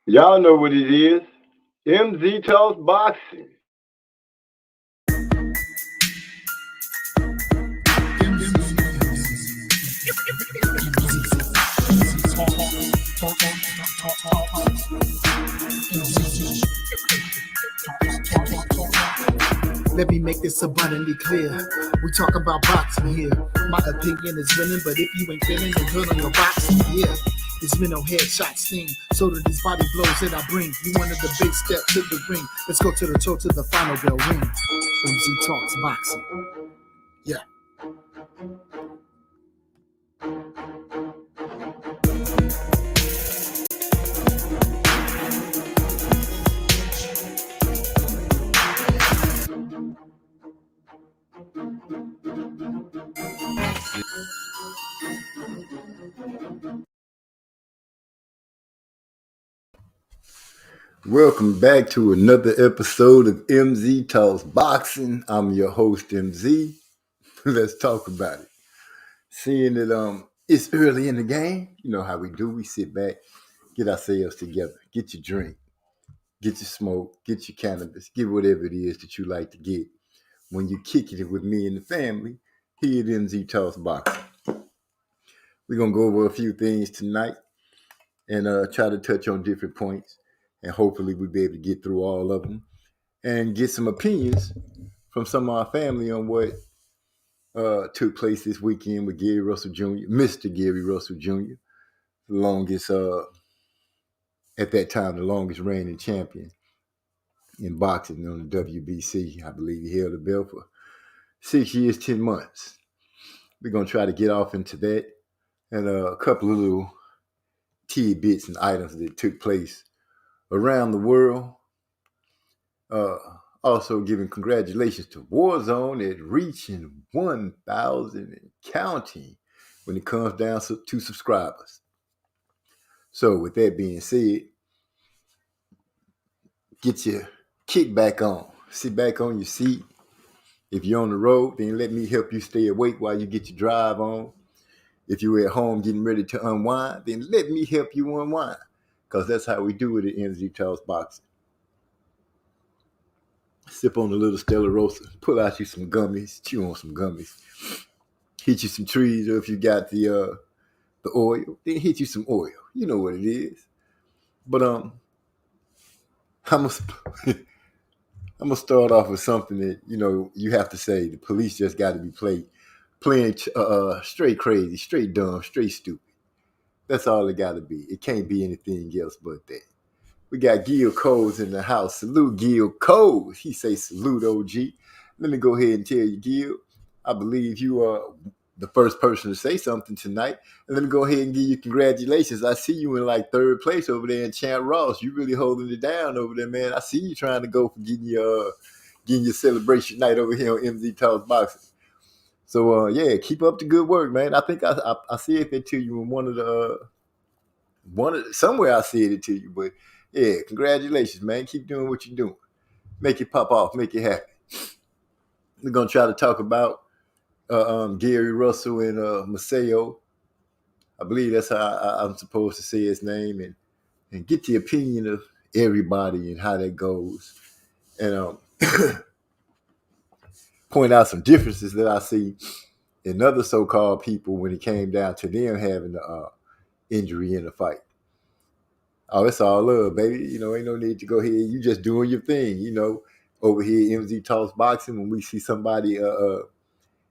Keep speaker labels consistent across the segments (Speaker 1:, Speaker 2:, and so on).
Speaker 1: Y'all know what it is. MZ Talks Boxing.
Speaker 2: Let me make this abundantly clear. We talk about boxing here. My opinion is winning, but if you ain't feeling the good on your boxing, yeah. This mental headshot sting. So do these body blows that I bring. You wanted the big step to the ring. Let's go to the toe to the final bell ring. MZ Talks Boxing. Yeah.
Speaker 3: Welcome back to another episode of MZ Talks Boxing. I'm your host, MZ. Let's talk about it. Seeing that it's early in the game, you know how we do. We sit back, get ourselves together, get your drink, get your smoke, get your cannabis, get whatever it is that you like to get. When you're kicking it with me and the family, here at MZ Talks Boxing. We're going to go over a few things tonight and try to touch on different points. And hopefully we'll be able to get through all of them and get some opinions from some of our family on what took place this weekend with Gary Russell Jr., Mr. Gary Russell Jr., the longest, at that time, the longest reigning champion in boxing on the WBC. I believe he held the belt for 6 years, 10 months. We're going to try to get off into that and a couple of little tidbits and items that took place around the world. Also giving congratulations to Warzone at reaching 1,000 and counting when it comes down to subscribers. So with that being said, get your kick back on. Sit back on your seat. If you're on the road, then let me help you stay awake while you get your drive on. If you're at home getting ready to unwind, then let me help you unwind. Because that's how we do it at MZ Talks Boxing. Sip on a little Stella Rosa, pull out you some gummies, chew on some gummies, hit you some trees, or if you got the oil, then hit you some oil. You know what it is. But I'm gonna start off with something that you have to say. The police just got to be playing straight crazy, straight dumb, straight stupid. That's all it got to be. It can't be anything else but that. We got Gil Coles in the house. Salute Gil Coles. He say salute, OG. Let me go ahead and tell you, Gil, I believe you are the first person to say something tonight. And let me go ahead and give you congratulations. I see you in like third place over there in Champ Ross. You really holding it down over there, man. I see you trying to go for getting your celebration night over here on MZ Talks Boxing. So, yeah, keep up the good work, man. I think I said that to you in one of the somewhere I said it to you, but yeah, congratulations, man. Keep doing what you're doing. Make it pop off. Make it happen. We're going to try to talk about Gary Russell and Maceo. I believe that's how I'm supposed to say his name and get the opinion of everybody and how that goes. And point out some differences that I see in other so-called people when it came down to them having the injury in the fight. Oh, it's all love, baby. Ain't no need to go ahead. You just doing your thing, over here, MZ Talks Boxing, when we see somebody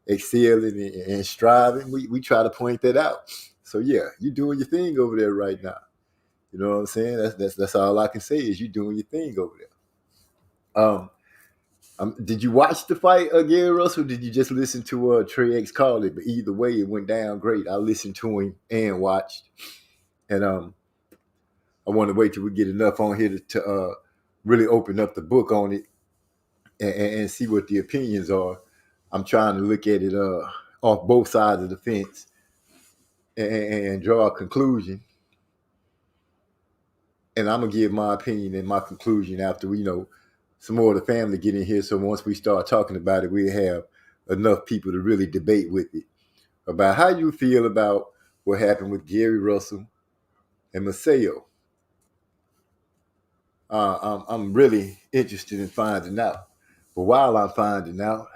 Speaker 3: excelling and striving, we try to point that out. So, yeah, you doing your thing over there right now. You know what I'm saying? That's all I can say is you doing your thing over there. Did you watch the fight again, Russell? Did you just listen to Trey X call it? But either way, it went down great. I listened to him and watched. And I want to wait till we get enough on here to really open up the book on it and see what the opinions are. I'm trying to look at it off both sides of the fence and draw a conclusion. And I'm going to give my opinion and my conclusion after some more of the family get in here. So once we start talking about it, we'll have enough people to really debate with it about how you feel about what happened with Gary Russell and Maceo. I'm really interested in finding out. But while I'm finding out,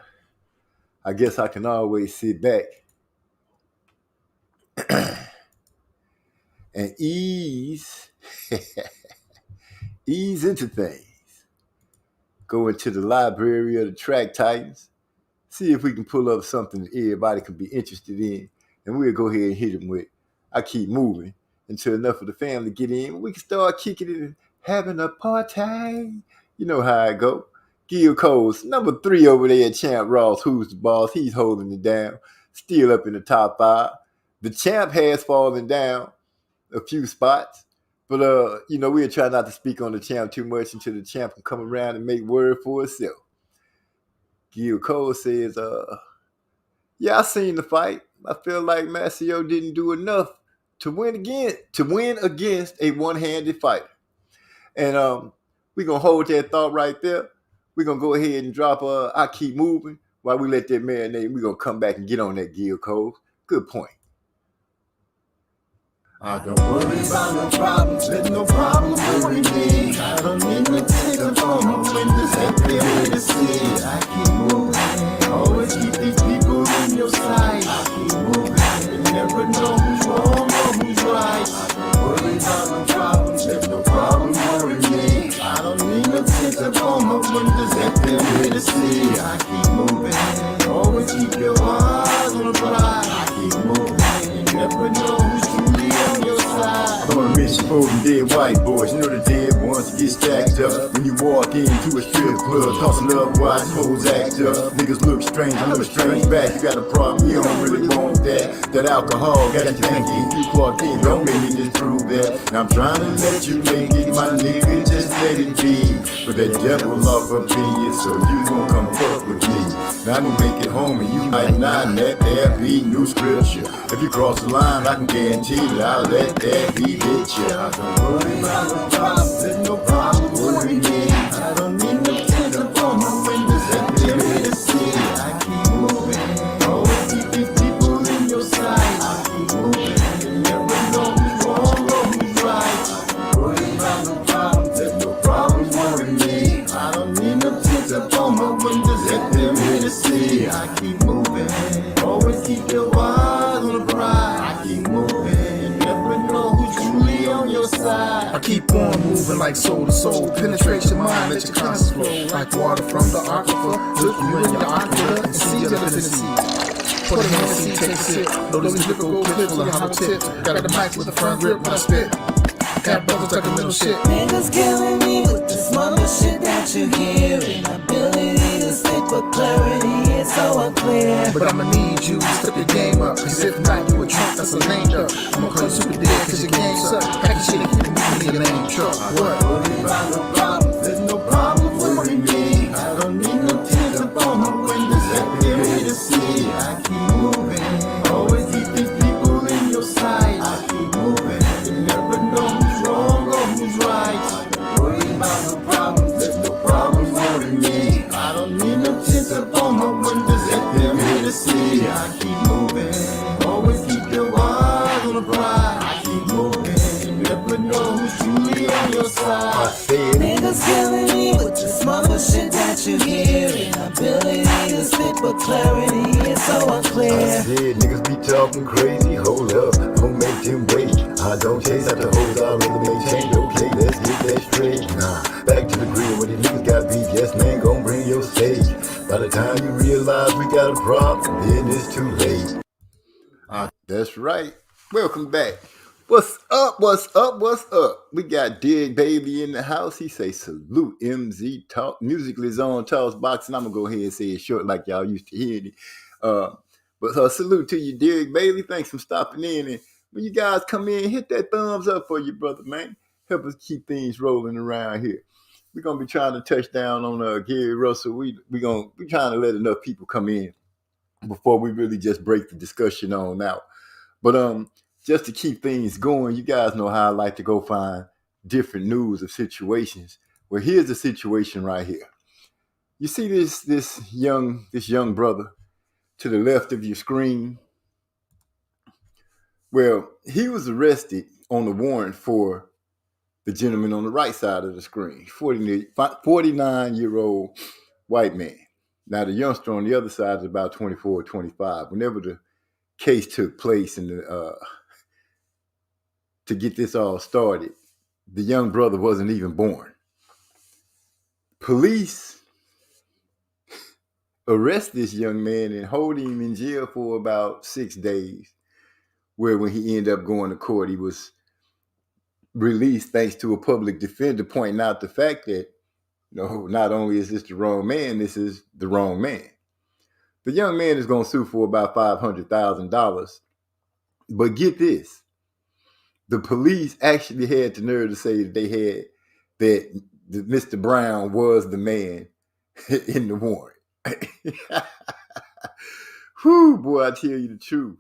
Speaker 3: I guess I can always sit back and ease into things. Go into the library of the Track Titans, see if we can pull up something that everybody can be interested in, and we'll go ahead and hit them with I Keep Moving until enough of the family get in. We can start kicking it and having a party. You know how I go. Gil Cole's number 3 over there, Champ Ross, who's the boss. He's holding it down, still up in the top 5. The champ has fallen down a few spots. But we'll try not to speak on the champ too much until the champ can come around and make word for itself. Gil Cole says, yeah, I seen the fight. I feel like Masio didn't do enough to win against a one-handed fighter. And we're gonna hold that thought right there. We're gonna go ahead and drop I Keep Moving while we let that marinate. We're gonna come back and get on that Gil Cole. Good point.
Speaker 2: I don't worry about no problems, there's no problem worry me. I don't need no take the phone when there's everywhere to see. I keep moving, always keep these people in your sight. I keep moving, you never know who's wrong or who's right. I don't worry about no problems, there's no problem worry me. I don't need no take the phone when there's everywhere to see. I keep moving, always keep your eyes on the prize. I keep moving, you never know who's on your side. I'm on a mission for them dead white boys. You know the dead ones get stacked up. When you walk into a strip club, tossing up watch hoes act up. Niggas look strange, I know a strange back. You got a problem, you don't really want that. That alcohol got you thinking. You clocked in, don't make me disprove that. Now I'm trying to let you make it, my nigga, just let it be. But that devil off up in you, so you gon' come fuck with me. Now I can make it home and you might not let there be new scripture. If you cross the line, I can guarantee that I'll let that be hit you. I don't worry about no problems, there's no problem worry me. I don't need no tears upon my windows, everywhere to see. I keep moving, always keep these people in your sight. I keep moving, you never know who's wrong or who's right. I don't worry about no problems, there's no problems worry me. I don't need no tears upon my windows, everywhere to see. I keep moving, always keep your eyes on the prize. I keep moving, you never know who's truly on your side. I keep on moving like soul to soul, penetrate your mind, let your conscience flow. Like water from the aquifer, look you in your ocular and see your divinity. Pour the Hennessy, take a sip. Notice the liquor go clip full of hollow tips. Got the mic with a firm grip when I spit. Got brothers talking little shit.
Speaker 4: Niggas killing me with this mother shit that you hear. Inability to speak with clarity, it's so unclear.
Speaker 2: But I'ma need you to step your game up. Cause if not, you a trunk that's a lame duck. I'ma call you super dead cause your game suck. Pack your shit and keep moving in your lame truck. What? Worry about no problems, there's no problem worry me. I don't need no tears upon my windows, everywhere to see. I keep moving, always keep these people in your sight. I keep moving, you never know who's wrong or who's right. I don't worry about no problems, there's no problems worry me. I don't need no tears upon my windows, everywhere to see. I keep moving, always keep your eyes on the prize. I keep moving, you never know who's truly on your side.
Speaker 3: I said,
Speaker 4: Niggas killing me with this mother shit that you hear. Inability to speak with clarity, it's so
Speaker 3: I
Speaker 4: unclear.
Speaker 3: said niggas be talking crazy, hold up, don't make them wait. I don't chase after hoes, I really maintain. Okay, let's get that straight. Nah, back to the grill where these niggas got beef. Yes, man, gon' bring your stage. By the time you realize we got a problem, then it's too late. That's right. Welcome back. What's up? What's up? What's up? We got Dig Bailey in the house. He say salute MZ Talk. Musically Zone Talks Boxing. I'm gonna go ahead and say it short like y'all used to hear it. But salute to you, Dig Bailey. Thanks for stopping in. And when you guys come in, hit that thumbs up for you, brother, man. Help us keep things rolling around here. We're gonna be trying to touch down on Gary Russell. We trying to let enough people come in before we really just break the discussion on out. But just to keep things going, you guys know how I like to go find different news of situations. Well, here's the situation right here. You see this young brother to the left of your screen? Well, he was arrested on a warrant for the gentleman on the right side of the screen, 49-year-old white man. Now, the youngster on the other side is about 24 or 25. Whenever the case took place and to get this all started, the young brother wasn't even born. Police arrest this young man and hold him in jail for about 6 days, where when he ended up going to court, he was released thanks to a public defender pointing out the fact that, not only is this the wrong man, this is the wrong man. The young man is going to sue for about $500,000. But get this, the police actually had the nerve to say that Mr. Brown was the man in the warrant. Whew, boy, I tell you the truth.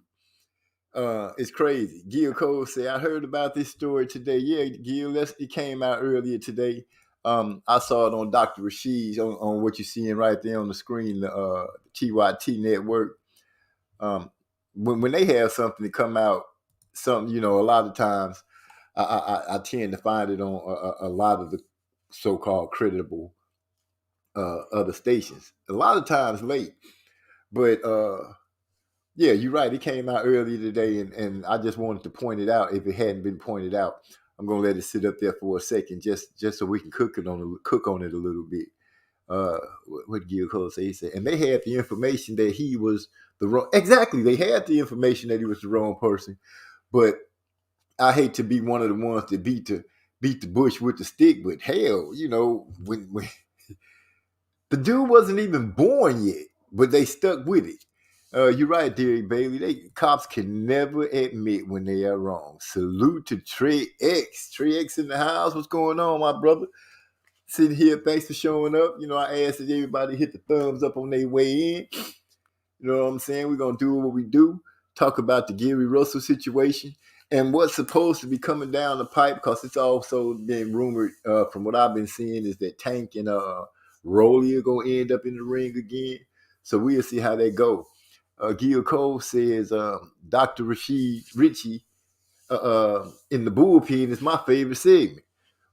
Speaker 3: It's crazy. Gil Cole said, I heard about this story today. Yeah, Gil, it came out earlier today. I saw it on Dr. Rashid's on what you're seeing right there on the screen, the TYT network. When they have something to come out, a lot of times I tend to find it on a lot of the so-called credible other stations. A lot of times late, but yeah, you're right. It came out earlier today, and I just wanted to point it out. If it hadn't been pointed out, I'm gonna let it sit up there for a second, just so we can cook on it a little bit. What Gil Cole said? He said, and they had the information that he was the wrong. Exactly, they had the information that he was the wrong person. But I hate to be one of the ones that beat the bush with the stick. But hell, when the dude wasn't even born yet, but they stuck with it. You're right, Derek Bailey. Cops can never admit when they are wrong. Salute to Trey X. Trey X in the house. What's going on, my brother? Sitting here, thanks for showing up. I asked that everybody hit the thumbs up on their way in. You know what I'm saying? We're going to do what we do. Talk about the Gary Russell situation and what's supposed to be coming down the pipe, because it's also been rumored, from what I've been seeing, is that Tank and Rolly are going to end up in the ring again. So we'll see how that go. Gil Cole says Dr. Richie in the bullpen is my favorite segment.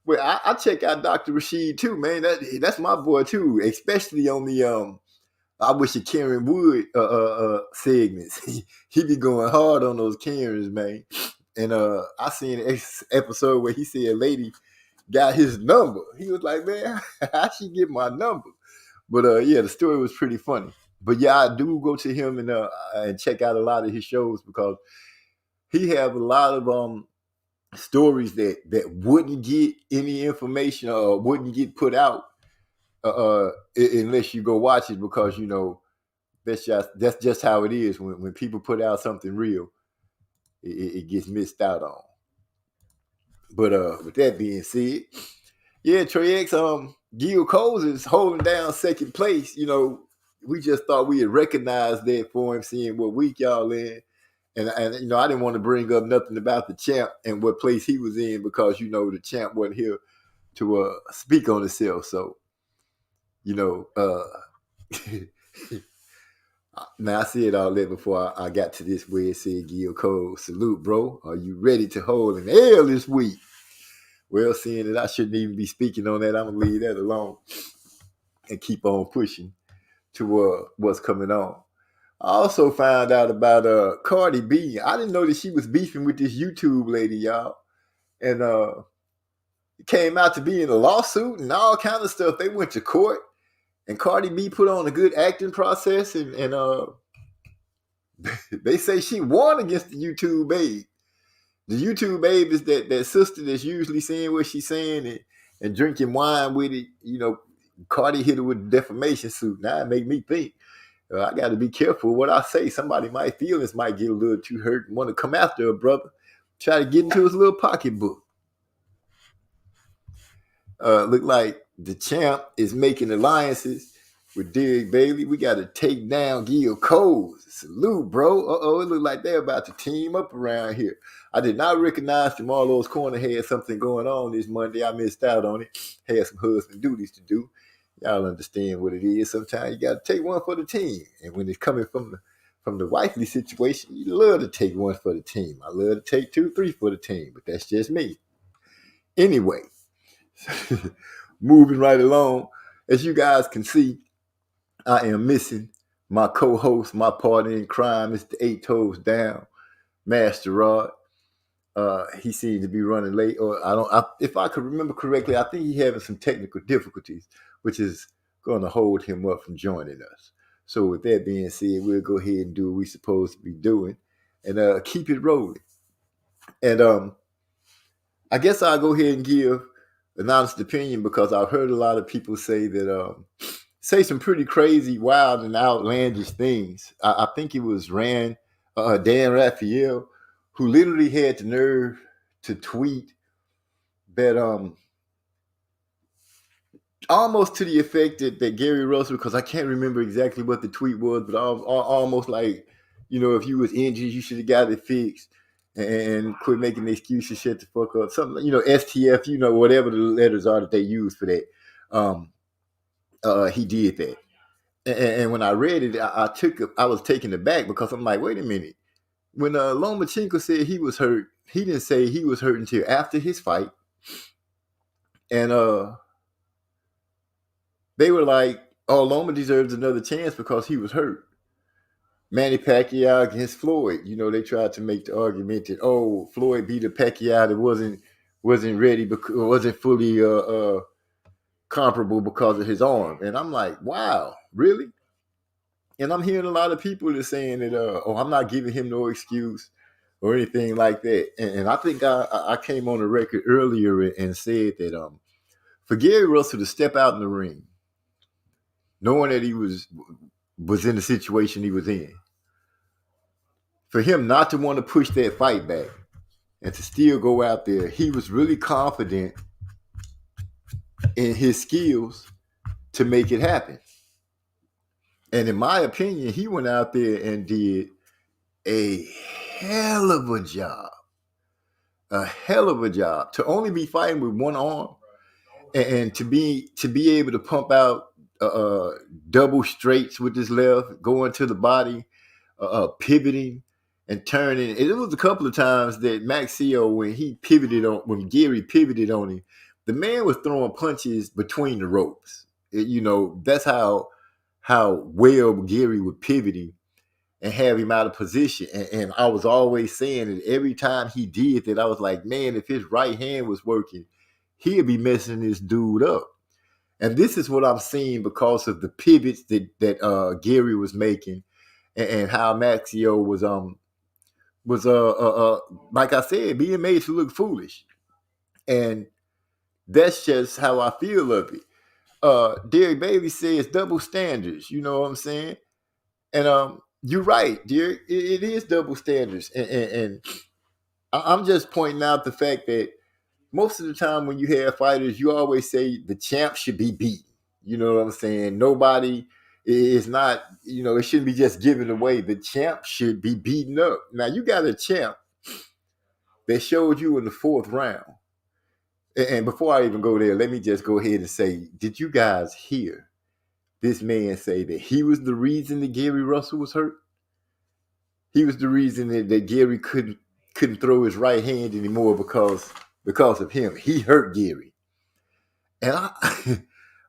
Speaker 3: Well, I check out Dr. Rashid too, man. That's my boy too, especially on the I wish a Karen Wood segments. He be going hard on those Karens, man. And I seen an episode where he said a lady got his number. He was like, man, how she get my number? But yeah, the story was pretty funny. But yeah, I do go to him and check out a lot of his shows, because he have a lot of stories that wouldn't get any information or wouldn't get put out unless you go watch it, because that's just how it is. When people put out something real, it gets missed out on. But with that being said, yeah, Trey X, Gil Coles is holding down second place. We just thought we had recognized that for him, seeing what week y'all in. And I didn't want to bring up nothing about the champ and what place he was in, because, the champ wasn't here to speak on himself. So, now I said all that before I got to this where it said, Gil Cole, salute, bro. Are you ready to hold an L this week? Well, seeing that I shouldn't even be speaking on that, I'm going to leave that alone and keep on pushing to what's coming on. I also found out about Cardi B. I didn't know that she was beefing with this YouTube lady, y'all. And it came out to be in a lawsuit and all kind of stuff. They went to court, and Cardi B put on a good acting process, and they say she won against the YouTube babe. The YouTube babe is that sister that's usually saying what she's saying and drinking wine with it. Cardi hit her with a defamation suit. Now it make me think, I got to be careful what I say. Somebody might feel this might get a little too hurt and want to come after a brother, try to get into his little pocketbook. Look like the champ is making alliances with Derek Bailey. We got to take down Gil Cole. Salute, bro. It look like they're about to team up around here. I did not recognize Jamarlo's corner had something going on this Monday. I missed out on it. Had some husband duties to do. Y'all understand what it is. Sometimes you got to take one for the team. And when it's coming from the wifely situation, you love to take one for the team. I love to take 2, 3 for the team, but that's just me. Anyway, moving right along, as you guys can see, I am missing my co-host, my partner in crime, Mr. Eight Toes Down, Master Rod. He seems to be running late, or if I could remember correctly, I think he's having some technical difficulties, which is going to hold him up from joining us. So with that being said, we'll go ahead and do what we're supposed to be doing and keep it rolling. And I guess I'll go ahead and give an honest opinion because I've heard a lot of people say that say some pretty crazy, wild, and outlandish things. I think it was Dan Raphael, who literally had the nerve to tweet that almost to the effect that Gary Russell, because I can't remember exactly what the tweet was, but almost like, if you was injured, you should have got it fixed and quit making excuses, shut the fuck up. Something, STF, whatever the letters are that they use for that. He did that. And when I read it, I was taken aback because I'm like, wait a minute. When Lomachenko said he was hurt, he didn't say he was hurt until after his fight. And they were like, oh, Loma deserves another chance because he was hurt. Manny Pacquiao against Floyd. They tried to make the argument that, oh, Floyd beat a Pacquiao that wasn't ready, because wasn't fully comparable because of his arm. And I'm like, wow, really? And I'm hearing a lot of people that are saying that, I'm not giving him no excuse or anything like that. And I think I came on the record earlier and said that for Gary Russell to step out in the ring, knowing that he was in the situation he was in, for him not to want to push that fight back and to still go out there, he was really confident in his skills to make it happen. And in my opinion, he went out there and did a hell of a job. A hell of a job. To only be fighting with one arm and to be able to pump out double straights with his left, going to the body, pivoting and turning. It was a couple of times that Maxio, when Gary pivoted on him, the man was throwing punches between the ropes. That's how well Gary would pivot him and have him out of position. And I was always saying that every time he did that, I was like, man, if his right hand was working, he'd be messing this dude up. And this is what I'm seeing because of the pivots that Gary was making and how Maxio was like I said, being made to look foolish. And that's just how I feel of it. Derek Baby says double standards, you know what I'm saying? And you're right, Derek. It is double standards. And I'm just pointing out the fact that most of the time when you have fighters, you always say the champ should be beaten. You know what I'm saying? Nobody is not, it shouldn't be just given away. The champ should be beaten up. Now, you got a champ that showed you in the fourth round. And before I even go there, let me just go ahead and say, did you guys hear this man say that he was the reason that Gary Russell was hurt? He was the reason that Gary couldn't throw his right hand anymore because of him. He hurt Gary. And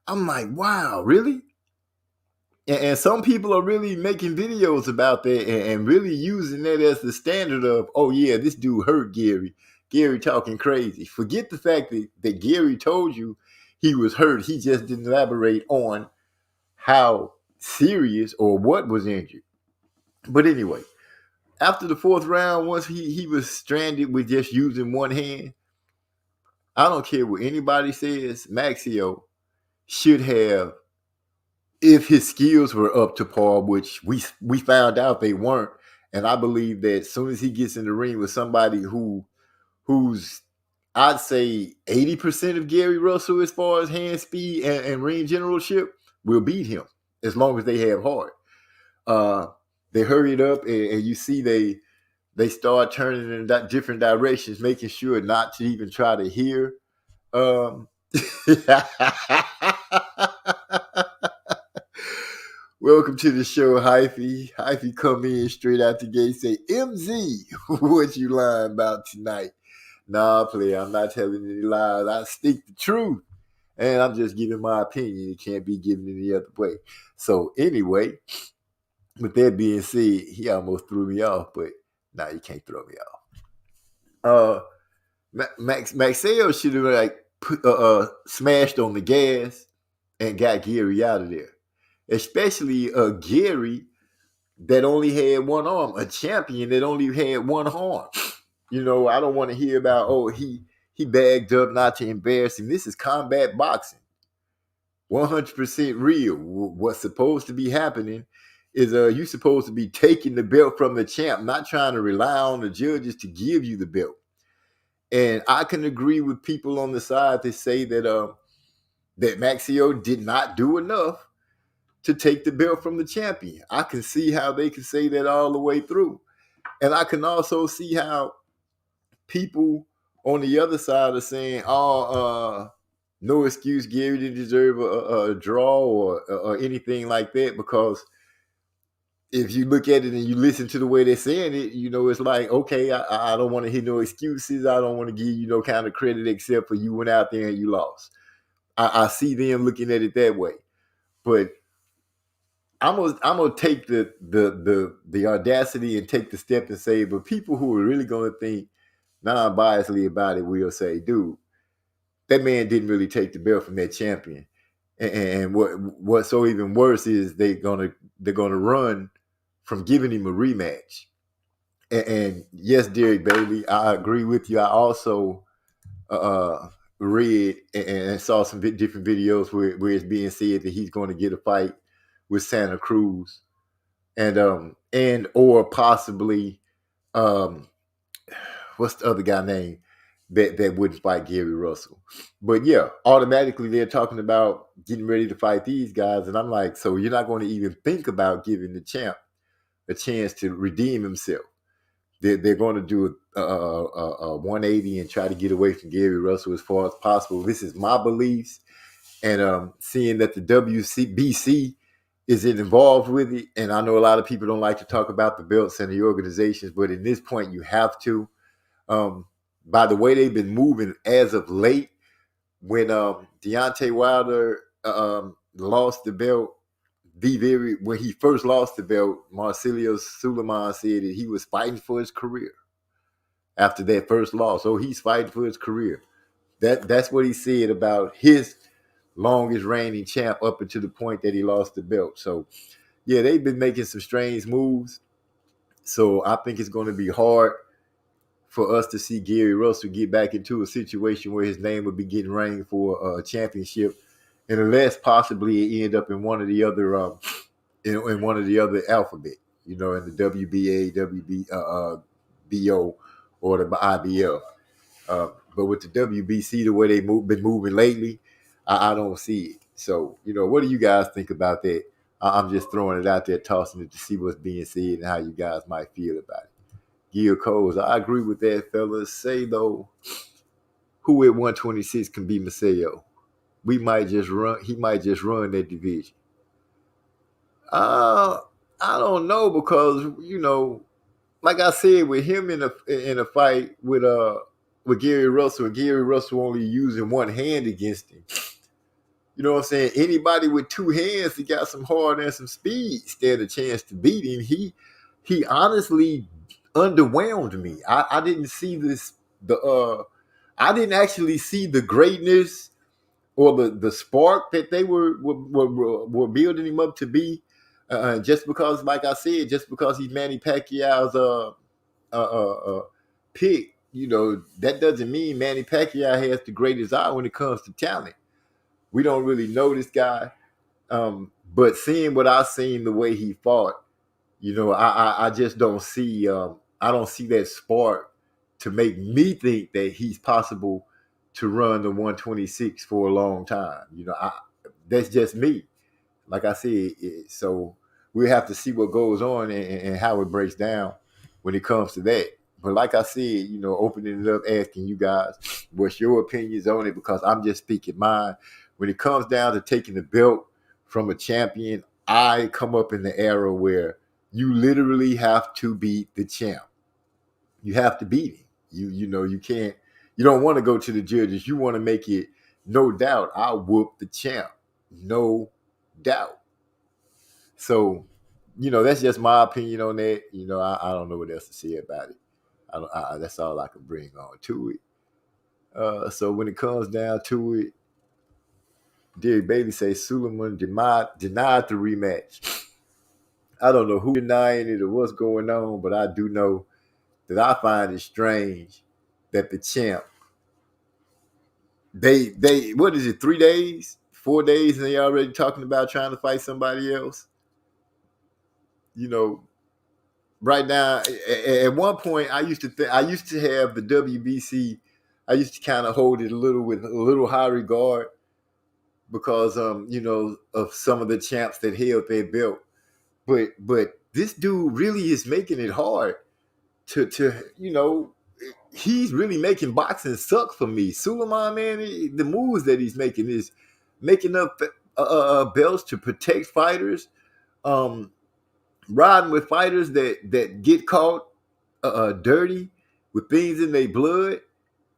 Speaker 3: I'm like, wow, really? And some people are really making videos about that and really using that as the standard of, oh yeah, this dude hurt Gary. Gary talking crazy. Forget the fact that Gary told you he was hurt. He just didn't elaborate on how serious or what was injured. But anyway, after the fourth round, once he was stranded with just using one hand, I don't care what anybody says, Maxio should have, if his skills were up to par, which we found out they weren't. And I believe that as soon as he gets in the ring with somebody who's, I'd say 80% of Gary Russell as far as hand speed and ring generalship, will beat him as long as they have heart. They hurried up and you see they start turning in different directions, making sure not to even try to hear. Welcome to the show, Hyphy. Hyphy come in straight out the gate, say, MZ, what you lying about tonight? Nah, player, I'm not telling any lies. I speak the truth. And I'm just giving my opinion. It can't be given any other way. So anyway, with that being said, he almost threw me off, but nah, you can't throw me off. Maxell should have smashed on the gas and got Gary out of there. Especially Gary that only had one arm, a champion that only had one arm. You know, I don't want to hear about he bagged up not to embarrass him. This is combat boxing. 100% real. What's supposed to be happening is you supposed to be taking the belt from the champ, not trying to rely on the judges to give you the belt. And I can agree with people on the side that say that that Maxio did not do enough to take the belt from the champion. I can see how they can say that all the way through. And I can also see how people on the other side are saying, no excuse, Gary didn't deserve a draw or anything like that, because if you look at it and you listen to the way they're saying it, you know, it's like, okay, I don't want to hear no excuses. I don't want to give you no kind of credit except for you went out there and you lost. I see them looking at it that way. But I'm gonna take the audacity and take the step and say, but people who are really gonna think non-biasedly about it will say, dude, that man didn't really take the belt from that champion. And what's so even worse is they're gonna run from giving him a rematch. And yes, Derek Bailey, I agree with you. I also read and saw some different videos where it's being said that he's going to get a fight with Santa Cruz, and or possibly what's the other guy name that wouldn't fight Gary Russell. But yeah, automatically they're talking about getting ready to fight these guys, and I'm like, so you're not going to even think about giving the champ a chance to redeem himself. They're going to do a 180 and try to get away from Gary Russell as far as possible. This is my beliefs, and seeing that the WBC is involved with it, and I know a lot of people don't like to talk about the belts and the organizations, but in this point, you have to. By the way they've been moving as of late, when Deontay Wilder lost the belt, when he first lost the belt, Marcelo Suleiman said that he was fighting for his career after that first loss. So he's fighting for his career. That's what he said about his longest reigning champ up until the point that he lost the belt. So yeah, they've been making some strange moves. So I think it's going to be hard for us to see Gary Russell get back into a situation where his name would be getting ring for a championship, and unless possibly it end up in one of the other in one of the other alphabet, you know, in the WBA, WBO, or the IBL. But with the WBC, the way they've been moving lately, I don't see it. So, you know, what do you guys think about that? I'm just throwing it out there, tossing it to see what's being said and how you guys might feel about it. Gil Coles, I agree with that, fellas. Say, though, who at 126 can be Maceo? He might just run that division. I don't know, because, you know, like I said, with him in a fight with Gary Russell, and Gary Russell only using one hand against him. You know what I'm saying? Anybody with two hands, he got some hard and some speed, stand a chance to beat him. He honestly underwhelmed me. I didn't see I didn't actually see the greatness or the spark that they were building him up to be. Just because, like I said, just because he's Manny Pacquiao's pick, you know, that doesn't mean Manny Pacquiao has the greatest eye when it comes to talent. We don't really know this guy, but seeing what I seen, the way he fought, you know, I just don't see I don't see that spark to make me think that he's possible to run the 126 for a long time. You know, that's just me. Like I said, so we have to see what goes on and how it breaks down when it comes to that. But like I said, you know, opening it up, asking you guys what's your opinions on it, because I'm just speaking mine. When it comes down to taking the belt from a champion, I come up in the era where you literally have to beat the champ. You have to beat him. You know, you can't You don't want to go to the judges. You want to make it no doubt. I'll whoop the champ, no doubt. So, that's just my opinion on that. I don't know what else to say about it. That's all I can bring on to it. So when it comes down to it, Derek Bailey says Suleiman denied the rematch. I don't know who denying it or what's going on, but I do know that I find it strange that the champ, they what is it, 3 days, 4 days, and they already talking about trying to fight somebody else. Right now, at one point, I used to have the WBC. I used to kind of hold it with a little high regard because of some of the champs that held their belt. But this dude really is making it hard to he's really making boxing suck for me. Suleiman, man, the moves that he's making is making up belts to protect fighters, riding with fighters that get caught dirty with things in their blood,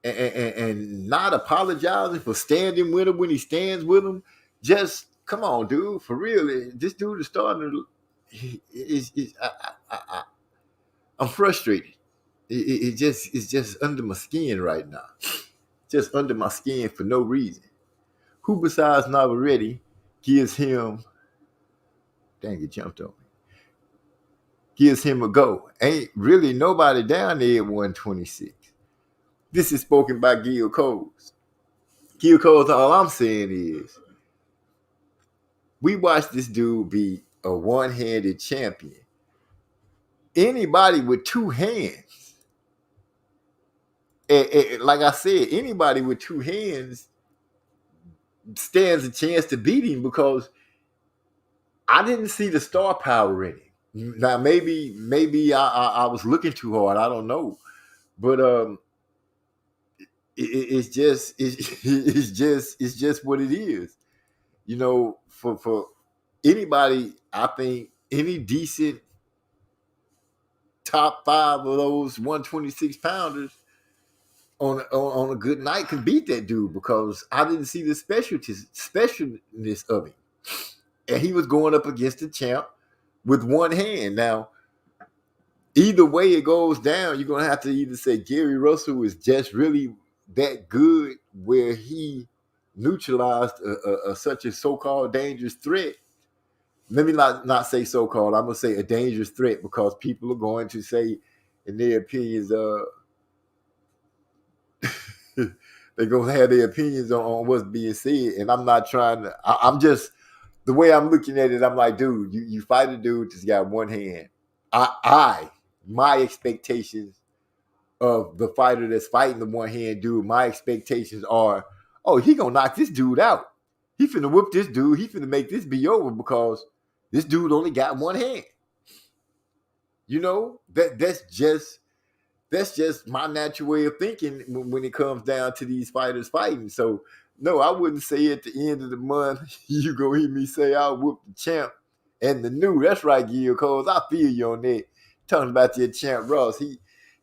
Speaker 3: and not apologizing for standing with him when he stands with him. Just come on, dude, for real. This dude is starting to. I'm frustrated. It's just under my skin right now. Just under my skin for no reason. Who besides Navarrete gives him? Dang, it jumped on me. Gives him a go. Ain't really nobody down there at 126. This is spoken by Gil Coles. Gil Coles, all I'm saying is, we watched this dude be a one-handed champion. Anybody with two hands, like I said, anybody with two hands stands a chance to beat him because I didn't see the star power in him. Now maybe I was looking too hard. I don't know, but it's just what it is. For anybody, I think any decent top 5 of those 126 pounders on a good night can beat that dude because I didn't see the specialness of him. And he was going up against the champ with one hand. Now, either way it goes down, you're going to have to either say Gary Russell is just really that good where he neutralized such a so-called dangerous threat. Let me not say so-called. I'm going to say a dangerous threat because people are going to say, in their opinions, they're going to have their opinions on what's being said. And I'm not trying to, I'm just, the way I'm looking at it, I'm like, dude, you fight a dude that's got one hand. My expectations of the fighter that's fighting the one hand dude, my expectations are, oh, he going to knock this dude out. He finna whip this dude. He finna make this be over because this dude only got one hand. That's just my natural way of thinking when it comes down to these fighters fighting. So, no, I wouldn't say at the end of the month, you go hear me say I'll whoop the champ and the new. That's right, Gil Coles. I feel you on that. Talking about your champ Ross. He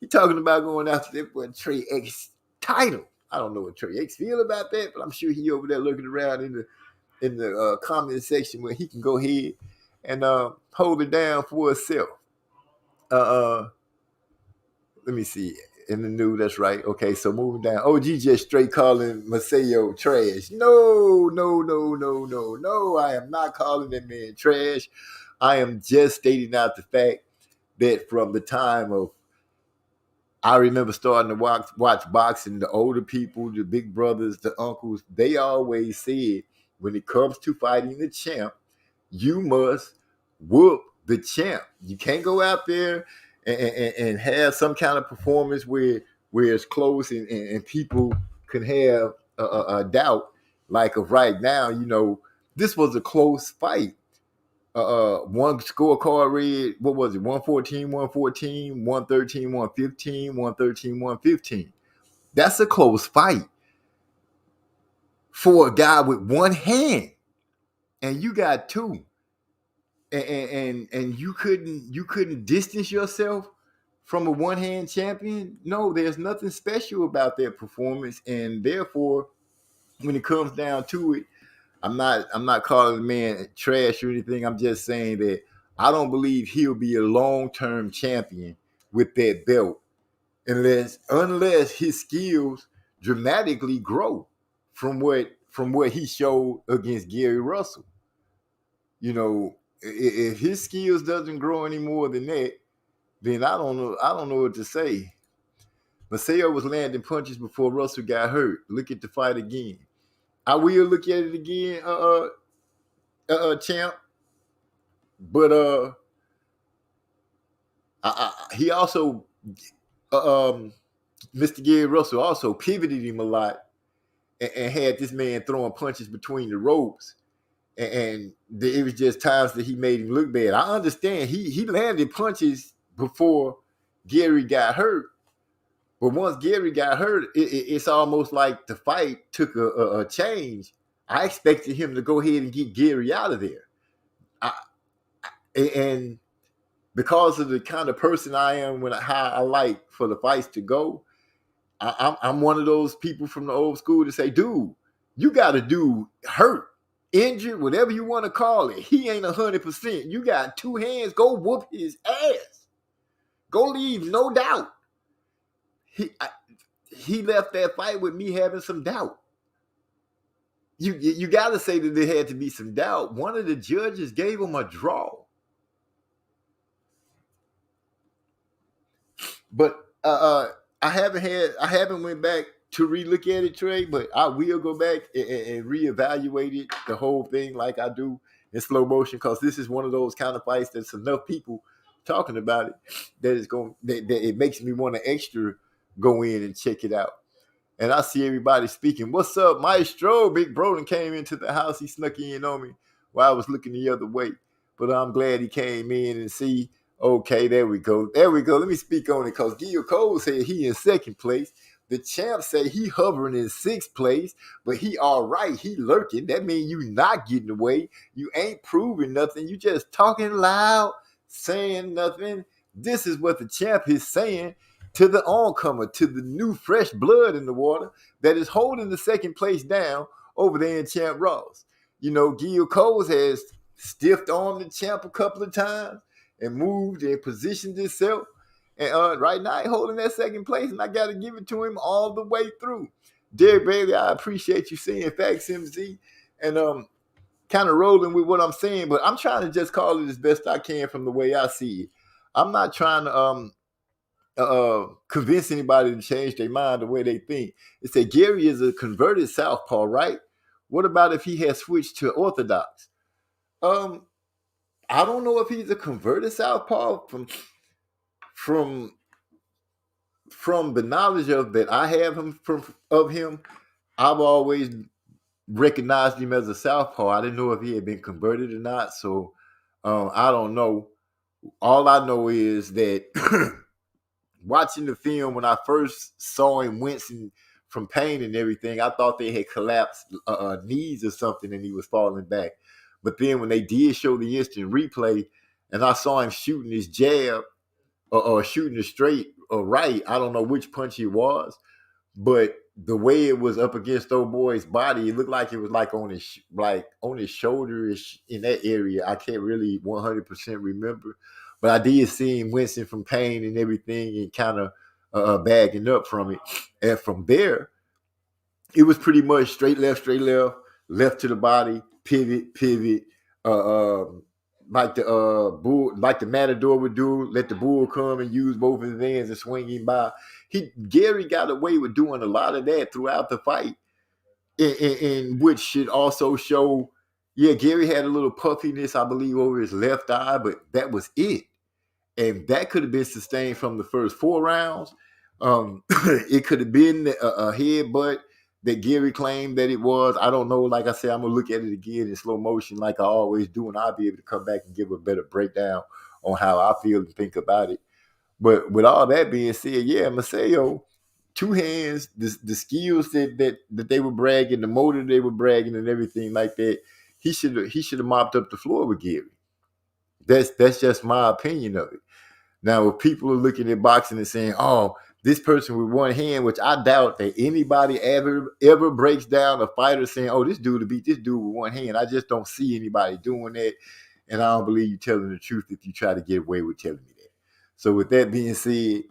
Speaker 3: talking about going after that boy Trey X title. I don't know what Trey X feel about that, but I'm sure he over there looking around in the comment section where he can go ahead and hold it down for himself. Let me see. In the new, that's right. Okay, so moving down. OG just straight calling Maceo trash. No. I am not calling that man trash. I am just stating out the fact that from the time of, I remember starting to watch boxing, the older people, the big brothers, the uncles, they always said, when it comes to fighting the champ, you must whoop the champ. You can't go out there and have some kind of performance where it's close and people can have a doubt. Like of right now, this was a close fight. One scorecard read, what was it? 114, 114, 113, 115, 113, 115. That's a close fight for a guy with one hand, and you got two. And you couldn't distance yourself from a one-hand champion, no, there's nothing special about their performance, and therefore, when it comes down to it, I'm not calling the man trash or anything. I'm just saying that I don't believe he'll be a long-term champion with that belt unless his skills dramatically grow from what he showed against Gary Russell. You know, if his skills doesn't grow any more than that, then I don't know what to say. Maseo was landing punches before Russell got hurt. Look at the fight again. I will look at it again, champ. But he also, Mr. Gary Russell also pivoted him a lot and had this man throwing punches between the ropes. And it was just times that he made him look bad. I understand he landed punches before Gary got hurt. But once Gary got hurt, it's almost like the fight took a change. I expected him to go ahead and get Gary out of there. And because of the kind of person I am, how I like for the fights to go, I'm one of those people from the old school to say, dude, you got to do hurt, injured, whatever you want to call it. He ain't 100%. You got two hands. Go whoop his ass. Go leave no doubt. He left that fight with me having some doubt. You got to say that there had to be some doubt. One of the judges gave him a draw. But I haven't went back to relook at it, Trey, but I will go back and reevaluate it, the whole thing, like I do in slow motion, because this is one of those kind of fights that's enough people talking about it that it makes me want to extra go in and check it out. And I see everybody speaking. What's up, Maestro? Big Broden came into the house. He snuck in on me while I was looking the other way. But I'm glad he came in and see. Okay, there we go. There we go. Let me speak on it because Gil Cole said he in second place. The champ say he hovering in sixth place, but he all right. He lurking. That means you not getting away. You ain't proving nothing. You just talking loud, saying nothing. This is what the champ is saying to the oncomer, to the new fresh blood in the water that is holding the second place down over there in Champ Ross. You know, Gil Cole has stiffed on the champ a couple of times and moved and positioned himself. And right now, he's holding that second place, and I got to give it to him all the way through. Derek Bailey, I appreciate you saying Facts MZ and kind of rolling with what I'm saying, but I'm trying to just call it as best I can from the way I see it. I'm not trying to convince anybody to change their mind the way they think. It said Gary is a converted southpaw, right? What about if he has switched to orthodox? I don't know if he's a converted southpaw from the knowledge of that I have of him. I've always recognized him as a southpaw. I didn't know if he had been converted or not, so I don't know. All I know is that watching the film, when I first saw him wincing from pain and everything, I thought they had collapsed knees or something and he was falling back. But then when they did show the instant replay and I saw him shooting his jab or shooting a straight or right, I don't know which punch it was, but the way it was up against old boy's body, it looked like it was like on his shoulder in that area. I can't really 100% remember, but I did see him wincing from pain and everything and kind of bagging up from it. And from there, it was pretty much straight left to the body, pivot, like the bull, like the matador would do. Let the bull come and use both of his hands and swing him by. Gary got away with doing a lot of that throughout the fight, in which should also show. Yeah, Gary had a little puffiness, I believe, over his left eye, but that was it. And that could have been sustained from the first 4 rounds. It could have been a headbutt that Gary claimed that it was. I don't know. Like I said, I'm going to look at it again in slow motion like I always do, and I'll be able to come back and give a better breakdown on how I feel and think about it. But with all that being said, yeah, Maseo, 2 hands, the skills that they were bragging, the motor they were bragging and everything like that, he should have mopped up the floor with Gary. That's just my opinion of it. Now, if people are looking at boxing and saying, "Oh, this person with one hand," which I doubt that anybody ever breaks down a fighter saying, "Oh, this dude to beat this dude with one hand." I just don't see anybody doing that, and I don't believe you telling the truth if you try to get away with telling me that. So, with that being said,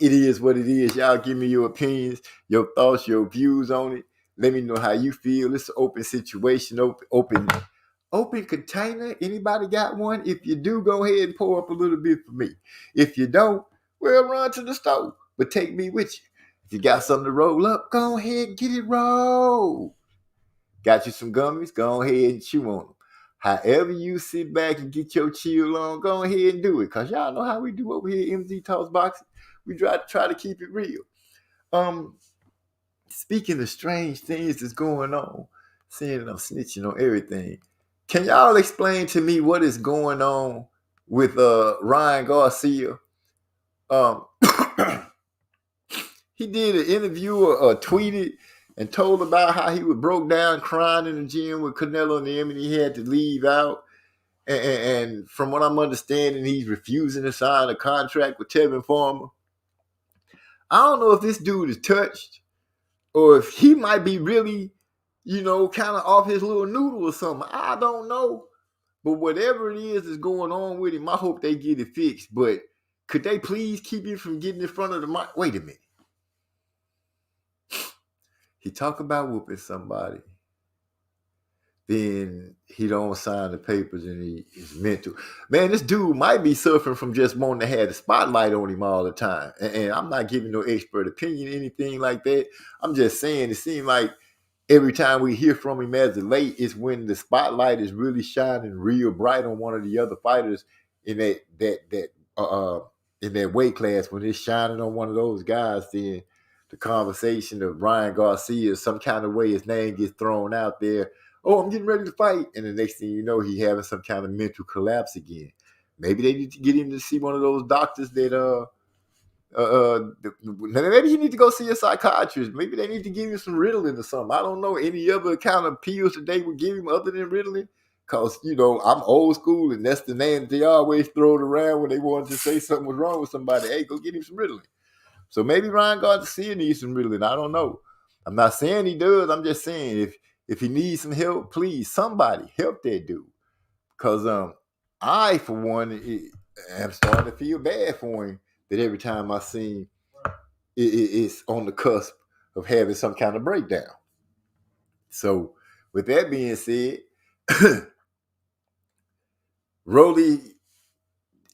Speaker 3: it is what it is. Y'all give me your opinions, your thoughts, your views on it. Let me know how you feel. It's an open situation, open container. Anybody got one? If you do, go ahead and pour up a little bit for me. If you don't, well, run to the store, but take me with you. If you got something to roll up, go ahead and get it rolled. Got you some gummies? Go ahead and chew on them. However you sit back and get your chill on, go ahead and do it. Because y'all know how we do over here at MZ Talks Boxing. We try to keep it real. Speaking of strange things that's going on, saying that I'm snitching on everything. Can y'all explain to me what is going on with Ryan Garcia? He did an interview or tweeted and told about how he was broke down crying in the gym with Canelo and them, and he had to leave out. And from what I'm understanding, he's refusing to sign a contract with Tevin Farmer. I don't know if this dude is touched or if he might be really, kind of off his little noodle or something. I don't know. But whatever it is that's going on with him, I hope they get it fixed. But could they please keep him from getting in front of the mic? Wait a minute. He talk about whooping somebody. Then he don't sign the papers and he is mental. Man, this dude might be suffering from just wanting to have the spotlight on him all the time. And I'm not giving no expert opinion, anything like that. I'm just saying it seems like every time we hear from him as of late, it's when the spotlight is really shining real bright on one of the other fighters in that weight class. When it's shining on one of those guys, then the conversation of Ryan Garcia, some kind of way his name gets thrown out there. Oh, I'm getting ready to fight. And the next thing you know, he having some kind of mental collapse again. Maybe they need to get him to see one of those doctors that maybe he need to go see a psychiatrist. Maybe they need to give him some Ritalin or something. I don't know any other kind of pills that they would give him other than Ritalin. Because, I'm old school, and that's the name that they always throw it around when they wanted to say something was wrong with somebody. Hey, go get him some Ritalin. So maybe Ryan Garcia needs some Ritalin. I don't know. I'm not saying he does. I'm just saying if he needs some help, please, somebody help that dude. Because I, for one, am starting to feel bad for him that every time I see him, it's on the cusp of having some kind of breakdown. So, with that being said, Rolly,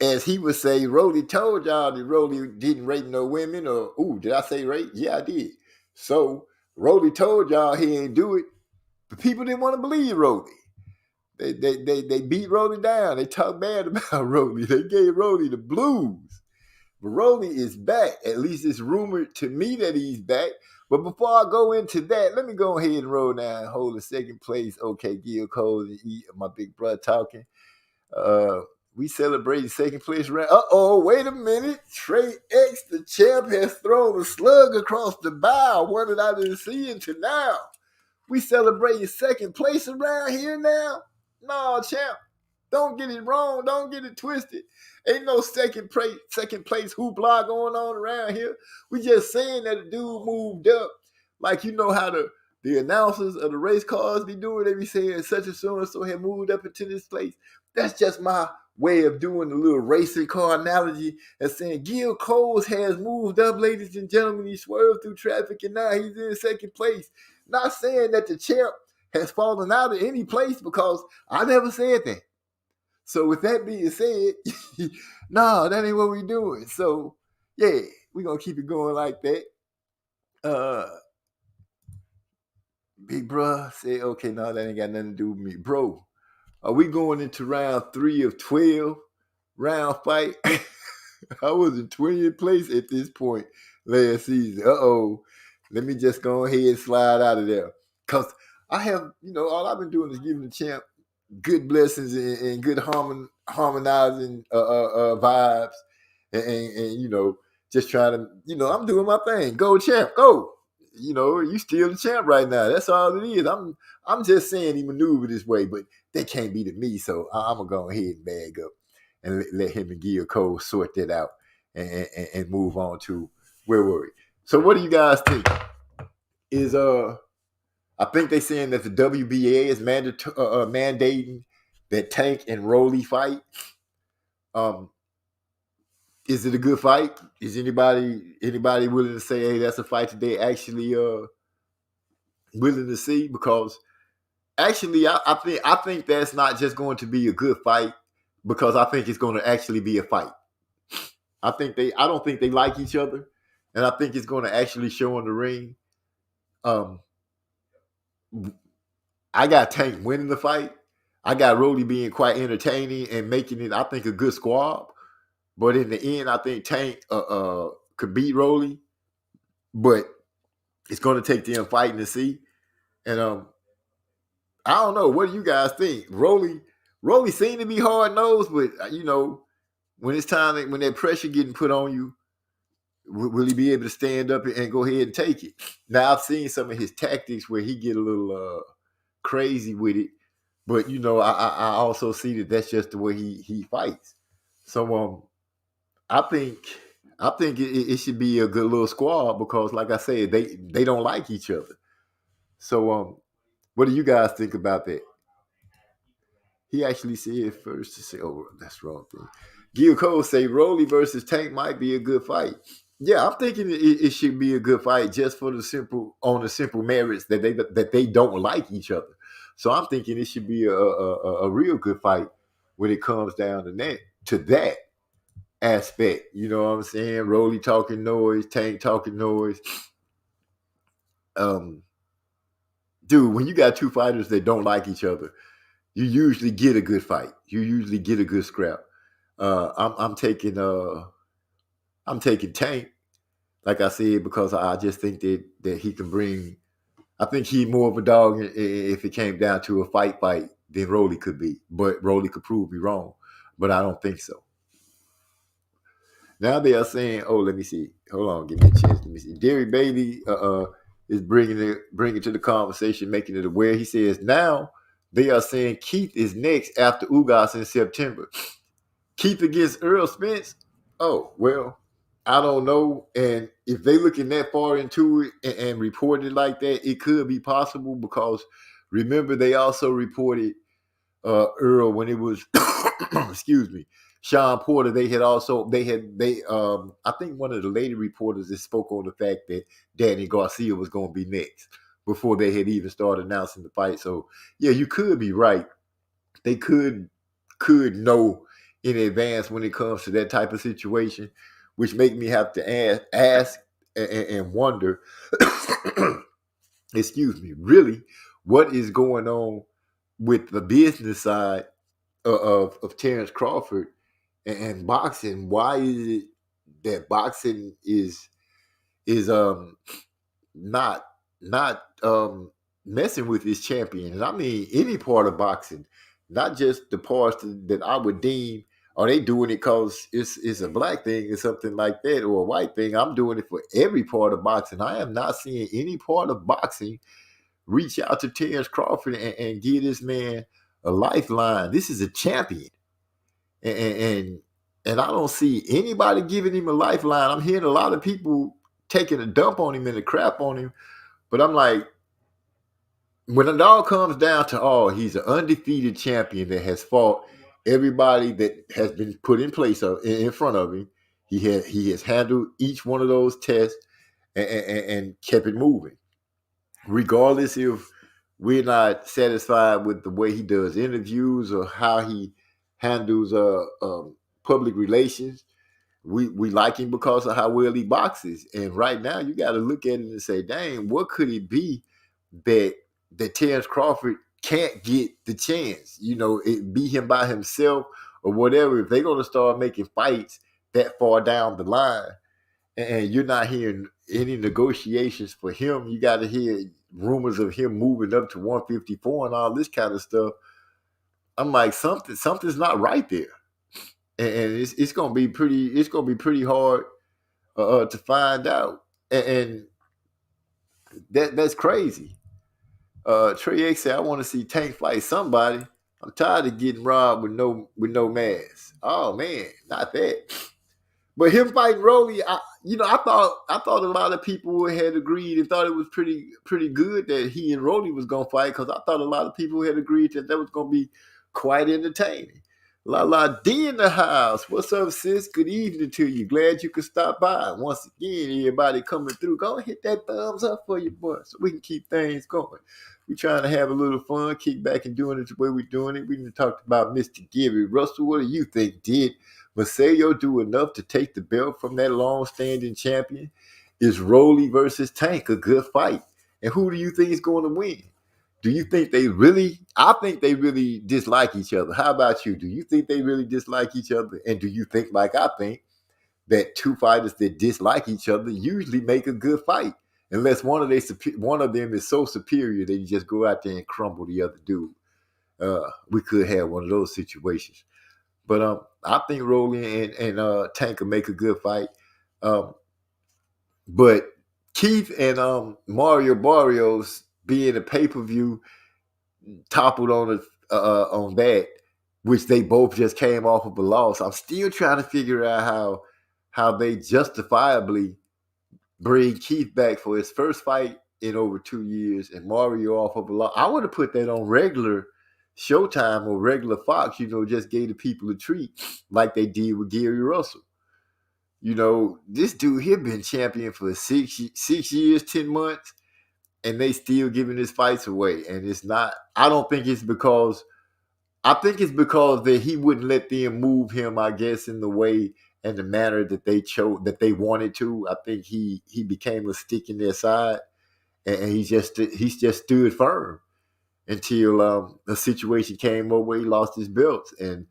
Speaker 3: as he would say, Rolly told y'all that Rolly didn't rape no women, or, did I say rape? Yeah, I did. So, Rolly told y'all he ain't do it, but people didn't want to believe Rolly. They beat Rolly down. They talked bad about Rolly. They gave Rolly the blues. But Rolly is back. At least it's rumored to me that he's back. But before I go into that, let me go ahead and roll down and hold the second place. Okay, Gil Cole and eat my big brother talking. We celebrating second place round. Wait a minute. Trey X, the champ, has thrown a slug across the bow. One that I didn't see until now. We celebrating second place around here now? No, champ. Don't get it wrong. Don't get it twisted. Ain't no second place hoopla going on around here. We just saying that a dude moved up. Like, how the announcers of the race cars be doing. They be saying such and so had moved up into this place. That's just my way of doing the little racing car analogy and saying Gil Coles has moved up, ladies and gentlemen. He swerved through traffic and now he's in second place. Not saying that the champ has fallen out of any place, because I never said that. So with that being said, no, that ain't what we doing. So yeah, we're gonna keep it going like that. Big bruh said, okay, no, that ain't got nothing to do with me. Bro, are we going into round 3 of 12 round fight? I was in 20th place at this point last season. Let me just go ahead and slide out of there. Because I have, all I've been doing is giving the champ good blessings and good harmonizing vibes. And just trying to, I'm doing my thing. Go champ, go. You still the champ right now. That's all it is. I'm just saying he maneuvered this way, but that can't be to me. So I'm going to go ahead and bag up and let him and Gia Cole sort that out and move on to where were we. So what do you guys think? Is I think they saying that the WBA is mandating that Tank and Rolly fight. Is it a good fight? Is anybody willing to say, hey, that's a fight that they actually willing to see? Because actually, I think that's not just going to be a good fight, because I think it's going to actually be a fight. I don't think they like each other, and I think it's going to actually show in the ring. I got Tank winning the fight. I got Rolly being quite entertaining and making it, I think, a good squab. But in the end, I think Tank could beat Rolly. But it's going to take them fighting to see. And I don't know. What do you guys think? Rolly seemed to be hard nosed, but when it's time, when that pressure getting put on you, will he be able to stand up and go ahead and take it? Now I've seen some of his tactics where he get a little crazy with it, but I also see that that's just the way he fights. So I think it should be a good little squad, because, like I said, they don't like each other. So what do you guys think about that? He actually said first to say, "Oh, that's the wrong thing." Gil Cole say Rolly versus Tank might be a good fight. Yeah, I'm thinking it should be a good fight, just for the simple merits that they don't like each other. So I'm thinking it should be a real good fight when it comes down to that aspect. You know what I'm saying? Rolly talking noise, Tank talking noise. Dude, when you got two fighters that don't like each other, you usually get a good fight. You usually get a good scrap. I'm taking Tank, like I said, because I just think that he can bring. I think he's more of a dog if it came down to a fight than Rolly could be. But Rolly could prove me wrong. But I don't think so. Now they are saying, oh, let me see. Hold on, give me a chance. Let me see. Derry Bailey is bringing to the conversation, making it aware. He says now they are saying Keith is next after Ugas in September. Keith against Earl Spence? Oh, well, I don't know. And if they looking that far into it and report it like that, it could be possible, because remember they also reported Earl when it was excuse me, Sean Porter. They I think one of the lady reporters that spoke on the fact that Danny Garcia was going to be next before they had even started announcing the fight. So yeah, you could be right. They could know in advance when it comes to that type of situation, which make me have to ask and wonder, excuse me, really, what is going on with the business side of Terrence Crawford and boxing? Why is it that boxing is not messing with his champions? I mean, any part of boxing, not just the parts that I would deem, are they doing it because it's a black thing or something like that, or a white thing? I'm doing it for every part of boxing. I am not seeing any part of boxing reach out to Terrence Crawford and give this man a lifeline. This is a champion, and I don't see anybody giving him a lifeline. I'm hearing a lot of people taking a dump on him and a crap on him, but I'm like, when it all comes down to all, he's an undefeated champion that has fought everybody that has been put in place in front of him. He has handled each one of those tests and kept it moving, regardless if we're not satisfied with the way he does interviews or how he handles public relations. We like him because of how well he boxes. And right now, you got to look at it and say, dang, what could it be that Terrence Crawford can't get the chance? It be him by himself or whatever. If they're going to start making fights that far down the line, and you're not hearing any negotiations for him, you got to hear rumors of him moving up to 154 and all this kind of stuff. I'm like, something's not right there, and it's gonna be pretty hard to find out, and that's crazy. Trey X said, I want to see Tank fight somebody. I'm tired of getting robbed with no mask. Oh man, not that. But him fighting Rolly, I thought a lot of people had agreed and thought it was pretty good that he and Rolly was gonna fight, because I thought a lot of people had agreed that was gonna be quite entertaining. La La D in the house. What's up, sis? Good evening to you. Glad you could stop by. Once again, everybody coming through, go and hit that thumbs up for your boy so we can keep things going. We're trying to have a little fun, kick back and doing it the way we're doing it. We done talked about Mr. Gary Russell. What do you think? Did Masayo do enough to take the belt from that long-standing champion? Is Rolly versus Tank a good fight? And who do you think is going to win? Do you think I think they really dislike each other. How about you? Do you think they really dislike each other? And do you think, like I think, that two fighters that dislike each other usually make a good fight? Unless one of them is so superior that you just go out there and crumble the other dude. We could have one of those situations. But I think Rolly and Tank will make a good fight. But Keith and Mario Barrios being a pay-per-view toppled on that, which they both just came off of a loss. I'm still trying to figure out how they justifiably bring Keith back for his first fight in over 2 years and Mario off of a loss. I would have put that on regular Showtime or regular Fox, just gave the people a treat like they did with Gary Russell. This dude here been champion for 6 years, 10 months, and they still giving his fights away. And it's not, I think it's because that he wouldn't let them move him, I guess, in the way and the manner that they chose, that they wanted to. I think he became a stick in their side, and he's just stood firm until a situation came up where he lost his belts. And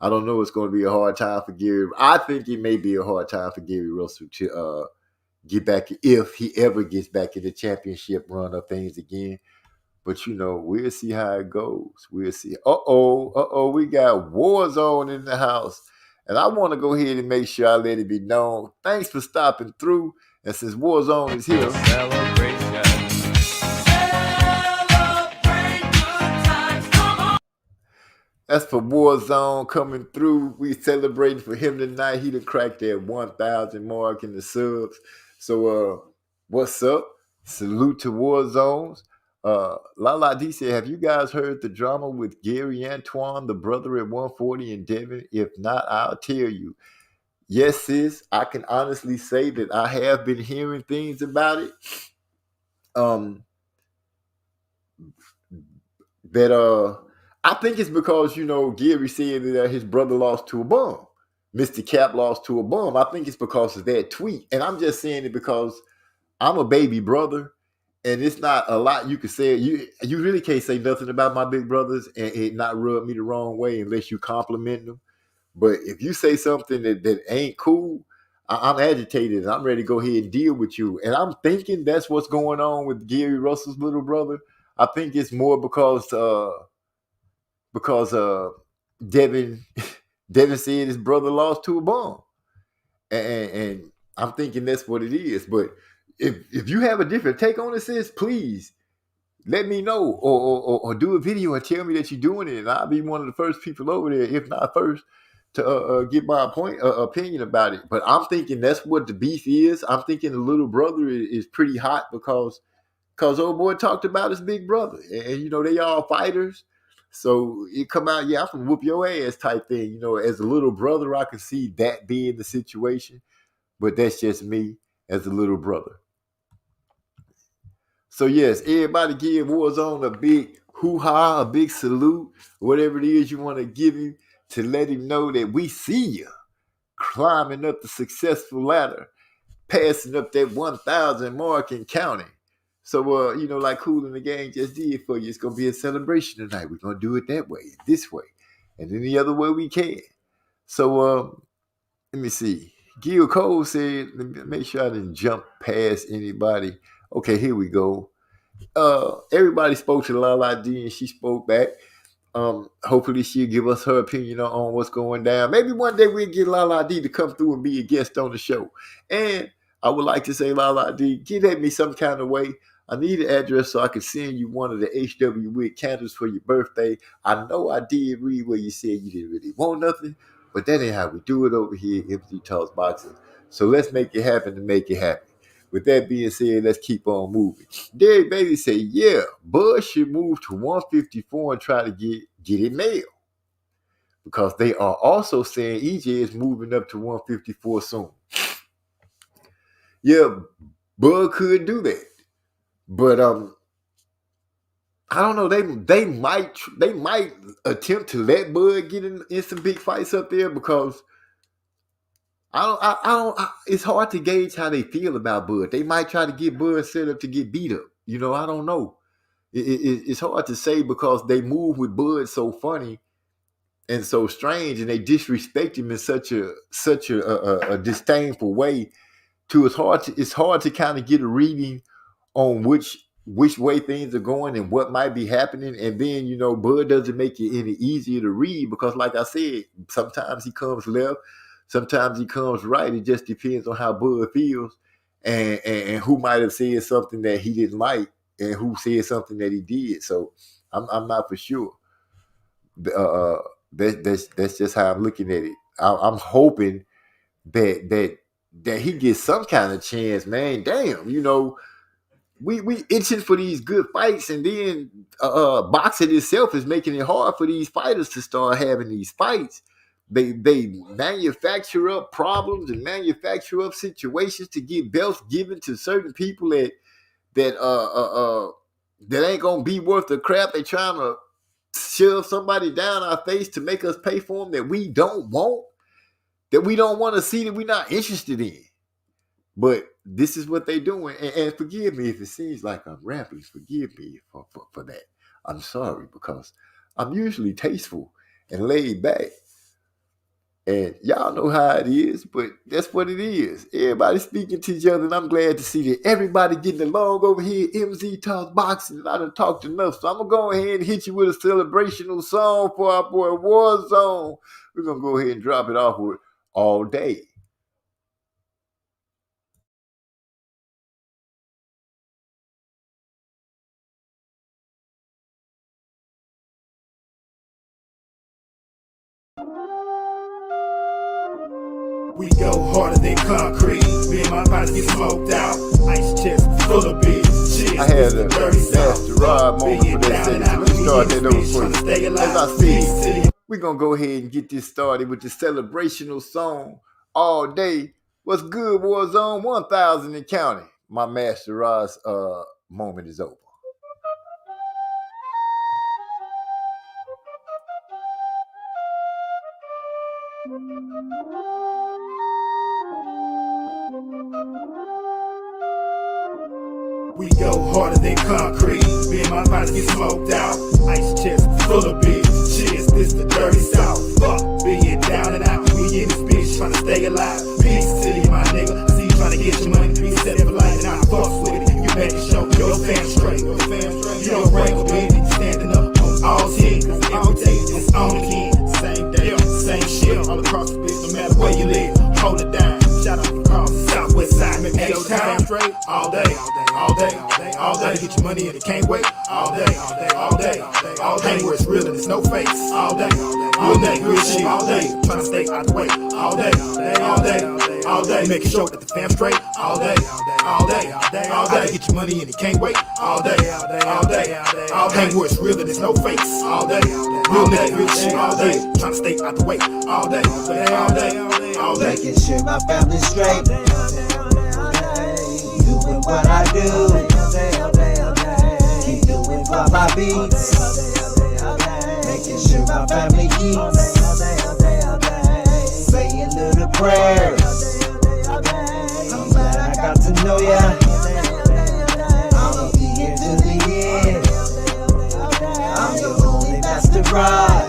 Speaker 3: I don't know, it's going to be a hard time for Gary. I think it may be a hard time for Gary Russell to get back, if he ever gets back in the championship run of things again. But we'll see how it goes. We'll see. We got Warzone in the house. And I want to go ahead and make sure I let it be known. Thanks for stopping through. And since Warzone is here, that's for Warzone coming through. We celebrating for him tonight. He done cracked that 1,000 mark in the subs. So what's up? Salute to Warzones. Lala D said, have you guys heard the drama with Gary Antoine, the brother at 140 in Devon? If not, I'll tell you. Yes, sis, I can honestly say that I have been hearing things about it. I think it's because, Gary said that his brother lost to a bum. Mr. Cap lost to a bum. I think it's because of that tweet. And I'm just saying it because I'm a baby brother. And it's not a lot you can say. You really can't say nothing about my big brothers and it not rub me the wrong way unless you compliment them. But if you say something that ain't cool, I'm agitated and I'm ready to go ahead and deal with you. And I'm thinking that's what's going on with Gary Russell's little brother. I think it's more because Devin said his brother lost to a bum. And I'm thinking that's what it is. But if you have a different take on it, sis, please let me know or do a video and tell me that you're doing it. And I'll be one of the first people over there, if not first, to get my opinion about it. But I'm thinking that's what the beef is. I'm thinking the little brother is pretty hot because old boy talked about his big brother. And they all fighters. So it come out, I'm gonna whoop your ass type thing. As a little brother, I can see that being the situation. But that's just me as a little brother. So yes, everybody give Warzone a big hoo-ha, a big salute, whatever it is you want to give him, to let him know that we see you climbing up the successful ladder, passing up that 1,000 mark and counting. So, like Cool in the Gang just did for you, it's going to be a celebration tonight. We're going to do it that way, this way, and any other way we can. So, let me see. Gil Cole said, let me make sure I didn't jump past anybody. Okay, here we go. Everybody spoke to Lala D and she spoke back. Hopefully she'll give us her opinion on what's going down. Maybe one day we'll get Lala D to come through and be a guest on the show. And I would like to say, Lala D, get at me some kind of way. I need an address so I can send you one of the HW Wick candles for your birthday. I know I did read where you said you didn't really want nothing, but that ain't how we do it over here at MZ Talks Boxing. So let's make it happen and make it happen. With that being said, let's keep on moving. Derek Bailey said, yeah, Bud should move to 154 and try to get it mailed. Because they are also saying EJ is moving up to 154 soon. Yeah, Bud could do that. But I don't know. They might attempt to let Bud get in some big fights up there because it's hard to gauge how they feel about Bud. They might try to get Bud set up to get beat up. You know, I don't know. It's hard to say because they move with Bud so funny and so strange, and they disrespect him in such a disdainful way. It's hard to kind of get a reading on which way things are going and what might be happening. And then, you know, Bud doesn't make it any easier to read because, like I said, sometimes he comes left, sometimes he comes right. It just depends on how Bud feels and who might have said something that he didn't like and who said something that he did. So I'm not for sure. That's just how I'm looking at it. I'm hoping that he gets some kind of chance, man. Damn, you know, we itching for these good fights, and then boxing itself is making it hard for these fighters to start having these fights. They manufacture up problems and manufacture up situations to get belts given to certain people that ain't gonna be worth the crap. They trying to shove somebody down our face to make us pay for them that we don't want, that we don't want to see, that we're not interested in. But this is what they're doing. And forgive me if it seems like I'm rambling. Forgive me for that. I'm sorry, because I'm usually tasteful and laid back. And y'all know how it is, but that's what it is. Everybody speaking to each other, and I'm glad to see that everybody getting along over here. MZ Talks Boxing, and I done talked enough, so I'm going to go ahead and hit you with a celebrational song for our boy Warzone. We're going to go ahead and drop it off with All Day.
Speaker 2: We go harder than concrete. Me and my body get smoked out. Ice chest full of beer.
Speaker 3: I had a nasty ride moment for that segment. So let's start that over for you. As I see, we're going to go ahead and get this started with the celebrational song, All Day. What's good, Warzone? 1,000 and counting. My Master Rod's moment is over.
Speaker 2: We go harder than concrete. Me and my body get smoked out. Ice chest full of beer. Cheers, this the dirty south. Fuck, being down and out. We in this bitch trying to stay alive. Peace to you, my nigga. I see you trying to get your money. Be set for life, and I fuck with it. You make it show your fam straight. You don't wrangle, baby. Standing up on all 10. Every day it's on again. Same day, same shit. All across the bitch, no matter where you live. Hold it down. Shout out across the southwest side. Make it show the fam straight. All day. All day, all day, get your money and it can't wait. All day, all day, all day, all day, where it's real and it's no fakes. All day, real shit. All day, trying to stay out the way. All day, all day, all day, making sure that the fam straight. All day, all day, all day, get your money and it can't wait. All day, all day, all day, where it's real and it's no fakes. All day, real nigga, real shit. All day, trying to stay out the way. All day, all day, all day,
Speaker 4: making sure my family's straight. Doing what I do, keep doing my beats, making sure my family eats, saying little prayers. I'm glad I got to know ya. I'ma be here till the end. I'm your only master ride.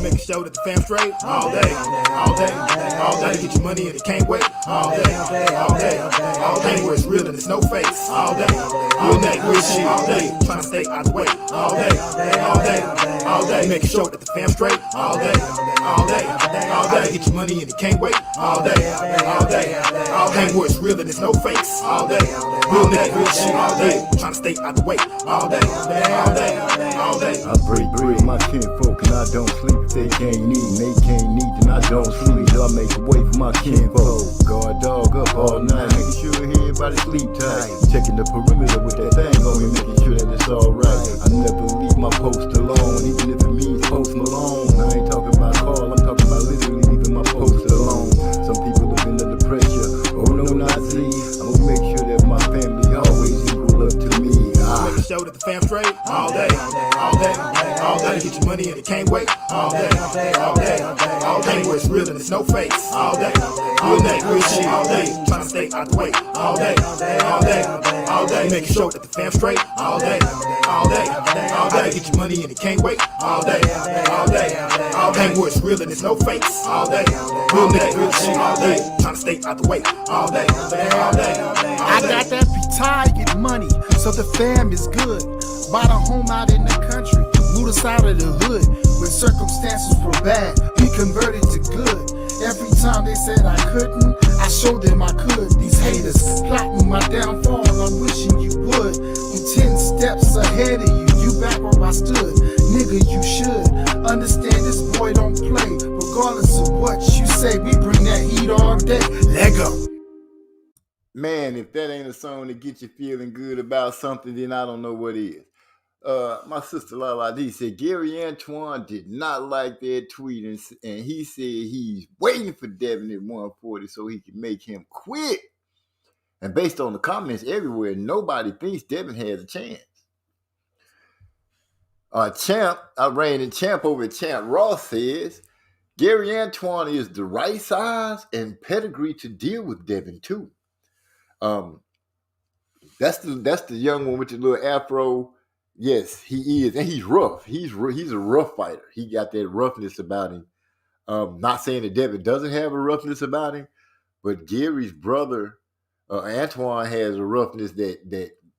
Speaker 2: Make sure at the fam straight all day, all day, all day. Get your money and it can't wait all day, all day, all day. Where it's real and it's no fakes all day, all day. Real shit all day. Trying to stay out the way all day, all day, all day. Making sure that the fam straight all day, all day, all day. Get your money and it can't wait all day, all day, all day. Where it's real and it's no fakes all day, real nigga, real shit all day. Trying to stay out the way all day, all day, all day.
Speaker 3: I break bread with my kinfolk and I don't sleep. If they can't eat and they can't eat, then I don't sleep. So I make a way for my kinfolk. Guard dog up all night, making sure everybody sleep tight. Checking the perimeter with that thing on me, making sure that it's alright. I never leave my post alone, even if it means Post Malone. I ain't talking about Carl, I'm talking about literally leaving my post alone. Some people have been under pressure, oh no, not Z. I'm gonna make sure that my family always equal up to me.
Speaker 2: Making sure that the fam straight all day, all day, all day. Get your money and it can't wait all day, all day, all day. Where it's real and it's no fakes all day, real day, real shit all day. Trying to stay out the way all day, all day, all day. Making sure that the fam straight all day, all day, all day. Get your money and it can't wait all day, all day, all day. Where it's real and it's no fakes all day, real day, real shit all day. Trying to stay out the way all day, all day, all day. I got that retired money, so the fam is good. Bought a home out in the country, moved us out of the hood. When circumstances were bad, we converted to good. Every time they said I couldn't, I showed them I could. These haters plotting my downfall, I'm wishing you would. You 10 steps ahead of you, you back where I stood. Nigga, you should understand this boy don't play. Regardless of what you say, we bring that heat all day. Let go.
Speaker 3: Man, if that ain't a song to get you feeling good about something, then I don't know what is. My sister Lala D said Gary Antoine did not like that tweet, and he said he's waiting for Devin at 140 so he can make him quit. And based on the comments everywhere, nobody thinks Devin has a chance. Champ, I ran in Champ over at Champ Ross says Gary Antoine is the right size and pedigree to deal with Devin too. That's the young one with the little afro. Yes, he is, and he's rough. He's a rough fighter. He got that roughness about him. Not saying that Devin doesn't have a roughness about him, but Gary's brother Antoine has a roughness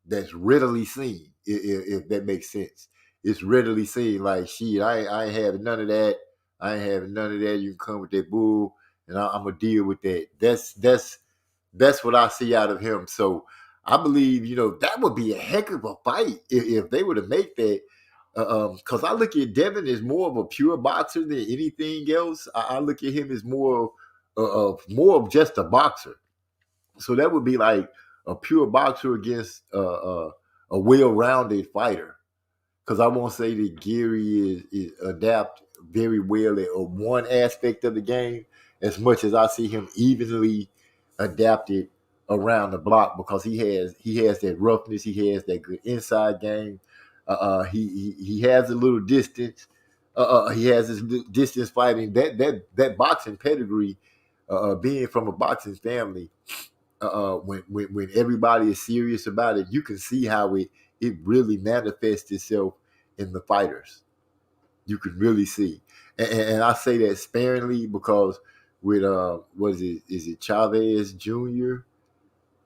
Speaker 3: that's readily seen. If that makes sense, it's readily seen. Like shit, I ain't having none of that. I ain't having none of that. You can come with that bull, and I'm gonna deal with that. That's what I see out of him. So I believe, that would be a heck of a fight if they were to make that. Because I look at Devin as more of a pure boxer than anything else. I look at him as more of just a boxer. So that would be like a pure boxer against a well-rounded fighter. Because I won't say that Gary is adapt very well at one aspect of the game as much as I see him evenly adapted around the block, because he has that roughness, he has that good inside game. He has a little distance. He has his distance fighting. That boxing pedigree, being from a boxing family, when everybody is serious about it, you can see how it really manifests itself in the fighters. You can really see, and I say that sparingly because with what is it? Is it Chavez Jr.?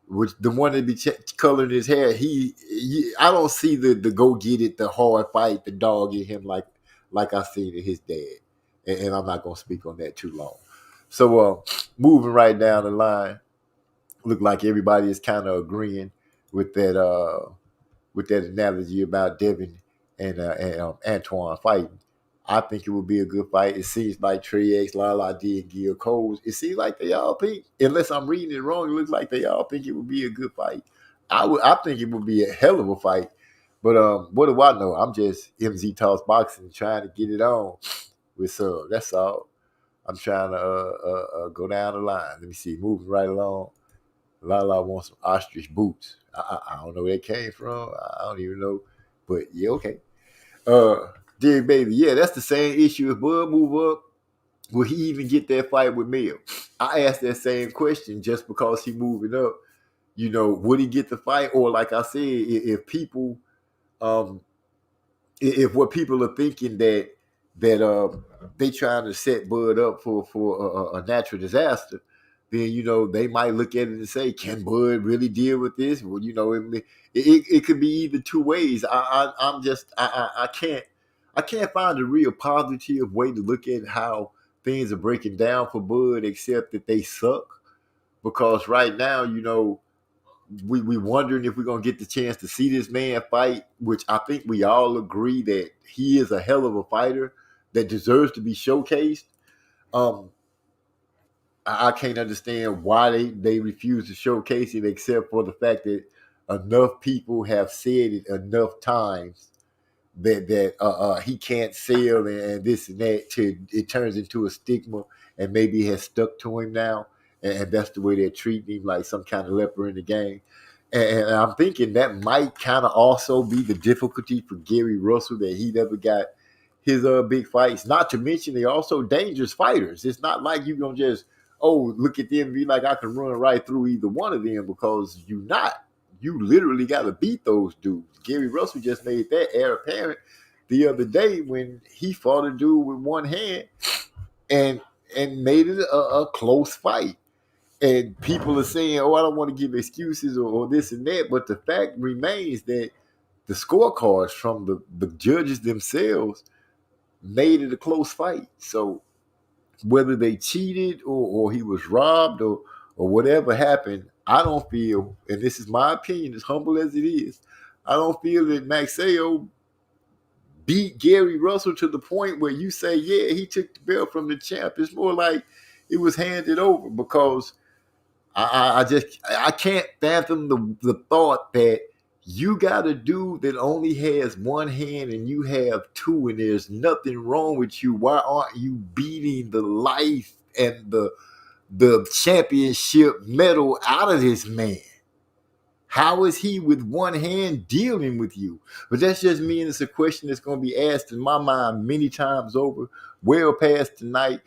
Speaker 3: Which the one that be coloring his hair? I don't see the go get it, the hard fight, the dog in him like I seen in his dad, and I'm not gonna speak on that too long. So moving right down the line, look like everybody is kind of agreeing with that analogy about Devin and Antoine fighting. I think it would be a good fight. It seems like Trey X, Lala D, and Gil Coles. It seems like they all think, unless I'm reading it wrong, it looks like they all think it would be a good fight. I think it would be a hell of a fight. But what do I know? I'm just MZ Talks Boxing trying to get it on with Sub. That's all. I'm trying to go down the line. Let me see. Moving right along. Lala wants some ostrich boots. I don't know where it came from. I don't even know. But yeah, okay. Dear baby, yeah, that's the same issue. If Bud move up, will he even get that fight with Mill? I asked that same question just because he moving up. Would he get the fight? Or like I said, if people, if what people are thinking that that they trying to set Bud up for a natural disaster, then they might look at it and say, "Can Bud really deal with this?" Well, it could be either two ways. I'm just I can't find a real positive way to look at how things are breaking down for Bud, except that they suck. Because right now, we wondering if we're gonna get the chance to see this man fight, which I think we all agree that he is a hell of a fighter that deserves to be showcased. Um, I can't understand why they refuse to showcase it, except for the fact that enough people have said it enough times that he can't sell and this and that, to it turns into a stigma and maybe it has stuck to him now, and that's the way they're treating him, like some kind of leper in the game. And I'm thinking that might kind of also be the difficulty for Gary Russell, that he never got his big fights. Not to mention they're also dangerous fighters. It's not like you gonna just look at them and be like, I can run right through either one of them, because you not. You literally got to beat those dudes. Gary Russell just made that air apparent the other day when he fought a dude with one hand and made it a close fight. And people are saying, "Oh, I don't want to give excuses or this and that," but the fact remains that the scorecards from the judges themselves made it a close fight. So whether they cheated or he was robbed or whatever happened, I don't feel, and this is my opinion, as humble as it is, I don't feel that Maxeo beat Gary Russell to the point where you say, yeah, he took the belt from the champ. It's more like it was handed over, because I can't fathom the thought that you got a dude that only has one hand and you have two, and there's nothing wrong with you. Why aren't you beating the life and the championship medal out of this man? How is he with one hand dealing with you? But that's just me, and it's a question that's going to be asked in my mind many times over, well past tonight.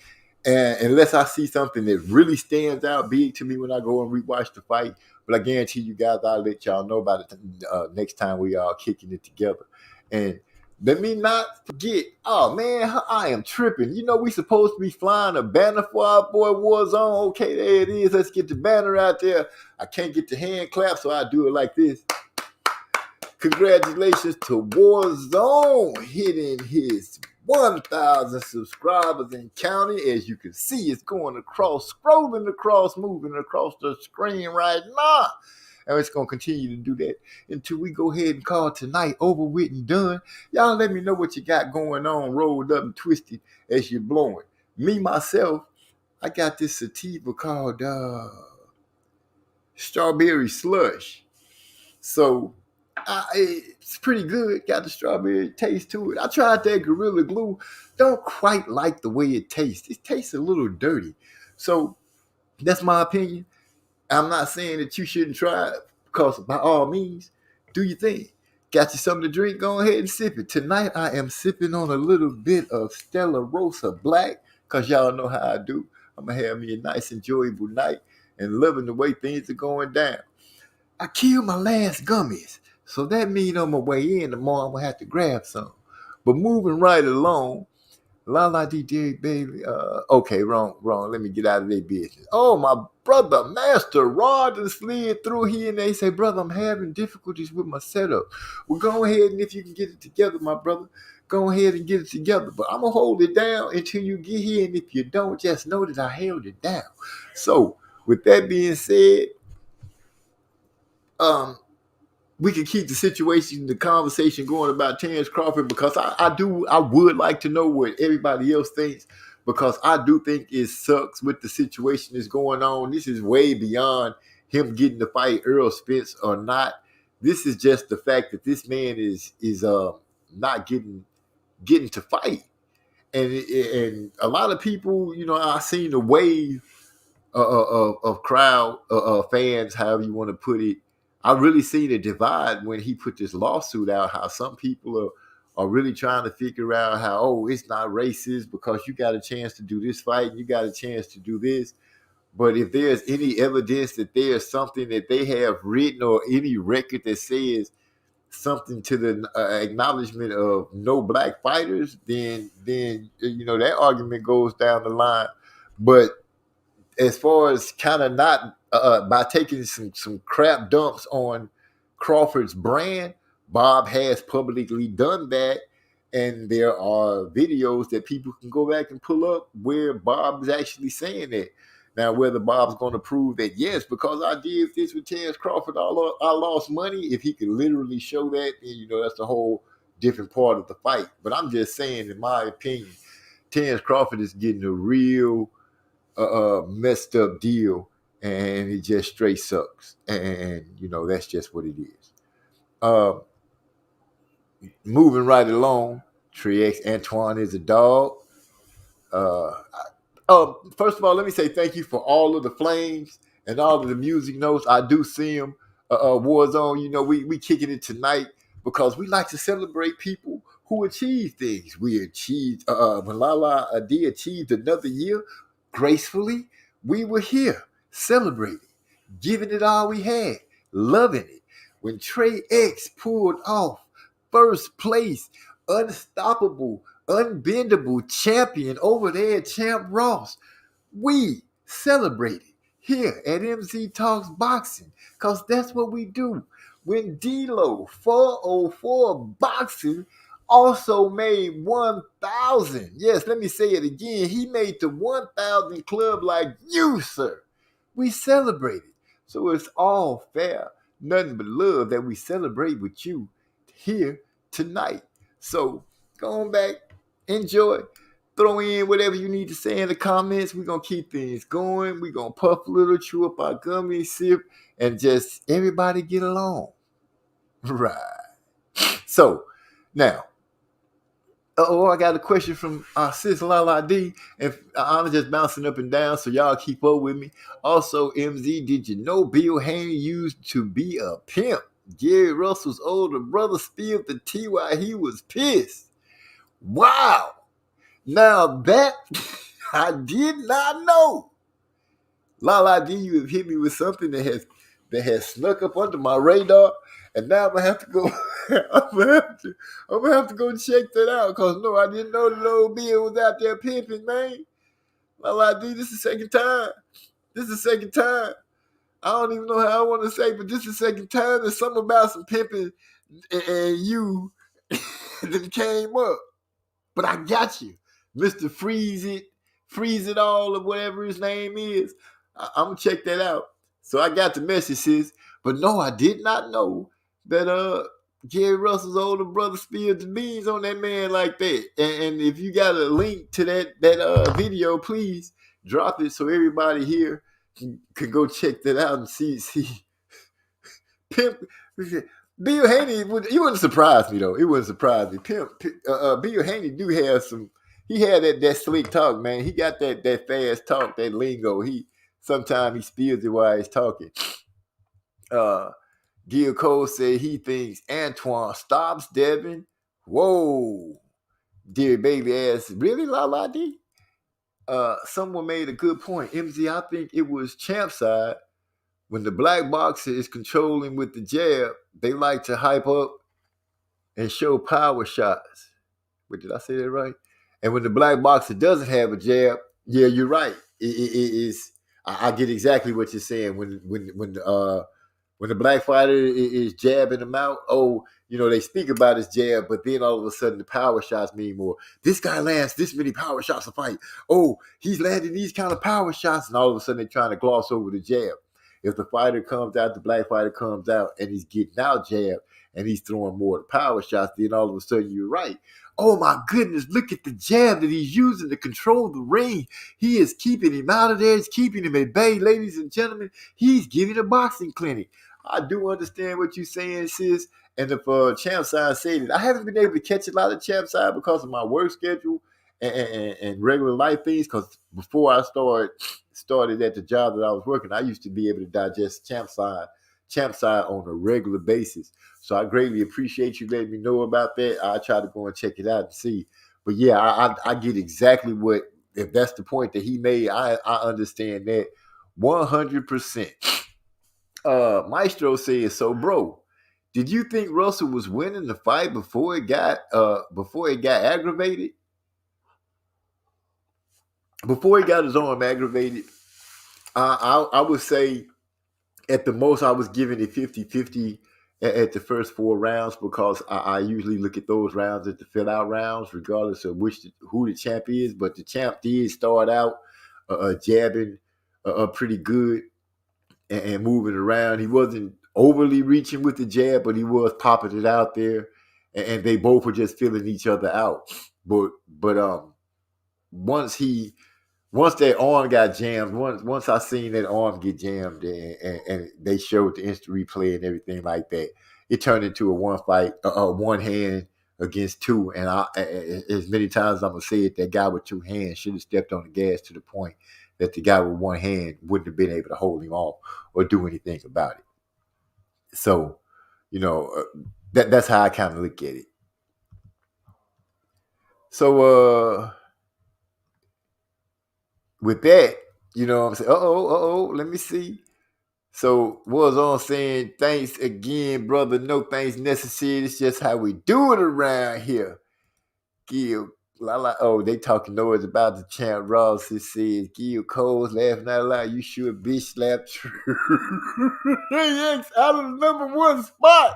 Speaker 3: And unless I see something that really stands out big to me when I go and rewatch the fight. But I guarantee you guys, I'll let y'all know about it next time we are kicking it together. And let me not forget, oh man, I am tripping. We supposed to be flying a banner for our boy Warzone. Okay, there it is. Let's get the banner out there. I can't get the hand clap, so I do it like this. Congratulations to Warzone hitting his 1,000 subscribers and counting. As you can see, it's going across, scrolling across, moving across the screen right now. And it's going to continue to do that until we go ahead and call tonight over with and done. Y'all let me know what you got going on, rolled up and twisted as you're blowing. Me, myself, I got this sativa called Strawberry Slush. So it's pretty good. Got the strawberry taste to it. I tried that Gorilla Glue. Don't quite like the way it tastes. It tastes a little dirty. So that's my opinion. I'm not saying that you shouldn't try it, because by all means, do your thing. Got you something to drink? Go ahead and sip it. Tonight I am sipping on a little bit of Stella Rosa Black, because y'all know how I do. I'm going to have me a nice, enjoyable night and loving the way things are going down. I killed my last gummies, so that means on my way in tomorrow I'm going to have to grab some. But moving right along, La La Dee baby. Okay, wrong. Let me get out of their business. Oh, my brother, Master Rod, and slid through here, and they say, brother, I'm having difficulties with my setup. Well, go ahead, and if you can get it together, my brother, go ahead and get it together. But I'm going to hold it down until you get here, and if you don't, just know that I held it down. So, with that being said, we can keep the conversation going about Terrence Crawford, because I would like to know what everybody else thinks, because I do think it sucks with the situation that's going on. This is way beyond him getting to fight Earl Spence or not. This is just the fact that this man is not getting to fight, and a lot of people, I seen the wave of crowd fans, however you want to put it. I really seen a divide when he put this lawsuit out, how some people are really trying to figure out how, it's not racist because you got a chance to do this fight and you got a chance to do this. But if there's any evidence that there's something that they have written or any record that says something to the acknowledgement of no black fighters, then that argument goes down the line. But as far as kind of not by taking some crap dumps on Crawford's brand, Bob has publicly done that, and there are videos that people can go back and pull up where Bob is actually saying that. Now, whether Bob's going to prove that, yes, because I did this with Terrence Crawford, I lost money. If he can literally show that, then that's a whole different part of the fight. But I'm just saying, in my opinion, Terrence Crawford is getting a real messed up deal, and it just straight sucks. And that's just what it is. Moving right along, Trix Antoine is a dog. First of all, let me say thank you for all of the flames and all of the music notes. I do see them. Warzone, we kicking it tonight because we like to celebrate people who achieve things. We achieved when Lala Adi achieved another year gracefully. We were here celebrating, giving it all we had, loving it. When Trey X pulled off first place, unstoppable, unbendable champion over there at Champ Ross, we celebrated here at MZ Talks Boxing because that's what we do. When D-Lo 404 Boxing also made 1,000. Yes, let me say it again. He made the 1,000 club like you, sir. We celebrated. So it's all fair. Nothing but love that we celebrate with you here tonight. So go on back, enjoy. Throw in whatever you need to say in the comments. We're going to keep things going. We're going to puff a little, chew up our gummy, sip, and just everybody get along. Right. So, now, I got a question from our sis Lala D, and I'm just bouncing up and down, so y'all keep up with me. Also, MZ, did you know Bill Haney used to be a pimp? Gary Russell's older brother spilled the tea while he was pissed. Wow. Now that I did not know. Lala D, you have hit me with something that has snuck up under my radar, and now I'm gonna have to go. I'm gonna have to go check that out because no, I didn't know the old Bill was out there pimping, man. Lala D, this is the second time. I don't even know how I want to say, but this is the second time there's something about some pimping and you that came up. But I got you. Mr. Freeze It All, or whatever his name is. I'm going to check that out. So I got the message, sis. But no, I did not know that Gary Russell's older brother spilled the beans on that man like that. And if you got a link to that video, please drop it so everybody here can go check that out and see. Pimp. Bill Haney, it wouldn't surprise me, though. It wouldn't surprise me. Bill Haney do have some. He had that slick talk, man. He got that fast talk, that lingo. Sometimes he spills it while he's talking. Gil Cole said he thinks Antoine stops Devin. Whoa. Dear baby ass, really, Lala D? Someone made a good point. MZ, I think it was Champ side. When the black boxer is controlling with the jab, they like to hype up and show power shots. Wait, did I say that right? And when the black boxer doesn't have a jab, yeah, you're right. It is. I get exactly what you're saying. When the black fighter is jabbing him out, they speak about his jab, but then all of a sudden the power shots mean more. This guy lands this many power shots a fight. Oh, he's landing these kind of power shots, and all of a sudden they're trying to gloss over the jab. If the fighter comes out, the black fighter comes out, and he's getting out jab, and he's throwing more power shots, then all of a sudden you're right. Oh my goodness, look at the jab that he's using to control the ring. He is keeping him out of there. He's keeping him at bay, ladies and gentlemen. He's giving a boxing clinic. I do understand what you're saying, sis. And if Champ Side said it, I haven't been able to catch a lot of Champ Side because of my work schedule and regular life things. Because before I started at the job that I was working, I used to be able to digest Champ Side on a regular basis. So I greatly appreciate you letting me know about that. I try to go and check it out and see. But yeah, I get exactly what, if that's the point that he made, I understand that 100%. Maestro says, so bro, Did you think Russell was winning the fight before it got aggravated? Before he got his arm aggravated, I would say at the most I was giving it 50-50 at the first 4 rounds, because I usually look at those rounds as the fill-out rounds, regardless of who the champ is. But the champ did start out jabbing pretty good and moving around. He wasn't overly reaching with the jab, but he was popping it out there, and they both were just filling each other out. But once that arm got jammed, once I seen that arm get jammed, and they showed the instant replay and everything like that, it turned into a one hand against two. And as many times as I'm gonna say it, that guy with 2 hands should have stepped on the gas to the point that the guy with 1 hand wouldn't have been able to hold him off or do anything about it. So, that's how I kind of look at it. So, with that, I'm saying, let me see. So, was on saying, thanks again, brother. No thanks necessary. It's just how we do it around here. Gil, they talking noise about the champ. Ross. It says, Gil Cole's laughing out loud. You sure bitch slapped X out of the number 1 spot.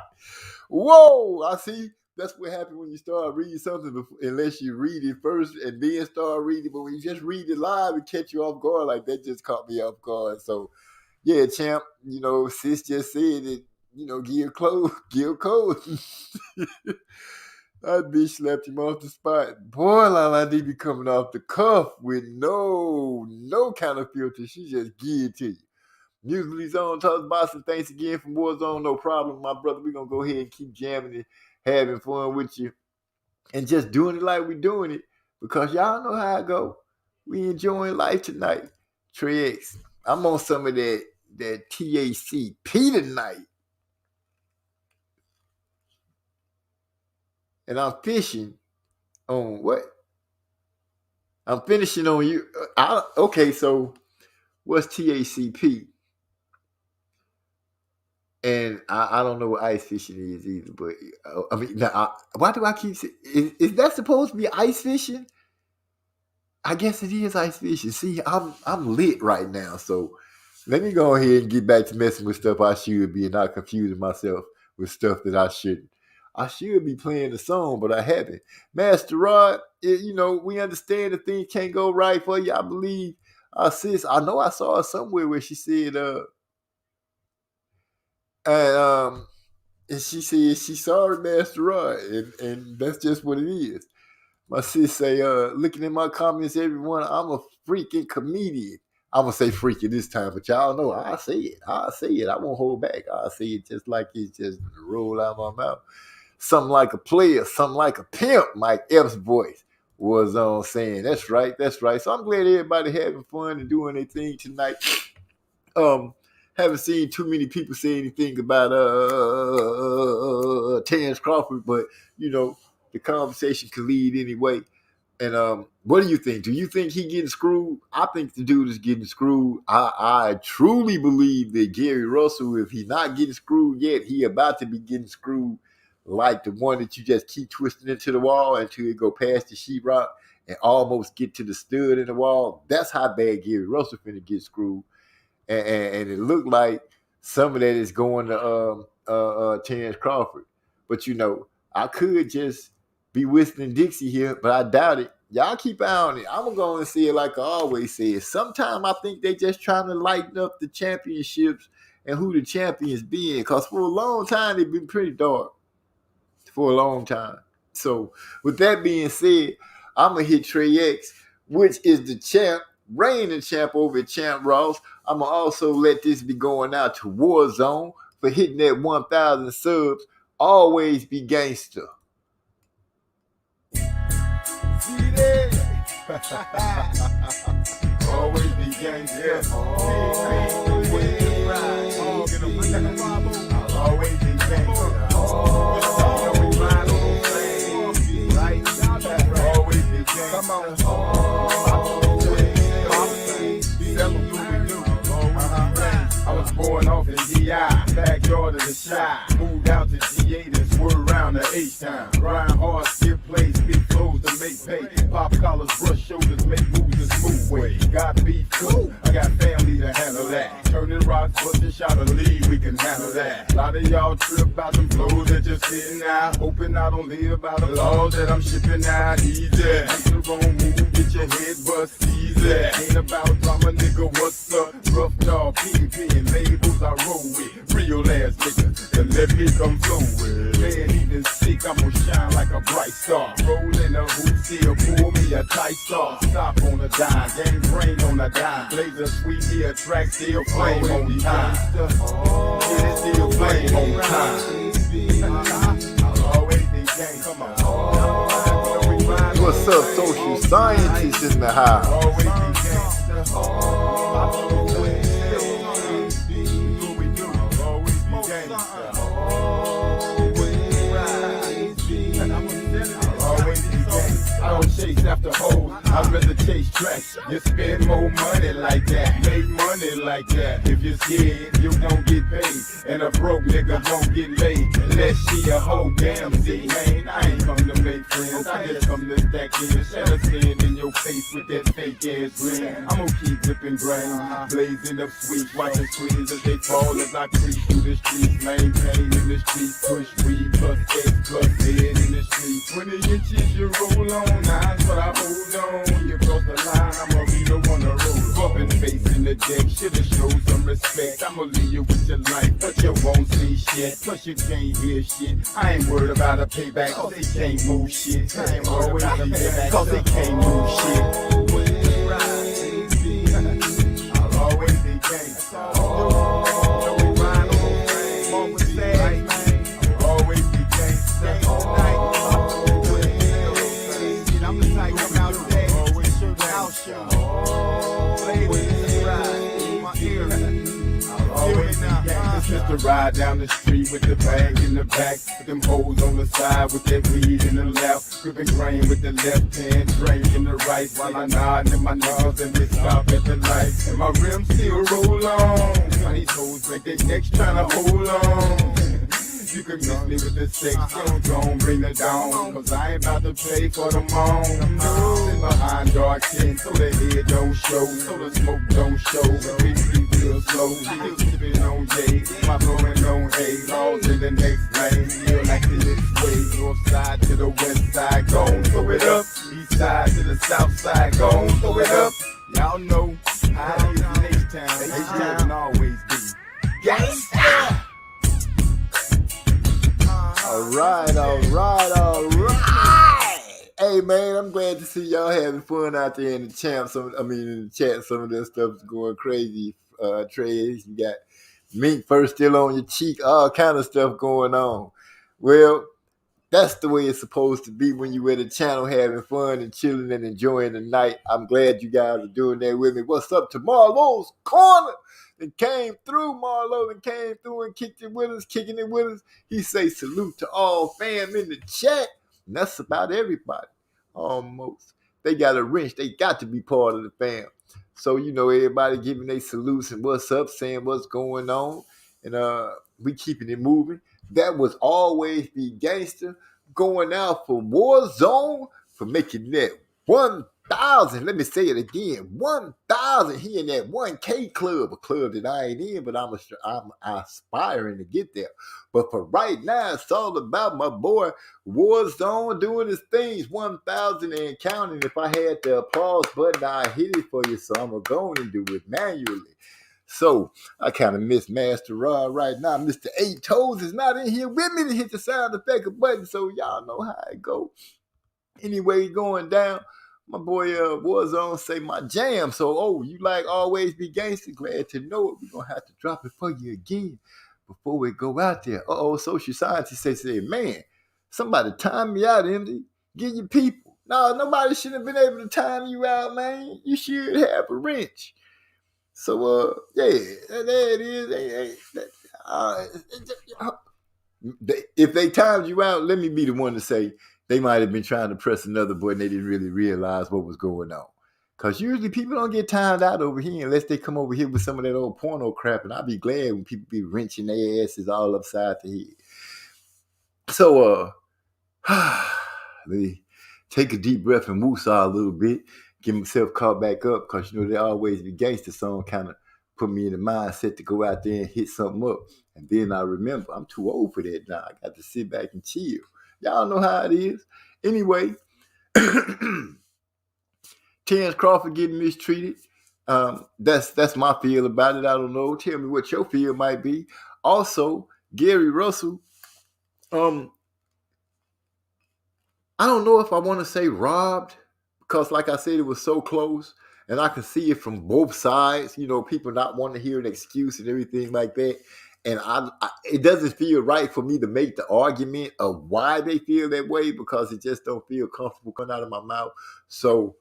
Speaker 3: Whoa, I see. That's what happens when you start reading something, unless you read it first and then start reading. But when you just read it live, it catch you off guard. Like, that just caught me off guard. So, yeah, champ, sis just said it, Gil Cole. That bitch slapped him off the spot. Boy, Lala D be coming off the cuff with no kind of filter. She just give it to you. Musically Zone talks boxing. Thanks again for Warzone. No problem, my brother. We're going to go ahead and keep jamming and having fun with you and just doing it like we're doing it, because y'all know how I go. We enjoying life tonight. Trey X, I'm on some of that THCP tonight. And I'm fishing on what? I'm finishing on you. Okay, so what's THCP? And I don't know what ice fishing is either, but why do I keep saying, is that supposed to be ice fishing? I guess it is ice fishing. See, I'm lit right now, so let me go ahead and get back to messing with stuff I should be and not confusing myself with stuff that I shouldn't. I should be playing the song, but I haven't. Master Rod, we understand that things can't go right for you. I believe our sis, I know I saw her somewhere where she said, and she said she's sorry, Master Rod, and that's just what it is. My sis say, looking at my comments, everyone, I'm a freaking comedian. I'm going to say freaking this time, but y'all know I'll say it. I won't hold back. I'll say it just like it's just roll out my mouth. Something like a player, something like a pimp, Mike Epps' voice was on saying, that's right. So I'm glad everybody having fun and doing their thing tonight. Haven't seen too many people say anything about Terrence Crawford, but the conversation could lead anyway. And what do you think? Do you think he getting screwed? I think the dude is getting screwed. I truly believe that Gary Russell, if he's not getting screwed yet, he about to be getting screwed, like the one that you just keep twisting into the wall until it go past the sheetrock and almost get to the stud in the wall. That's how bad Gary Russell finna get screwed. And it looked like some of that is going to Terrence Crawford. But, I could just be whistling Dixie here, but I doubt it. Y'all keep eye on it. I'm going to say it like I always say. Sometimes I think they just trying to lighten up the championships and who the champions being, because for a long time they've been pretty dark. For a long time. So with that being said, I'm going to hit Trey X, which is the champ, reigning champ over at Champ Ross. I'm going to also let this be going out to Warzone for hitting that 1,000 subs. Always be gangster. See there? Always be gangster. Always be gangster. Always be gangster. Come on. I was born off in DI, backyard of the shy. Moved out to
Speaker 5: down to H-Town. Grind hard, skip plays, big flows to make pay. Pop collars, brush shoulders, make moves a smooth way. Got beef, cool, I got family to handle that. Turning rocks, busting shot of lead, we can handle that. A lot of y'all trip out them flows that just sitting out. Hoping I don't live by the laws that I'm shipping out. Easy, make the wrong move, get your head bust easy. Ain't about drama, nigga, what's up? Rough dog, P labels I roll with. Real ass nigga, then let me come flow with. Man, even sick, I'm gonna shine like a bright star. Rollin' a hoop, still pull me a tight star. Stop on a dime, gang brain on a dime. Blazer sweet, here, track still flame on time. Yeah, still flame on time. I'll always be gang, come on.
Speaker 3: What's up, social scientists in the house?
Speaker 5: Always be gangsta. Always be gangsta. Always be gangsta. I don't chase after hoes, I'd rather chase tracks. You spend more money like that, make money like that. If you're scared, you don't get paid, and a broke nigga won't get laid unless she a hoe. Damn, see, man, I ain't come to make friends, I just come to stack in. Shut a stand in your face with that fake ass grin. I'm gonna keep whipping grain, blazing up sweet, watching squeeze as they fall as I creep through the streets. Maintain in the street, push weed, plus X, plus head in the street. 20 inches you roll on, nice, but I hold on. You cross the line, I'ma be the one to roll. Bumping face in the deck, shoulda showed some respect. I'ma leave you with your life, but you won't see shit. Plus you can't hear shit. I ain't worried about a payback, cause they can't move shit. I ain't worried about a payback, cause they can't move shit. I'll always be gangsta. Always be gangsta. I'm the type I'm out today. Always show the house show. Just to ride down the street with the bag in the back, with them hoes on the side with that weed in the left, gripping grain with the left hand, drink in the right, while I nod in my nose and they stop at the light, and my rims still roll on. Now these hoes break their necks trying to hold on. You can miss me with the sex, don't bring it down, cause I ain't about to pay for the moan. Sitting behind dark tents, so the head don't show, so the smoke don't show, but we sleep real slow. Still sipping on J, my blowing on A, all to the next lane, feel like this way, north side to the west side, gon' throw it up, east side to the south side, gon' throw it up. Y'all know how it is in H-Town, H-Town can always be gangsta.
Speaker 3: All right. Hey man, I'm glad to see y'all having fun out there in the chat. In the chat, some of that stuff's going crazy. Trades, you got mink fur still on your cheek, all kind of stuff going on. Well, that's the way it's supposed to be when you're at a channel having fun and chilling and enjoying the night. I'm glad you guys are doing that with me. What's up to Marlowe's Corner? And came through, Marlo, and came through and kicked it with us, kicking it with us. He say salute to all fam in the chat. And that's about everybody, almost. They got a wrench. They got to be part of the fam. So, everybody giving their salutes and what's up, saying what's going on. And we keeping it moving. That was Always Be Gangster, going out for Warzone, for making that 1,000. Let me say it again, 1,000. He in that 1K club, a club that I ain't in, but I'm aspiring to get there. But for right now, it's all about my boy Warzone doing his things, 1,000 and counting. If I had the applause button, I hit it for you, so I'm going to go and do it manually. So I kind of miss Master Rod right now. Mr. 8 Toes is not in here with me to hit the sound effect button, so y'all know how it go. Anyway, going down, my boy Warzone say my jam. So, you like Always Be Gangster? Glad to know it. We're going to have to drop it for you again before we go out there. Social scientists say, man, somebody time me out, MD. Get your people. No, nobody should have been able to time you out, man. You should have a wrench. So, there it is. If they timed you out, let me be the one to say they might have been trying to press another button. They didn't really realize what was going on. Because usually people don't get timed out over here unless they come over here with some of that old porno crap. And I'll be glad when people be wrenching their asses all upside the head. So, Let me take a deep breath and woosah a little bit, get myself caught back up, because they always be gangster song kind of put me in the mindset to go out there and hit something up. And then I remember I'm too old for that now. I got to sit back and chill. Y'all know how it is. Anyway, Terrence Crawford getting mistreated. That's my feel about it. I don't know. Tell me what your feel might be. Also, Gary Russell. I don't know if I want to say robbed, because like I said, it was so close, and I can see it from both sides. People not wanting to hear an excuse and everything like that. And it doesn't feel right for me to make the argument of why they feel that way, because it just don't feel comfortable coming out of my mouth. So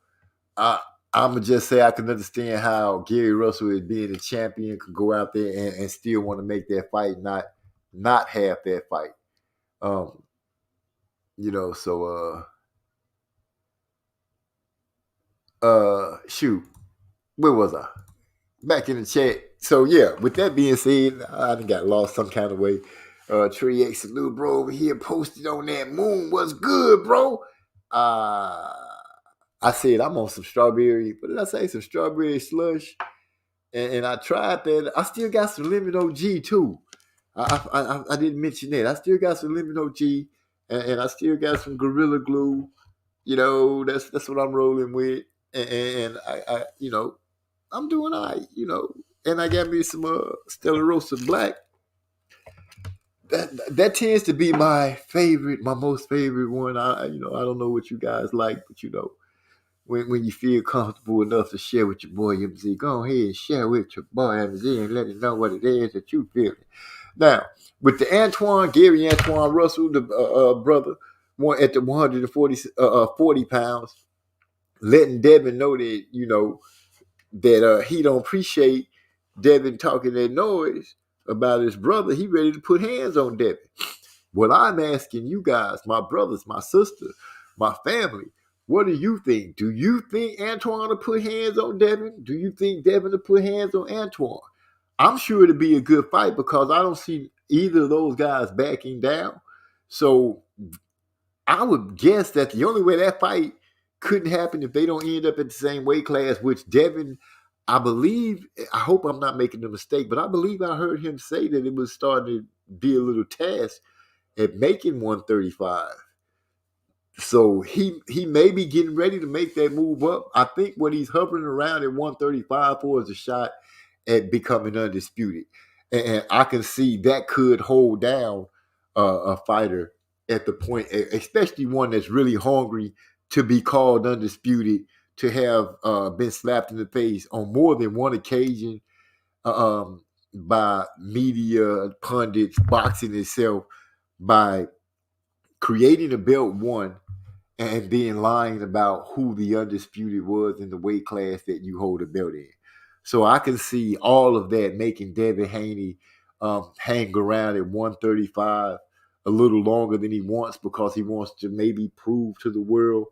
Speaker 3: I'm gonna just say I can understand how Gary Russell, as being a champion, could go out there and still want to make that fight, not have that fight. Shoot, where was I? Back in the chat. So yeah, with that being said, I done got lost some kind of way. Trey X, little bro over here posted on that moon. What's good, bro? I said I'm on some strawberry. What did I say? Some strawberry slush. And I tried that. I still got some lemon OG too. I didn't mention that. I still got some lemon OG, and I still got some Gorilla Glue. That's what I'm rolling with. And I I'm doing all right, and I got me some Stella Rosa Black. That tends to be my favorite, my most favorite one. I don't know what you guys like, but when you feel comfortable enough to share with your boy MZ, go ahead and share with your boy MZ and let him know what it is that you feeling. Now, with the Gary Antoine Russell, the brother, one at the 40 pounds, letting Devin know that that he don't appreciate Devin talking that noise about his brother. He ready to put hands on Devin. What I'm asking you guys, my brothers, my sister, my family, what do you think? Do you think Antoine will put hands on Devin? Do you think Devin will put hands on Antoine? I'm sure it'll be a good fight, because I don't see either of those guys backing down. So I would guess that the only way that fight couldn't happen if they don't end up at the same weight class, which Devin, I believe, I hope I'm not making a mistake, but I believe I heard him say that it was starting to be a little task at making 135. So he may be getting ready to make that move up. I think what he's hovering around at 135 for is a shot at becoming undisputed. And I can see that could hold down a fighter at the point, especially one that's really hungry to be called undisputed, to have been slapped in the face on more than one occasion by media, pundits, boxing itself, by creating a belt one and then lying about who the undisputed was in the weight class that you hold a belt in. So I can see all of that making Devin Haney hang around at 135 a little longer than he wants, because he wants to maybe prove to the world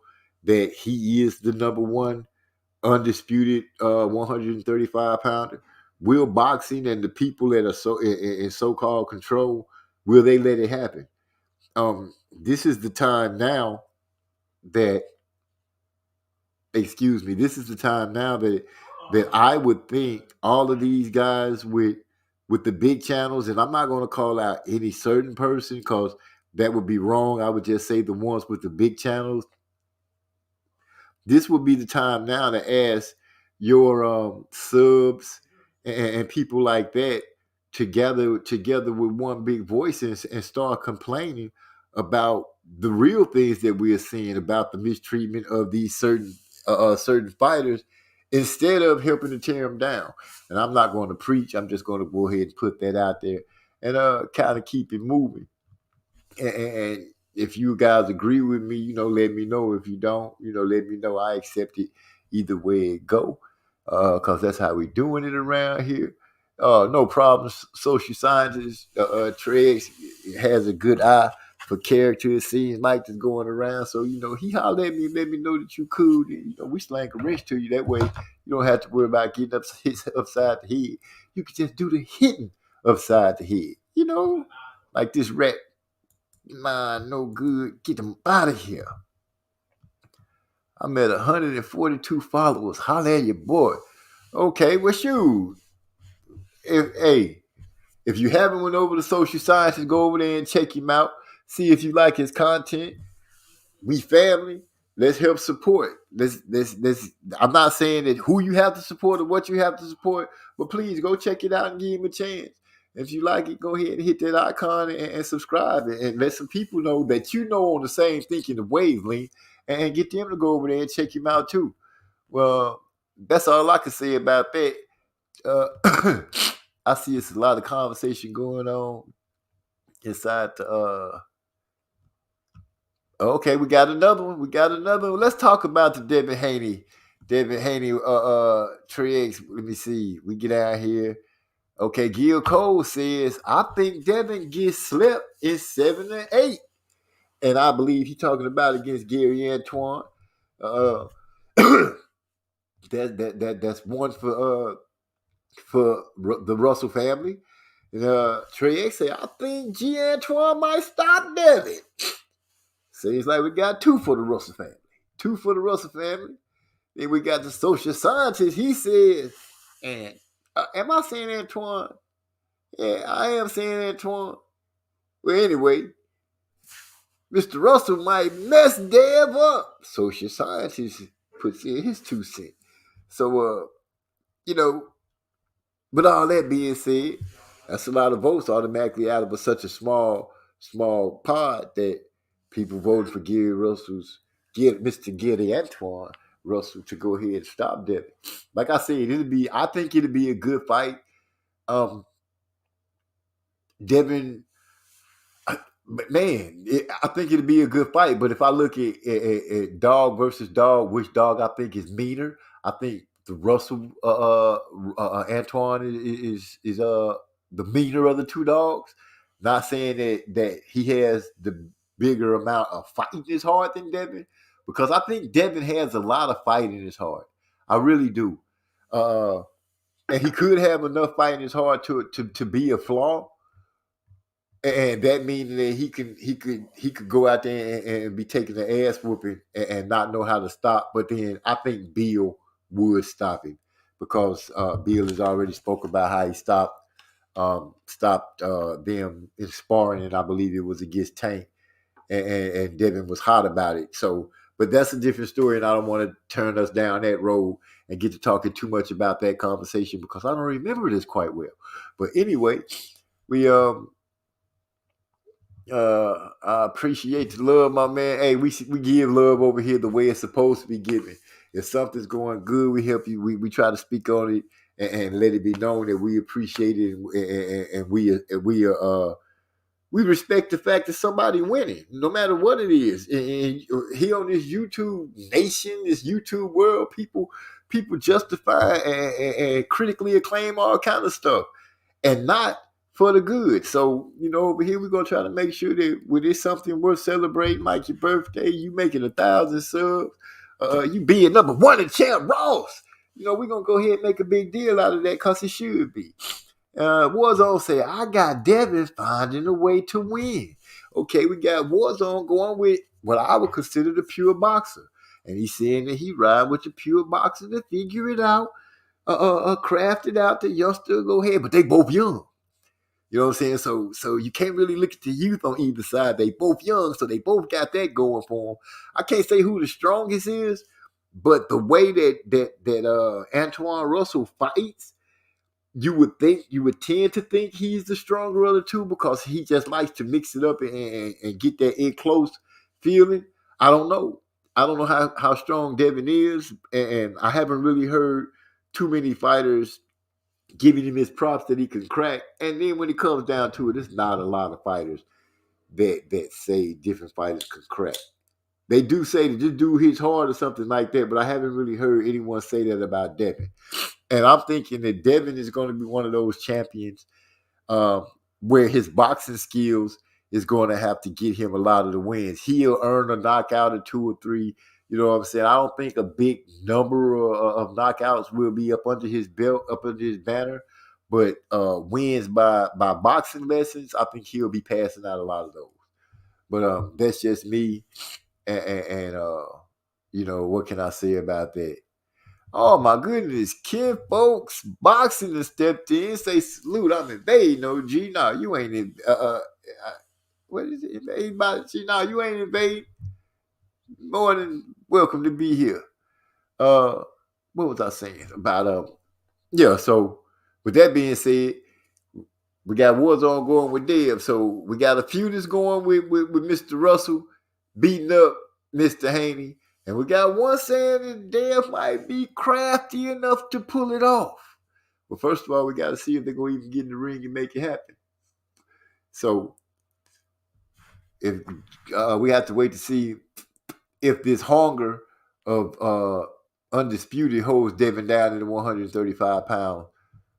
Speaker 3: that he is the number one undisputed 135 pounder. Will boxing and the people that are in so-called control, will they let it happen? This is the time now that I would think all of these guys with the big channels, and I'm not going to call out any certain person, because that would be wrong. I would just say the ones with the big channels. This would be the time now to ask your subs and people like that together with one big voice and start complaining about the real things that we are seeing about the mistreatment of these certain fighters, instead of helping to tear them down. And I'm not going to preach. I'm just going to go ahead and put that out there and kind of keep it moving. And if you guys agree with me, let me know. If you don't, let me know. I accept it either way it go, because that's how we doing it around here. No problems. Social scientist Trey has a good eye for character. It seems like it's going around. So, he hollered at me and let me know that you cool. We slang a wrench to you. That way you don't have to worry about getting upside the head. You can just do the hitting upside the head. Like this rap Nah, no good. Get them out of here. I'm at 142 followers. Holla at your boy. Okay, well, shoot. If you haven't went over to Social Sciences, go over there and check him out. See if you like his content. We family. Let's help support. Let's. I'm not saying that who you have to support or what you have to support, but please go check it out and give him a chance. If you like it, go ahead and hit that icon and subscribe and let some people know that you know on the same thinking of wavelength and get them to go over there and check him out too. Well, that's all I can say about that. I see it's a lot of conversation going on inside the okay, we got another one. Let's talk about the Devin Haney. Trey X. Let me see. We get out here. Okay, Gil Cole says, I think Devin gets slept in 7 or 8. And I believe he's talking about against Gary Antoine. That's one for the Russell family. And Trey X say, I think G Antoine might stop Devin. Seems like we got 2 for the Russell family. Then we got the social scientist. He says, and am I saying Antoine? Yeah, I am saying Antoine. Well, anyway, Mr. Russell might mess Dev up. Social scientist puts in his 2 cents. So, with all that being said, that's a lot of votes automatically out of such a small pod that people voted for Mr. Gary Antoine Russell to go ahead and stop Devin. Like I said, I think it'll be a good fight. Devin, man, I think it'll be a good fight. But if I look at dog versus dog, which dog I think is meaner, I think the Russell Antoine is the meaner of the 2 dogs. Not saying that he has the bigger amount of fight in his heart than Devin, because I think Devin has a lot of fight in his heart. I really do. And he could have enough fight in his heart to be a flaw. And that means that he could go out there and be taking the ass whooping and not know how to stop. But then I think Bill would stop him, because Bill has already spoke about how he stopped them in sparring, and I believe it was against Tank, and Devin was hot about it. So, but that's a different story, and I don't want to turn us down that road and get to talking too much about that conversation, because I don't remember this quite well. But anyway, we I appreciate the love, my man. Hey, we give love over here the way it's supposed to be given. If something's going good, we help you. We try to speak on it and let it be known that we appreciate it, and we respect the fact that somebody winning, no matter what it is. And here on this YouTube nation, this YouTube world, people justify and critically acclaim all kind of stuff, and not for the good. So, over here we're gonna try to make sure that when it's something worth celebrating, like your birthday, you making 1,000 subs, you being number 1 in Champ Ross. We're gonna go ahead and make a big deal out of that, because it should be. Warzone said, I got Devin finding a way to win. Okay, we got Warzone going with what I would consider the pure boxer. And he's saying that he ride with the pure boxer to figure it out, craft it out. The youngster go ahead, but they both young. You know what I'm saying? So you can't really look at the youth on either side. They both young, so they both got that going for them. I can't say who the strongest is, but the way that Antoine Russell fights, you would tend to think he's the stronger of the 2, because he just likes to mix it up and get that in close feeling. I don't know how strong Devin is, and I haven't really heard too many fighters giving him his props that he can crack. And then when it comes down to it, it's not a lot of fighters that say different fighters can crack. They do say that this dude hits hard or something like that, but I haven't really heard anyone say that about Devin. And I'm thinking that Devin is going to be one of those champions where his boxing skills is going to have to get him a lot of the wins. He'll earn a knockout or 2 or 3. You know what I'm saying? I don't think a big number of knockouts will be up under his belt, up under his banner. But wins by boxing lessons, I think he'll be passing out a lot of those. But that's just me. And what can I say about that? Oh my goodness, Ken Folks boxing and stepped in, say salute. I'm invading, no G. No, you ain't in. What is it? Invading by G? No, you ain't invading. More than welcome to be here. What was I saying about Yeah. So with that being said, we got Warzone going with Dev. So we got a feud that's going with Mr. Russell beating up Mr. Haney. And we got one saying that Dev might be crafty enough to pull it off. But first of all, we got to see if they're going to even get in the ring and make it happen. So if we have to wait to see if this hunger of Undisputed holds Devin down in the 135 pounds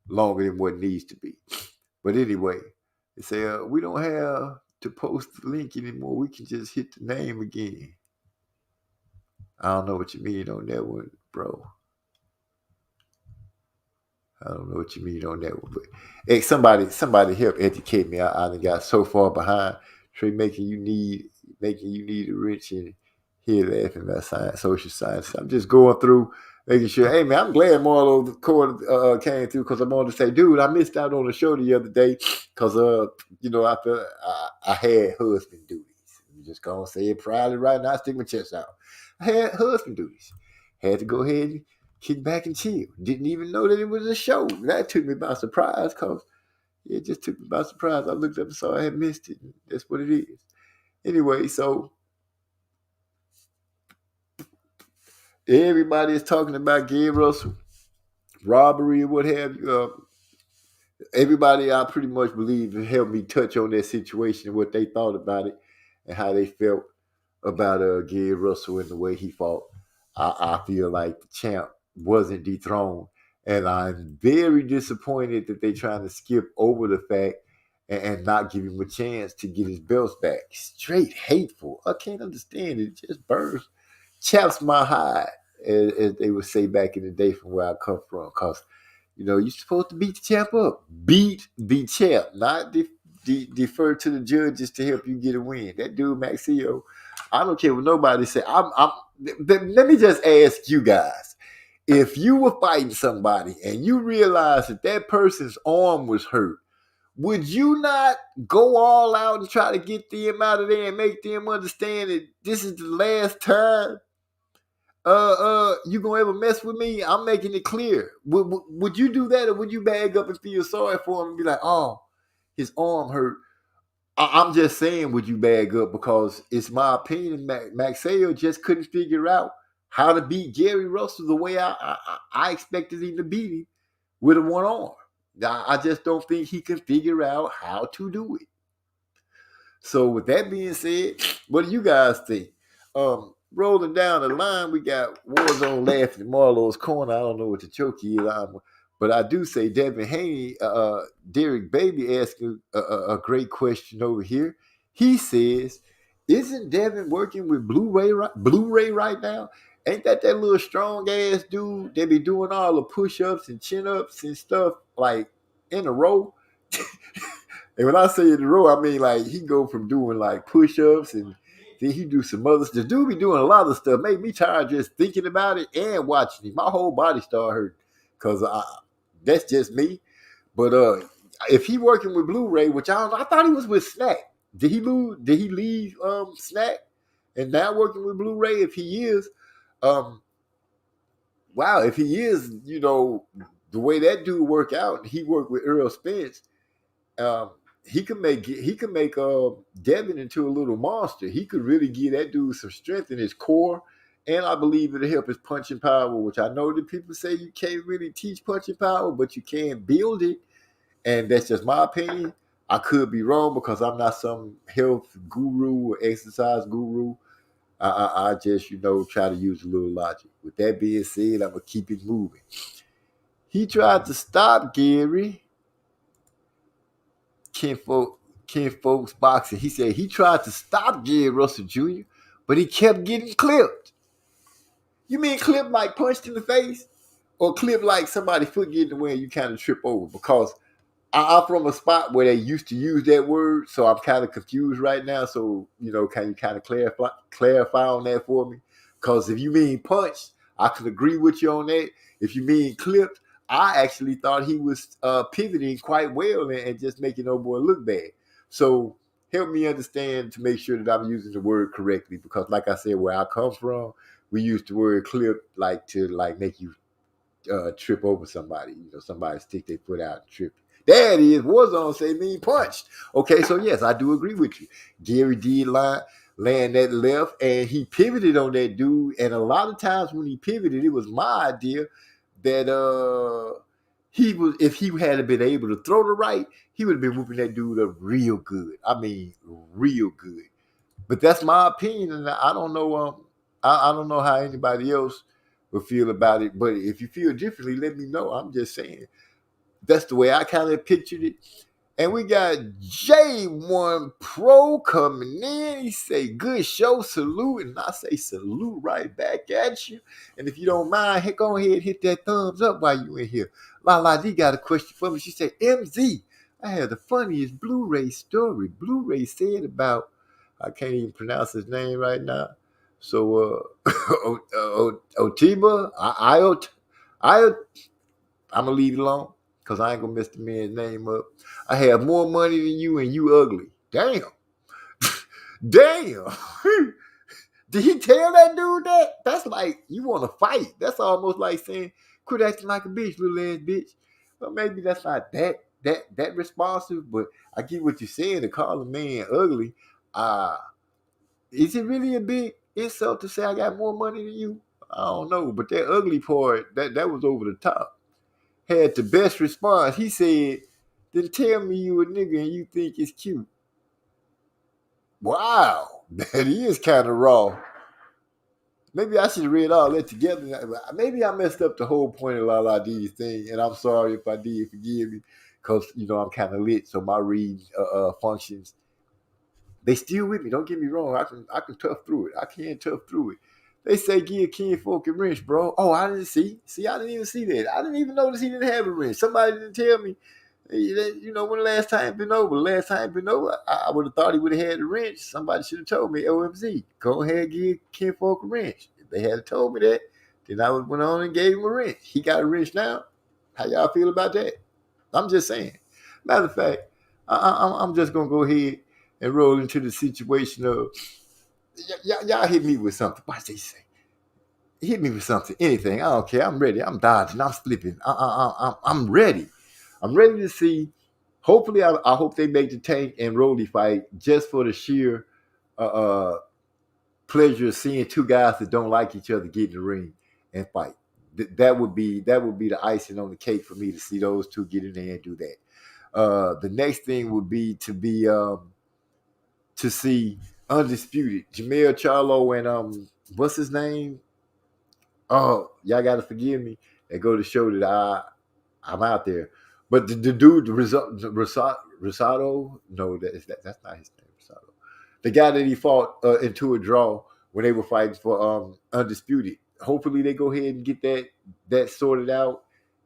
Speaker 3: longer than what needs to be. But anyway, they say we don't have to post the link anymore. We can just hit the name again. I don't know what you mean on that one, bro. I don't know what you mean on that one, but hey, somebody help educate me. I done got so far behind. Trey making you need a wrench in here laughing about science, social science. I'm just going through making sure. Hey man, I'm glad Marlo the Court came through because I'm on to say, dude, I missed out on the show the other day because I felt I had husband duties. I'm just gonna say it proudly right now. I stick my chest out. I had husband duties. Had to go ahead and kick back and chill. Didn't even know that it was a show. That took me by surprise because it just took me by surprise. I looked up and saw I had missed it. That's what it is. Anyway, so everybody is talking about Gary Russell, robbery or what have you. Everybody, I pretty much believe, helped me touch on that situation and what they thought about it and how they felt about Gary Russell and the way he fought. I feel like the champ wasn't dethroned. And I'm very disappointed that they're trying to skip over the fact and not give him a chance to get his belts back. Straight hateful. I can't understand it. It just burns, chaps my hide, as they would say back in the day from where I come from. Because, you're supposed to beat the champ up. Beat the champ, not defer to the judges to help you get a win. That dude, Maxio, I don't care what nobody say. Let me just ask you guys. If you were fighting somebody and you realized that person's arm was hurt, would you not go all out and try to get them out of there and make them understand that this is the last time you gonna ever mess with me? I'm making it clear. Would you do that, or would you bag up and feel sorry for him and be like, oh, his arm hurt? I'm just saying, would you bag up? Because it's my opinion, Maxeo just couldn't figure out how to beat Gary Russell the way I expected him to beat him with a one arm. I just don't think he can figure out how to do it. So with that being said, what do you guys think? Rolling down the line, we got Warzone laughing in Marlo's corner. I don't know what the choke is, but I do say Devin Haney, Derek Baby asking a great question over here. He says, isn't Devin working with Blu-ray right now? Ain't that little strong ass dude that be doing all the push-ups and chin-ups and stuff like in a row? And when I say in a row, I mean like he go from doing like push-ups and then he do some other stuff. The dude be doing a lot of stuff. Make me tired just thinking about it and watching it. My whole body start hurting because that's just me. But if he working with Blu-ray, which I thought he was with Snack. Did he leave Snack and now working with Blu-ray? If he is, wow. If he is, the way that dude work out, he worked with Earl Spence. He could make Devin into a little monster. He could really give that dude some strength in his core, and I believe it'll help his punching power, which I know that people say you can't really teach punching power, but you can build it, and that's just my opinion. I could be wrong because I'm not some health guru or exercise guru. I just, try to use a little logic. With that being said, I'm going to keep it moving. He tried to stop Gary. Ken Folks boxing. He said he tried to stop Gary Russell Jr., but he kept getting clipped. You mean clipped like punched in the face? Or clipped like somebody's foot getting in the way and you kind of trip over? Because I'm from a spot where they used to use that word, so I'm kind of confused right now. So, can you kind of clarify on that for me? Because if you mean punched, I can agree with you on that. If you mean clipped, I actually thought he was pivoting quite well and just making old boy look bad. So help me understand to make sure that I'm using the word correctly. Because, like I said, where I come from, we use the word clip like to make you trip over somebody. Somebody stick their foot out and trip. There it is. Warzone say mean punched. Okay, so yes, I do agree with you. Gary did land that left, and he pivoted on that dude. And a lot of times when he pivoted, it was my idea that he was, if he had been able to throw the right, he would have been whooping that dude up real good. I mean, real good. But that's my opinion, and I don't know. I don't know how anybody else will feel about it. But if you feel differently, let me know. I'm just saying that's the way I kind of pictured it. And we got J1 Pro coming in. He say, good show, salute. And I say, salute right back at you. And if you don't mind, go ahead and hit that thumbs up while you in here. La D got a question for me. She said, MZ, I have the funniest Blu-ray story. Blu-ray said about, I can't even pronounce his name right now. So, Otiba, I'm going to leave it alone because I ain't going to mess the man's name up. I have more money than you and you ugly. Damn. Damn. Did he tell that dude that? That's like, you want to fight. That's almost like saying, quit acting like a bitch, little ass bitch. Well, maybe that's not that responsive, but I get what you're saying to call a man ugly. Is it really a big insult to say I got more money than you? I don't know, but that ugly part, that was over the top. Had the best response. He said, then tell me you a nigga and you think it's cute. Wow, that is kind of raw. Maybe I should have read all that together. Maybe I messed up the whole point of La D's thing, and I'm sorry if I did. Forgive me, because I'm kind of lit, so my reading functions. They still with me. Don't get me wrong. I can tough through it. I can tough through it. They say give King Folk a wrench, bro. Oh, I didn't see. See, I didn't even see that. I didn't even notice he didn't have a wrench. Somebody didn't tell me. When the last time been over. The last time been over, I would have thought he would have had a wrench. Somebody should have told me, OMZ, go ahead and give King Folk a wrench. If they had told me that, then I would have went on and gave him a wrench. He got a wrench now. How y'all feel about that? I'm just saying. Matter of fact, I'm just gonna go ahead and roll into the situation of y'all hit me with something. What they say? Hit me with something, anything. I don't care. I'm ready. I'm dodging. I'm flipping. I'm ready. I'm ready to see. Hopefully, I hope they make the Tank and Rolly fight just for the sheer pleasure of seeing two guys that don't like each other get in the ring and fight. That would be the icing on the cake for me to see those two get in there and do that. The next thing would be to see Undisputed, Jamel Charlo and what's his name? Oh, y'all gotta forgive me. And go to show that I'm out there. But the dude, Rosado, no, that's not his name. Rosado, the guy that he fought into a draw when they were fighting for Undisputed. Hopefully they go ahead and get that sorted out,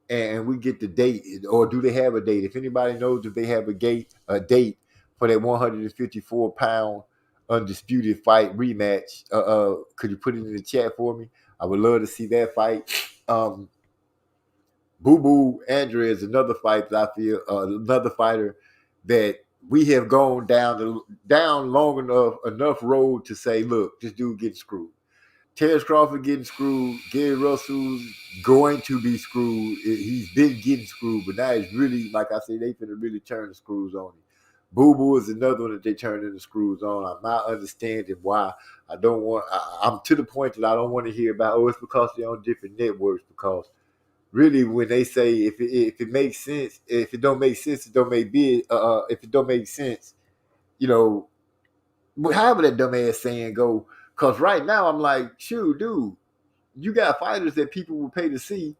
Speaker 3: and we get the date. Or do they have a date? If anybody knows if they have a date for that 154-pound Undisputed fight rematch, could you put it in the chat for me? I would love to see that fight. Boo Boo Andre is another fight that I feel another fighter that we have gone down long enough road to say, look, this dude getting screwed. Terrence Crawford getting screwed. Gary Russell's going to be screwed. He's been getting screwed, but now it's really, like I say, they finna really turn the screws on him. Boo Boo is another one that they turning the screws on. I'm not understanding why. I'm to the point that I don't want to hear about, it's because they're on different networks, because really when they say if it makes sense, if it don't make sense, it don't make big. If it don't make sense, you know, however that dumbass saying go. Because right now I'm like, shoot, dude, you got fighters that people will pay to see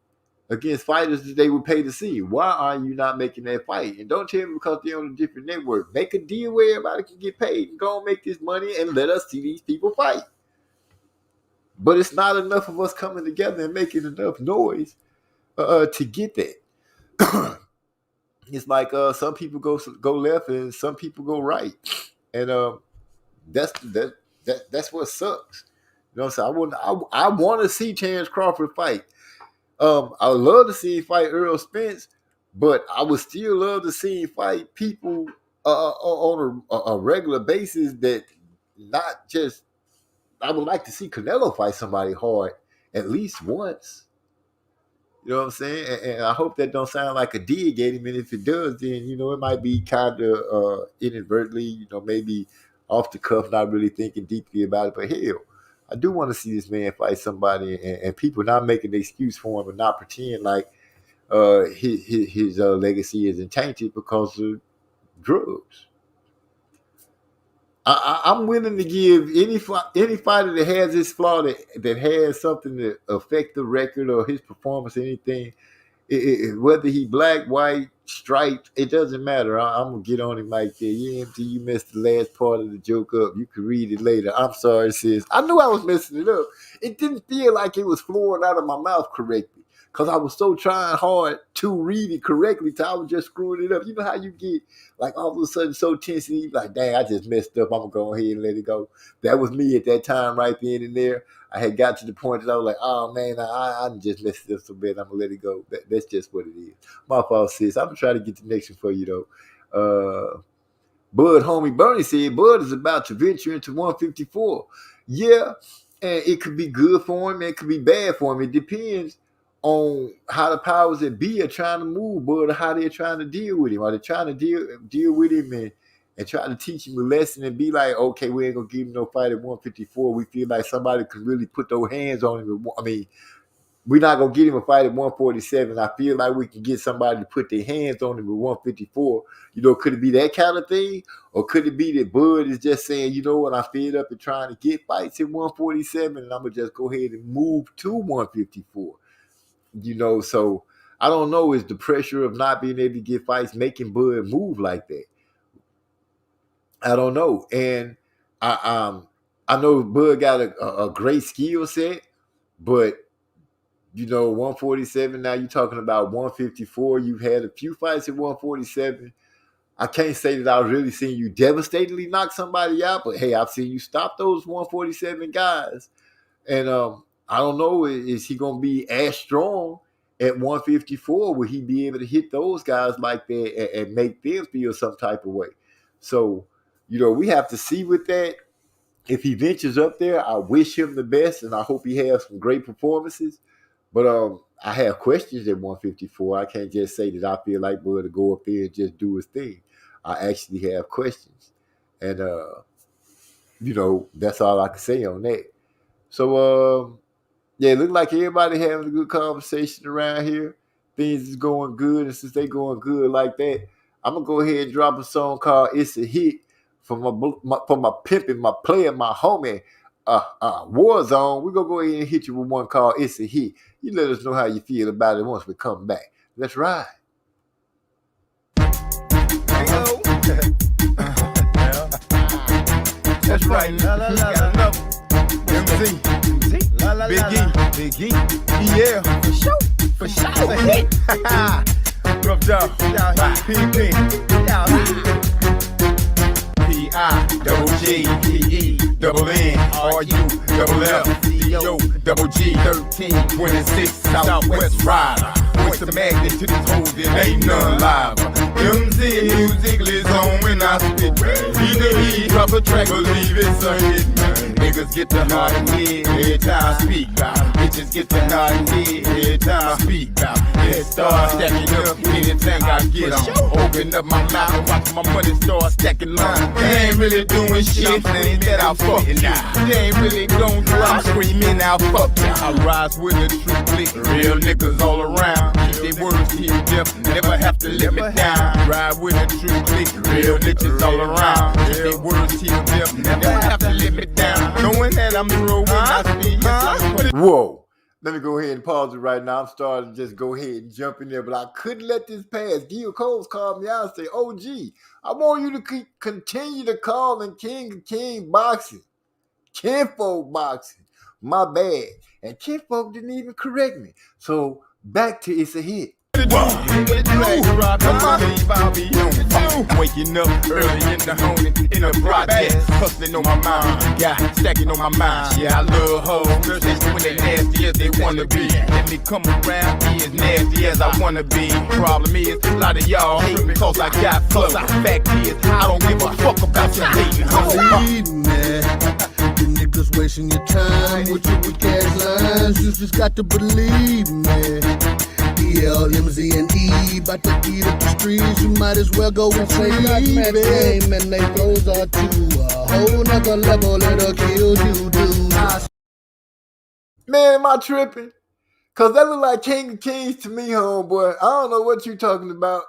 Speaker 3: against fighters that they would pay to see. Why are you not making that fight? And don't tell me because they're on a different network. Make a deal where everybody can get paid and go and make this money and let us see these people fight. But it's not enough of us coming together and making enough noise to get that. it's like some people go left and some people go right, and that's what sucks. You know what I'm saying? I want to see Terrence Crawford fight. I would love to see him fight Earl Spence, but I would still love to see him fight people on a regular basis. That not just. I would like to see Canelo fight somebody hard at least once. You know what I'm saying? And I hope that don't sound like a dig at him. And if it does, then it might be kind of inadvertently, maybe off the cuff, not really thinking deeply about it. But hell, I do want to see this man fight somebody, and people not making an excuse for him and not pretend like his legacy isn't tainted because of drugs. I'm willing to give any fighter that has this flaw that has something to affect the record or his performance, anything. Whether he black, white, striped, it doesn't matter. I'm gonna get on him like that. Yeah, MT, you messed the last part of the joke up. You can read it later. I'm sorry, sis. I knew I was messing it up. It didn't feel like it was flowing out of my mouth correctly because I was so trying hard to read it correctly till I was just screwing it up. You know how you get like all of a sudden so tense and you like, dang, I just messed up. I'm gonna go ahead and let it go. That was me at that time right then and there. I had got to the point that I was like, oh man, I just messed it up so bad. I'm gonna let it go. That's just what it is. My fault, sis. I'm gonna try to get the next one for you though. Bud, homie Bernie said Bud is about to venture into 154. Yeah, and it could be good for him, and it could be bad for him. It depends on how the powers that be are trying to move Bud, or how they're trying to deal with him. Are they trying to deal with him and try to teach him a lesson and be like, okay, we ain't gonna give him no fight at 154. We feel like somebody can really put their hands on him. I mean, we're not gonna get him a fight at 147. I feel like we can get somebody to put their hands on him at 154. Could it be that kind of thing? Or could it be that Bud is just saying, you know what, I'm fed up and trying to get fights at 147 and I'm gonna just go ahead and move to 154. So I don't know, is the pressure of not being able to get fights making Bud move like that? I don't know. And I know Bud got a great skill set, but 147. Now you're talking about 154. You've had a few fights at 147. I can't say that I've really seen you devastatingly knock somebody out, but hey, I've seen you stop those 147 guys. And I don't know, is he going to be as strong at 154? Will he be able to hit those guys like that and make them feel some type of way? So, we have to see with that. If he ventures up there, I wish him the best, and I hope he has some great performances. But I have questions at 154. I can't just say that I feel like Bud to go up there and just do his thing. I actually have questions. And, that's all I can say on that. So, it looked like everybody having a good conversation around here. Things is going good. And since they going good like that, I'm going to go ahead and drop a song called It's a Hit for my pimpin', my player, my homie, Warzone. We're going to go ahead and hit you with one called It's a Hit. You let us know how you feel about it once we come back. Let's ride.
Speaker 5: That's right. MC, Big E, yeah, for sure. Rough job, P-P, P-I-double-G-E-E, double N-R-U, double F-C-O, double G, 1326, Southwest Rider. What's the magnet to this hole? There ain't none live. MZ music lives on when I spit. Either drop a track, believe it's a hit. Niggas get the nod and head every time I speak about. Bitches get the nod and head every time I speak about. It start stacking up anything I get on. Open up my mouth and watch my money start stacking on. They ain't really doing shit, saying that I fuck you. They ain't really gon' do, I'm screaming out fuck you. I rise with a true click, real niggas all around. Keep their words to death, never have to let me down. Ride with a true click, real bitches all around. Keep their words to death, never have to let me down. Knowing that I'm through when I speak.
Speaker 3: Whoa. Let me go ahead and pause it right now. I'm starting to just go ahead and jump in there, but I couldn't let this pass. Gil Coles called me out and said, OG, I want you to continue to call him King of King Boxing. Kinfolk Boxing. My bad. And Kinfolk didn't even correct me. So back to It's a Hit.
Speaker 5: I'll be on. Waking up early in the morning in a project, hustling on my mind, stacking on my mind. Yeah, I love hoes, especially when they nasty as they wanna be. Let me come around, be as nasty as I wanna be. Problem is, a lot of y'all hate me cause I got flow. Fact is, I don't give a fuck about your hating hoes.
Speaker 2: Believe me, you niggas wasting your time with your weak ass lines. You just got to believe me. E-L-M-Z-N-E, about to eat up the streets. You might as well go and say that game, and they flows are to a whole nother level. It'll kill you, dude.
Speaker 3: Man, am I tripping? Cause that look like King of Kings to me, homeboy. I don't know what you talking about.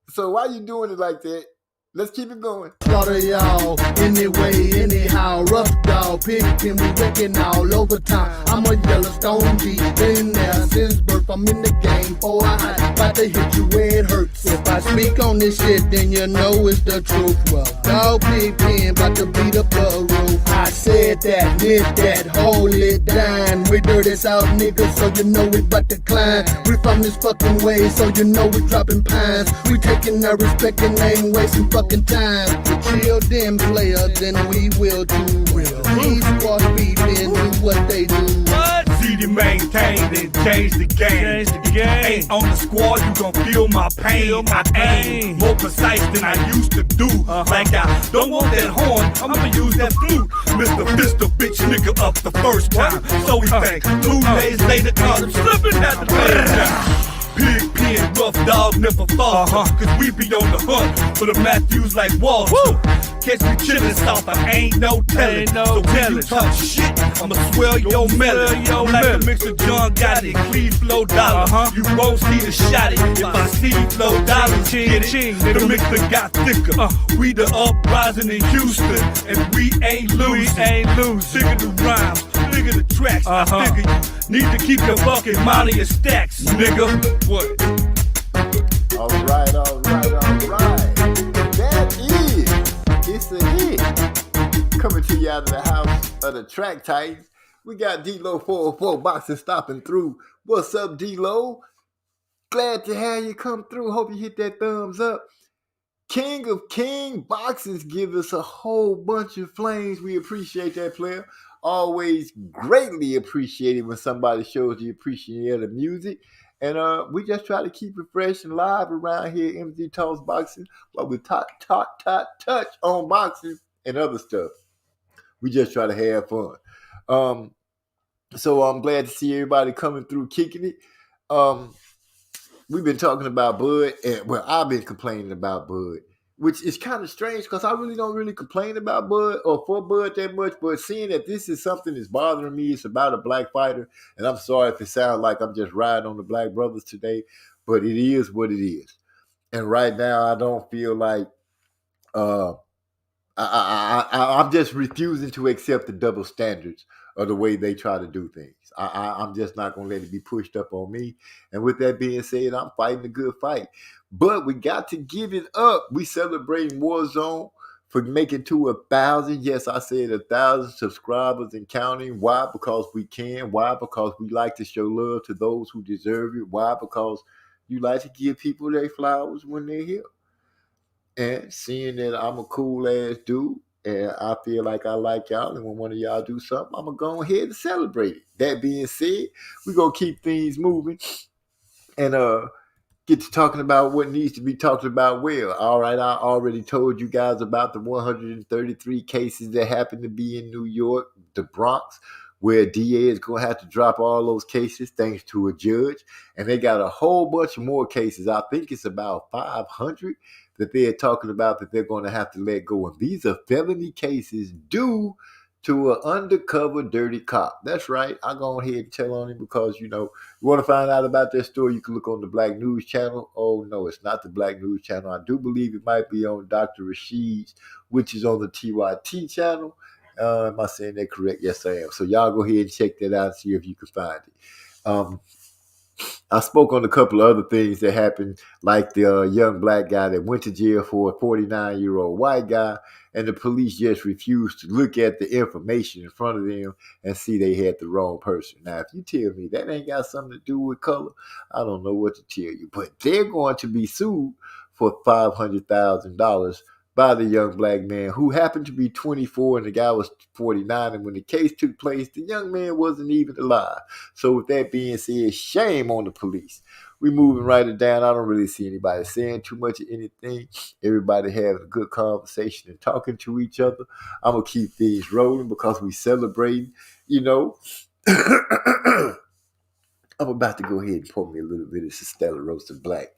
Speaker 3: So why you doing it like that? Let's keep it going.
Speaker 2: Slaughter y'all anyway, anyhow. Rough dog, picking, we wrecking all over town. I'm a Yellowstone G, been there since birth. I'm in the game for a hot, about to hit you where it hurts. If I speak on this shit, then you know it's the truth. Well, dog pig pen, about to beat up the roof. I said that, knit that, hold it down. We dirty South niggas, so you know we about to climb. We from this fucking way, so you know we dropping pines. We taking our respect and ain't wasting fucking time. We chill them player, then we will do. These squad beefing, do what they do.
Speaker 6: See to maintain and change the game. Ain't on the squad, you gon' feel my pain. I aim more precise than I used to do. Like I don't want that horn, I'ma use that flute. Mr. Pistol bitch nigga up the first time. So we think 2 days later, caught him slipping at the play down. Pig pen, rough dog, never fall. Cause we be on the hunt for the Matthews like Walter. Catch me chillin' south, I ain't no tellin'. So when you talk shit, I'ma swell your melon. Like a mix of John Gotti and Cleve Flow Dollar. You won't see the shot it if I see Flow Dollars. Get it? The mixer got thicker. We the uprising in Houston, and we ain't losing. Sick of the rhymes, nigga the tracks. I figure you need to keep your fucking money in stacks, nigga. What?
Speaker 3: All right. That is, it's a hit. Coming to you out of the house of the Track Titans. We got D-Lo 404 boxing stopping through. What's up, D-Lo? Glad to have you come through. Hope you hit that thumbs up. King of King Boxings give us a whole bunch of flames. We appreciate that, player. Always greatly appreciated when somebody shows you appreciate the music. And we just try to keep it fresh and live around here, MZ Talks Boxing, while we touch on boxing and other stuff. We just try to have fun. So I'm glad to see everybody coming through, kicking it. We've been talking about Bud, and I've been complaining about Bud, which is kind of strange because I really don't really complain about Bud or for Bud that much. But seeing that this is something that's bothering me, it's about a black fighter, and I'm sorry if it sounds like I'm just riding on the black brothers today, but it is what it is. And right now, I don't feel like I'm just refusing to accept the double standards of the way they try to do things. I'm just not going to let it be pushed up on me. And with that being said, I'm fighting a good fight. But we got to give it up. We celebrating Warzone for making to 1,000. Yes, I said 1,000 subscribers and counting. Why? Because we can. Why? Because we like to show love to those who deserve it. Why? Because you like to give people their flowers when they're here. And seeing that I'm a cool ass dude, and I feel like I like y'all, and when one of y'all do something, I'm gonna go ahead and celebrate it. That being said, we're gonna keep things moving and get to talking about what needs to be talked about. Well, all right, I already told you guys about the 133 cases that happen to be in New York, the Bronx, where DA is going to have to drop all those cases thanks to a judge. And they got a whole bunch of more cases. I think it's about 500 that they're talking about that they're going to have to let go. And these are felony cases due to an undercover dirty cop. That's right. I'll go ahead and tell on him because, you want to find out about that story, you can look on the Black News Channel. Oh, no, it's not the Black News Channel. I do believe it might be on Dr. Rashid's, which is on the TYT channel. Am I saying that correct? Yes, I am. So y'all go ahead and check that out and see if you can find it. I spoke on a couple of other things that happened, like the young black guy that went to jail for a 49-year-old white guy. and the police just refused to look at the information in front of them and see they had the wrong person. Now, if you tell me that ain't got something to do with color, I don't know what to tell you. But they're going to be sued for $500,000 by the young black man who happened to be 24 and the guy was 49. And when the case took place, the young man wasn't even alive. So with that being said, shame on the police. We moving right it down. I don't really see anybody saying too much of anything. Everybody having a good conversation and talking to each other. I'm going to keep things rolling because we celebrating, you know. I'm about to go ahead and pour me a little bit of Stella Roasted Black.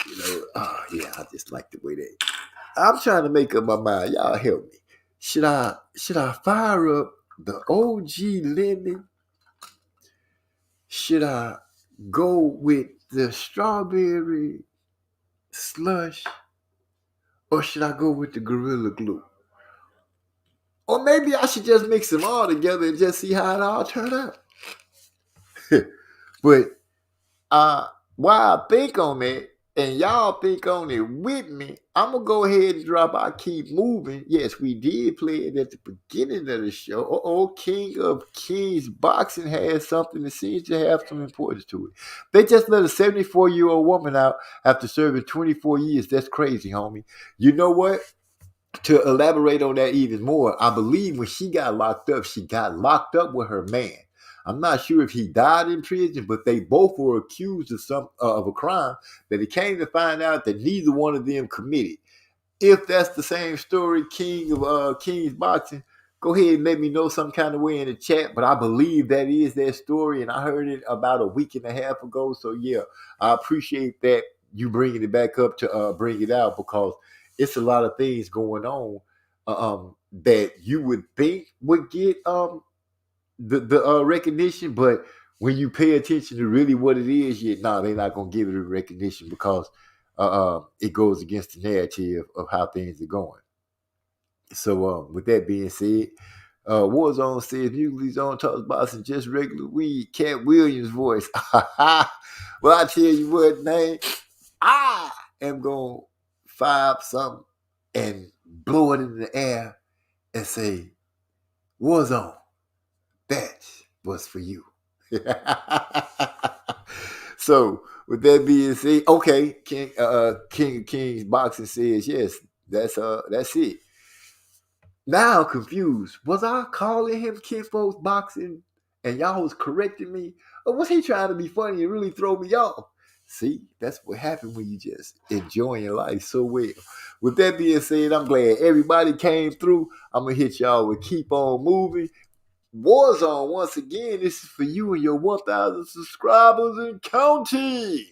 Speaker 3: You know, yeah, I just like the way that. I'm trying to make up my mind. Y'all help me. Should I fire up the OG lemon? Should I go with the strawberry slush? Or should I go with the Gorilla Glue? Or maybe I should just mix them all together and just see how it all turn out. But while I think on that, and y'all think on it with me, I'm going to go ahead and drop I Keep Moving. Yes, we did play it at the beginning of the show. King of Kings Boxing has something that seems to have some importance to it. They just let a 74-year-old woman out after serving 24 years. That's crazy, homie. You know what? To elaborate on that even more, I believe when she got locked up with her man. I'm not sure if he died in prison, but they both were accused of a crime that it came to find out that neither one of them committed. If that's the same story, King of Kings Boxing, go ahead and let me know some kind of way in the chat. But I believe that is their story, and I heard it about a week and a half ago. So yeah, I appreciate that you bringing it back up to bring it out, because it's a lot of things going on that you would think would get the recognition, but when you pay attention to really what it is, they're not going to give it a recognition because it goes against the narrative of how things are going. So with that being said, Warzone says Musically Zone talks about some just regular weed. Cat Williams' voice. Well, I tell you what, man, I am going to fire up something and blow it in the air and say, Warzone, that was for you. So, with that being said, okay, King of Kings Boxing says, yes, that's it. Now I'm confused. Was I calling him Kinfolk's Boxing and y'all was correcting me? Or was he trying to be funny and really throw me off? See, that's what happened when you just enjoying your life so well. With that being said, I'm glad everybody came through. I'm going to hit y'all with Keep On Moving. Warzone, once again, this is for you and your 1,000 subscribers and counting.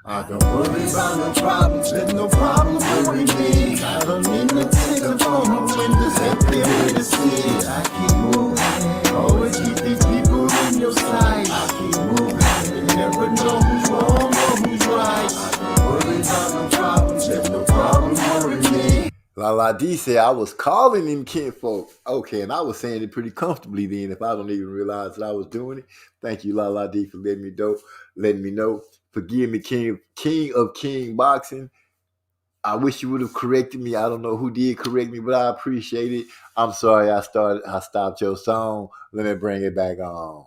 Speaker 4: I don't worry about no problems, there's no problems worrying me. I don't need to take the phone off when there's empty to see. I keep moving, always keep these people in your sight. I keep moving, you never know who's wrong or who's right. I don't worry about no problems, there's no problems worrying me.
Speaker 3: La D said I was calling him kinfolk. Okay, and I was saying it pretty comfortably then if I don't even realize that I was doing it. Thank you, La D, for letting me know. Forgive me, King of King Boxing. I wish you would have corrected me. I don't know who did correct me, but I appreciate it. I'm sorry I stopped your song. Let me bring it back on.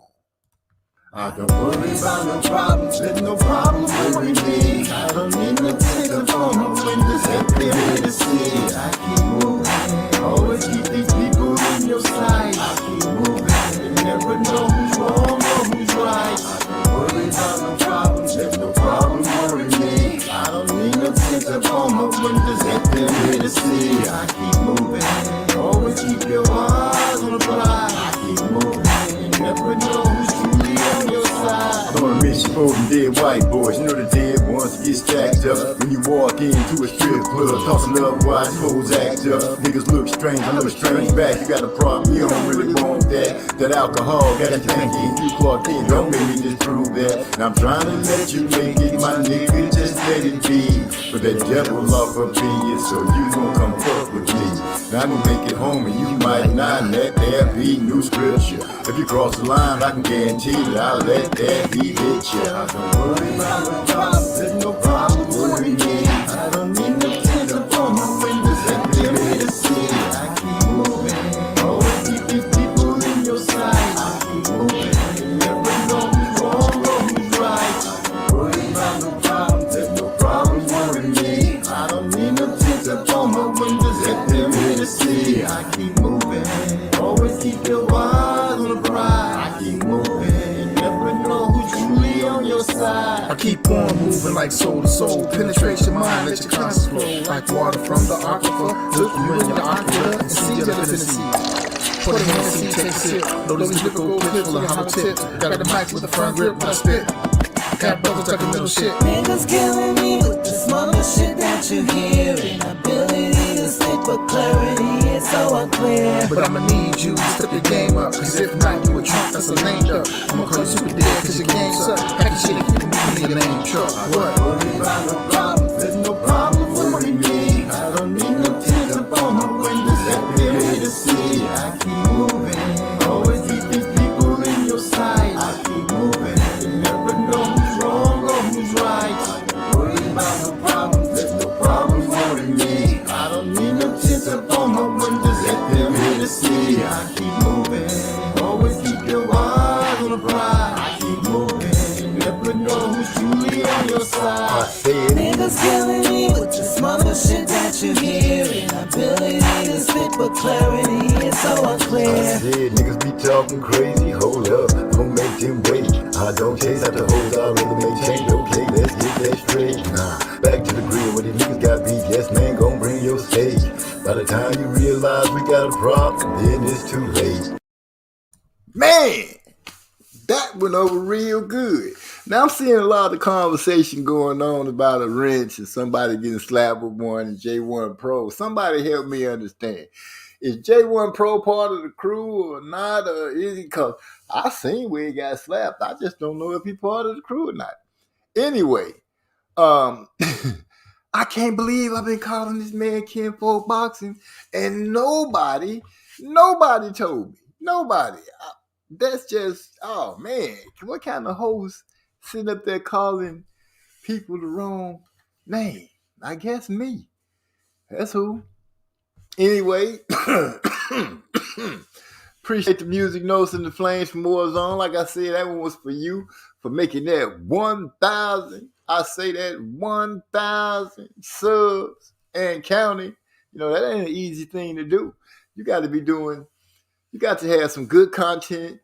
Speaker 4: I don't worry about no problems, there's no problems worrying me. I don't need to take the phone off when there's empty to see. I keep moving, always keep these people in your sight. I keep moving, you never know who's wrong or who's right. I don't worry about no problems, there's no problems worrying me. I don't need to take the phone off when there's empty to see. I keep moving, always keep your eyes on the prize. I keep moving, you never know who's truly on your side.
Speaker 5: I'm on a mission for them dead white boys. You know the dead ones get stacked up. When you walk into a strip club, tossing up watch hoes act up. Niggas look strange, I look strange back. You got a problem, you don't really want that. That alcohol got you thinking. You clocked in, don't make me disprove that. And I'm trying to let you make it, my nigga, just let it be. But that devil off up in you, so you gon' come fuck with me. Now I'm gonna make it home and you might not let there be new scripture. If you cross the line, I can guarantee that I'll let that be hit you.
Speaker 4: I don't worry about no problems, there's no problem worrying me. I don't need no take the phone when there's empty to see. see. I keep moving. Always keep these people in your sight. I keep moving. Never know who's wrong or who's right. Worry about no problems, there's no problems worry me. I don't need no tint up on my windows if they're here to see. I keep moving. Always keep your eyes on the prize. I keep moving. Never know who's truly on your side.
Speaker 2: I keep on moving like soul to soul. Penetrate your mind, let your conscience flow. Like water from the aquifer. Look you in your ocular and see your infinity. Pour the Hennessy, take a sip. Load this liquor, go clip full of hollow tip. Got the mic with a firm grip when I spit. Got brothers talking little shit.
Speaker 7: Niggas killing me with this mother shit that you hear. Inability to speak, but clarity is so unclear.
Speaker 2: But I'ma need you to step your game up. Cause if not, you a trunk that's a lame duck. I'ma call you super dead cause your game suck. Pack your shit and keep it moving, nigga, ain't truck. What?
Speaker 4: Worry about no problems, there's no problems worry me. I don't need no tears up on my windows if they're here to see. I keep moving. Always keep these people in your sight. I keep moving. You never know who's wrong or who's right. Worry about no problems, there's no problems worry me. I don't need no tears up on my windows if they're here to see. I keep moving. Always keep your eyes on the prize. I keep moving. You never know who's truly on your side.
Speaker 3: I said,
Speaker 7: Niggas killing me with this mother shit that you hear. Inability to speak, but clarity is so
Speaker 3: I
Speaker 7: unclear.
Speaker 3: said, niggas be talking crazy, hold up, don't make them wait. I don't chase after hoes, I rather make change, okay, let's get that straight. Nah, back to the grill, where the niggas got beef, yes man, gon' bring your stage. By the time you realize we got a problem, then it's too late. Man, that went over real good. Now I'm seeing a lot of conversation going on about a wrench and somebody getting slapped with one and J1 Pro. Somebody help me understand. Is J1 Pro part of the crew or not? Or is he? Because I seen where he got slapped. I just don't know if he part of the crew or not. Anyway, I can't believe I've been calling this man Kinfolk Boxing and nobody told me. Nobody. That's just, oh man, what kind of host sitting up there calling people the wrong name? I guess me. That's who. Anyway, appreciate the music notes and the flames from Warzone. Like I said, that one was for you for making that 1,000. I say that 1,000 subs and counting. You know, that ain't an easy thing to do. You got to have some good content,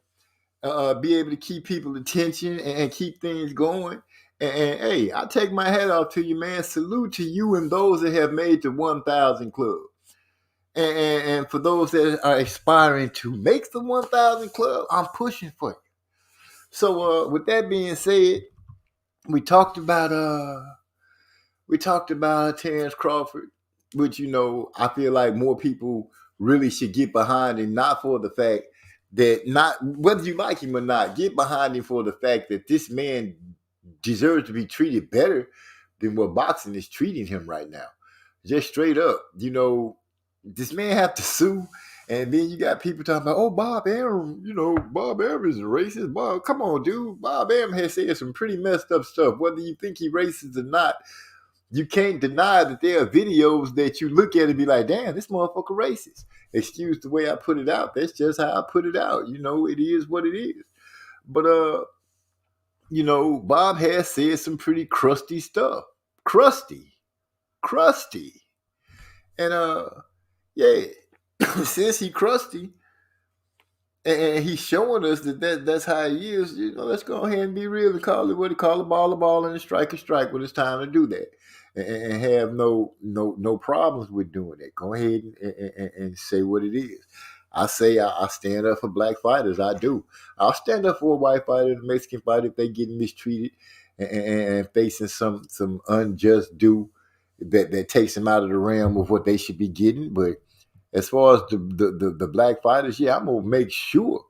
Speaker 3: be able to keep people's attention and keep things going. And hey, I take my hat off to you, man. Salute to you and those that have made the 1,000 club. And for those that are aspiring to make the 1,000 club, I'm pushing for you. So with that being said, we talked about Terrence Crawford, which, you know, I feel like more people really should get behind him, not for the fact that, not whether you like him or not, get behind him for the fact that this man deserves to be treated better than what boxing is treating him right now. Just straight up, you know, this man have to sue, and then you got people talking about, oh, Bob Arum, you know, Bob Arum is a racist. Bob, come on, dude. Bob Arum has said some pretty messed up stuff. Whether you think he racist or not, you can't deny that there are videos that you look at and be like, damn, this motherfucker racist. Excuse the way I put it out. That's just how I put it out. You know, it is what it is. But, you know, Bob has said some pretty crusty stuff. Crusty. And, yeah, since he crusty and he's showing us that's how he is, you know, let's go ahead and be real and call it what he call a ball and a strike when it's time to do that, and have no problems with doing it. Go ahead and say what it is. I say I stand up for black fighters. I do. I'll stand up for a white fighter, a Mexican fighter, if they get mistreated and facing some unjust due that takes them out of the realm of what they should be getting. But as far as the black fighters, yeah, I'm gonna make sure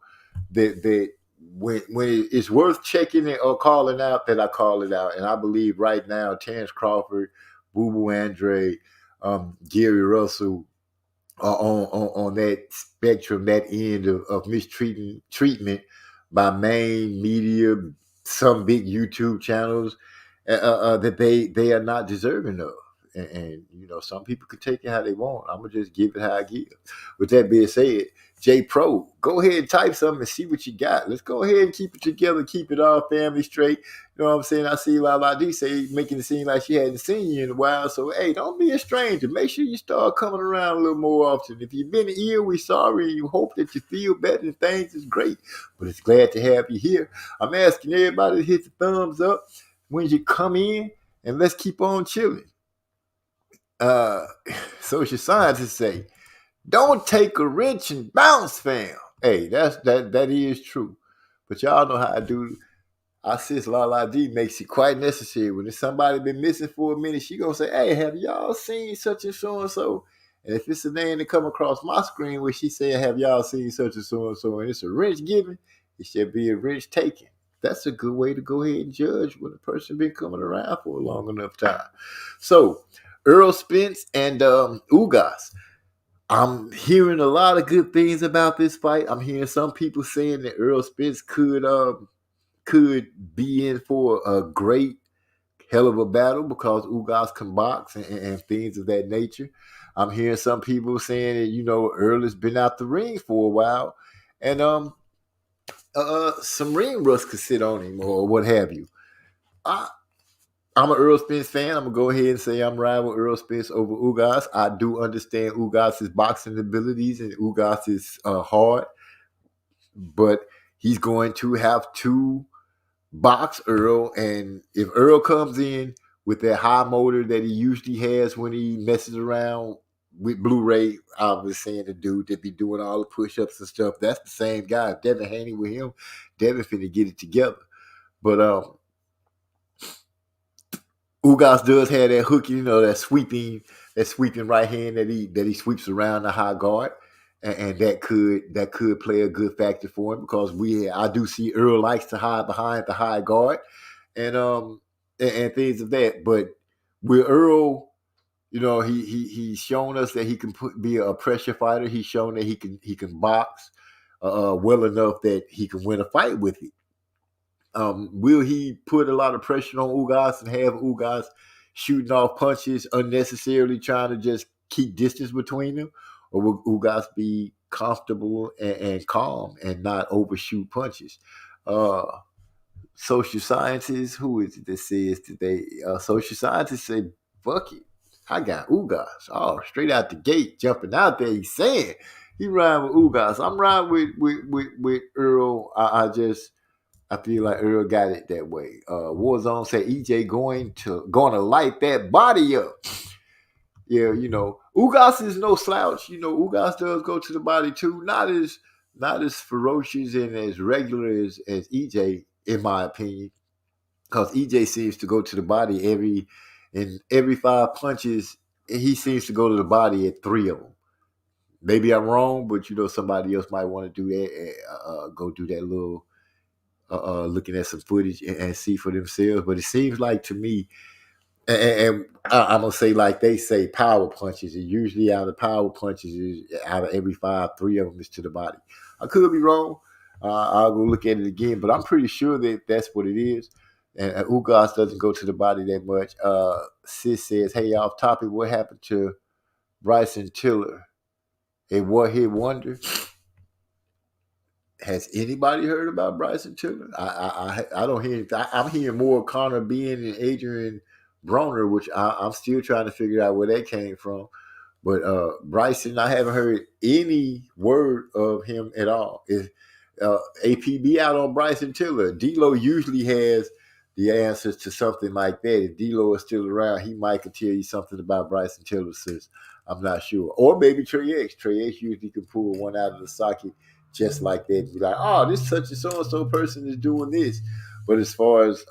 Speaker 3: that when it's worth checking it or calling out, that I call it out. And I believe right now, Terrence Crawford, Boo Boo Andre, Gary Russell are on that spectrum, that end of treatment by main media, some big YouTube channels that they are not deserving of. and you know, some people can take it how they want. I'm gonna just give it how I give. With that being said, J Pro, go ahead and type something and see what you got. Let's go ahead and keep it together, keep it all family straight. You know what I'm saying? I see Lala D say making it seem like she hadn't seen you in a while. So hey, don't be a stranger. Make sure you start coming around a little more often. If you've been ill, we're sorry, and you hope that you feel better and things is great. But it's glad to have you here. I'm asking everybody to hit the thumbs up when you come in, and let's keep on chilling. Social scientists say, don't take a wrench and bounce, fam. Hey, that is true. But y'all know how I do. Our sis Lala D makes it quite necessary. When somebody been missing for a minute, she gonna say, hey, have y'all seen such and so and so? And if it's a name that come across my screen where she say, have y'all seen such and so, and it's a wrench given, it should be a wrench taken. That's a good way to go ahead and judge when a person been coming around for a long enough time. So, Earl Spence and Ugas. I'm hearing a lot of good things about this fight. I'm hearing some people saying that Earl Spence could be in for a great hell of a battle because Ugas can box and things of that nature. I'm hearing some people saying that, you know, Earl has been out the ring for a while, and some ring rust could sit on him or what have you. I'm an Earl Spence fan. I'm gonna go ahead and say I'm riding with Earl Spence over Ugas. I do understand Ugas' boxing abilities, and Ugas is hard, but he's going to have to box Earl. And if Earl comes in with that high motor that he usually has when he messes around with Blu-ray, I was saying the dude that be doing all the push-ups and stuff, that's the same guy. If Devin Haney with him, Devin finna get it together. But Ugas does have that hook, you know, that sweeping right hand that he sweeps around the high guard, and that could play a good factor for him because I do see Earl likes to hide behind the high guard, and things of that. But with Earl, you know, he's shown us that he can be a pressure fighter. He's shown that he can box well enough that he can win a fight with it. Will he put a lot of pressure on Ugas and have Ugas shooting off punches unnecessarily, trying to just keep distance between them? Or will Ugas be comfortable and calm and not overshoot punches? Social scientists, who is it that says today? Social scientists say, fuck it. I got Ugas. Oh, straight out the gate, jumping out there. He's saying he riding with Ugas. I'm riding with Earl. I feel like Earl got it that way. Warzone said EJ going to light that body up. Yeah, you know, Ugas is no slouch. You know, Ugas does go to the body too. Not as ferocious and as regular as EJ, in my opinion. Because EJ seems to go to the body every 5 punches, he seems to go to the body at 3 of them. Maybe I'm wrong, but you know, somebody else might want to do that. Go do that little looking at some footage and see for themselves. But it seems like to me, and I'm gonna say like they say, power punches. And usually out of power punches, out of every 5, 3 of them is to the body. I could be wrong. I'll go look at it again, but I'm pretty sure that that's what it is. And Ugas doesn't go to the body that much. Sis says, "Hey, off topic, what happened to Bryson Tiller? A one-hit wonder." Has anybody heard about Bryson Tiller? I don't hear anything. I'm hearing more Connor Bean and Adrian Broner, which I'm still trying to figure out where that came from. But Bryson, I haven't heard any word of him at all. Is APB out on Bryson Tiller? D-Lo usually has the answers to something like that. If D-Lo is still around, he might could tell you something about Bryson Tiller, sis. I'm not sure. Or maybe Trey X. Trey X usually can pull one out of the socket just like that and be like, oh, this such and so person is doing this. But as far as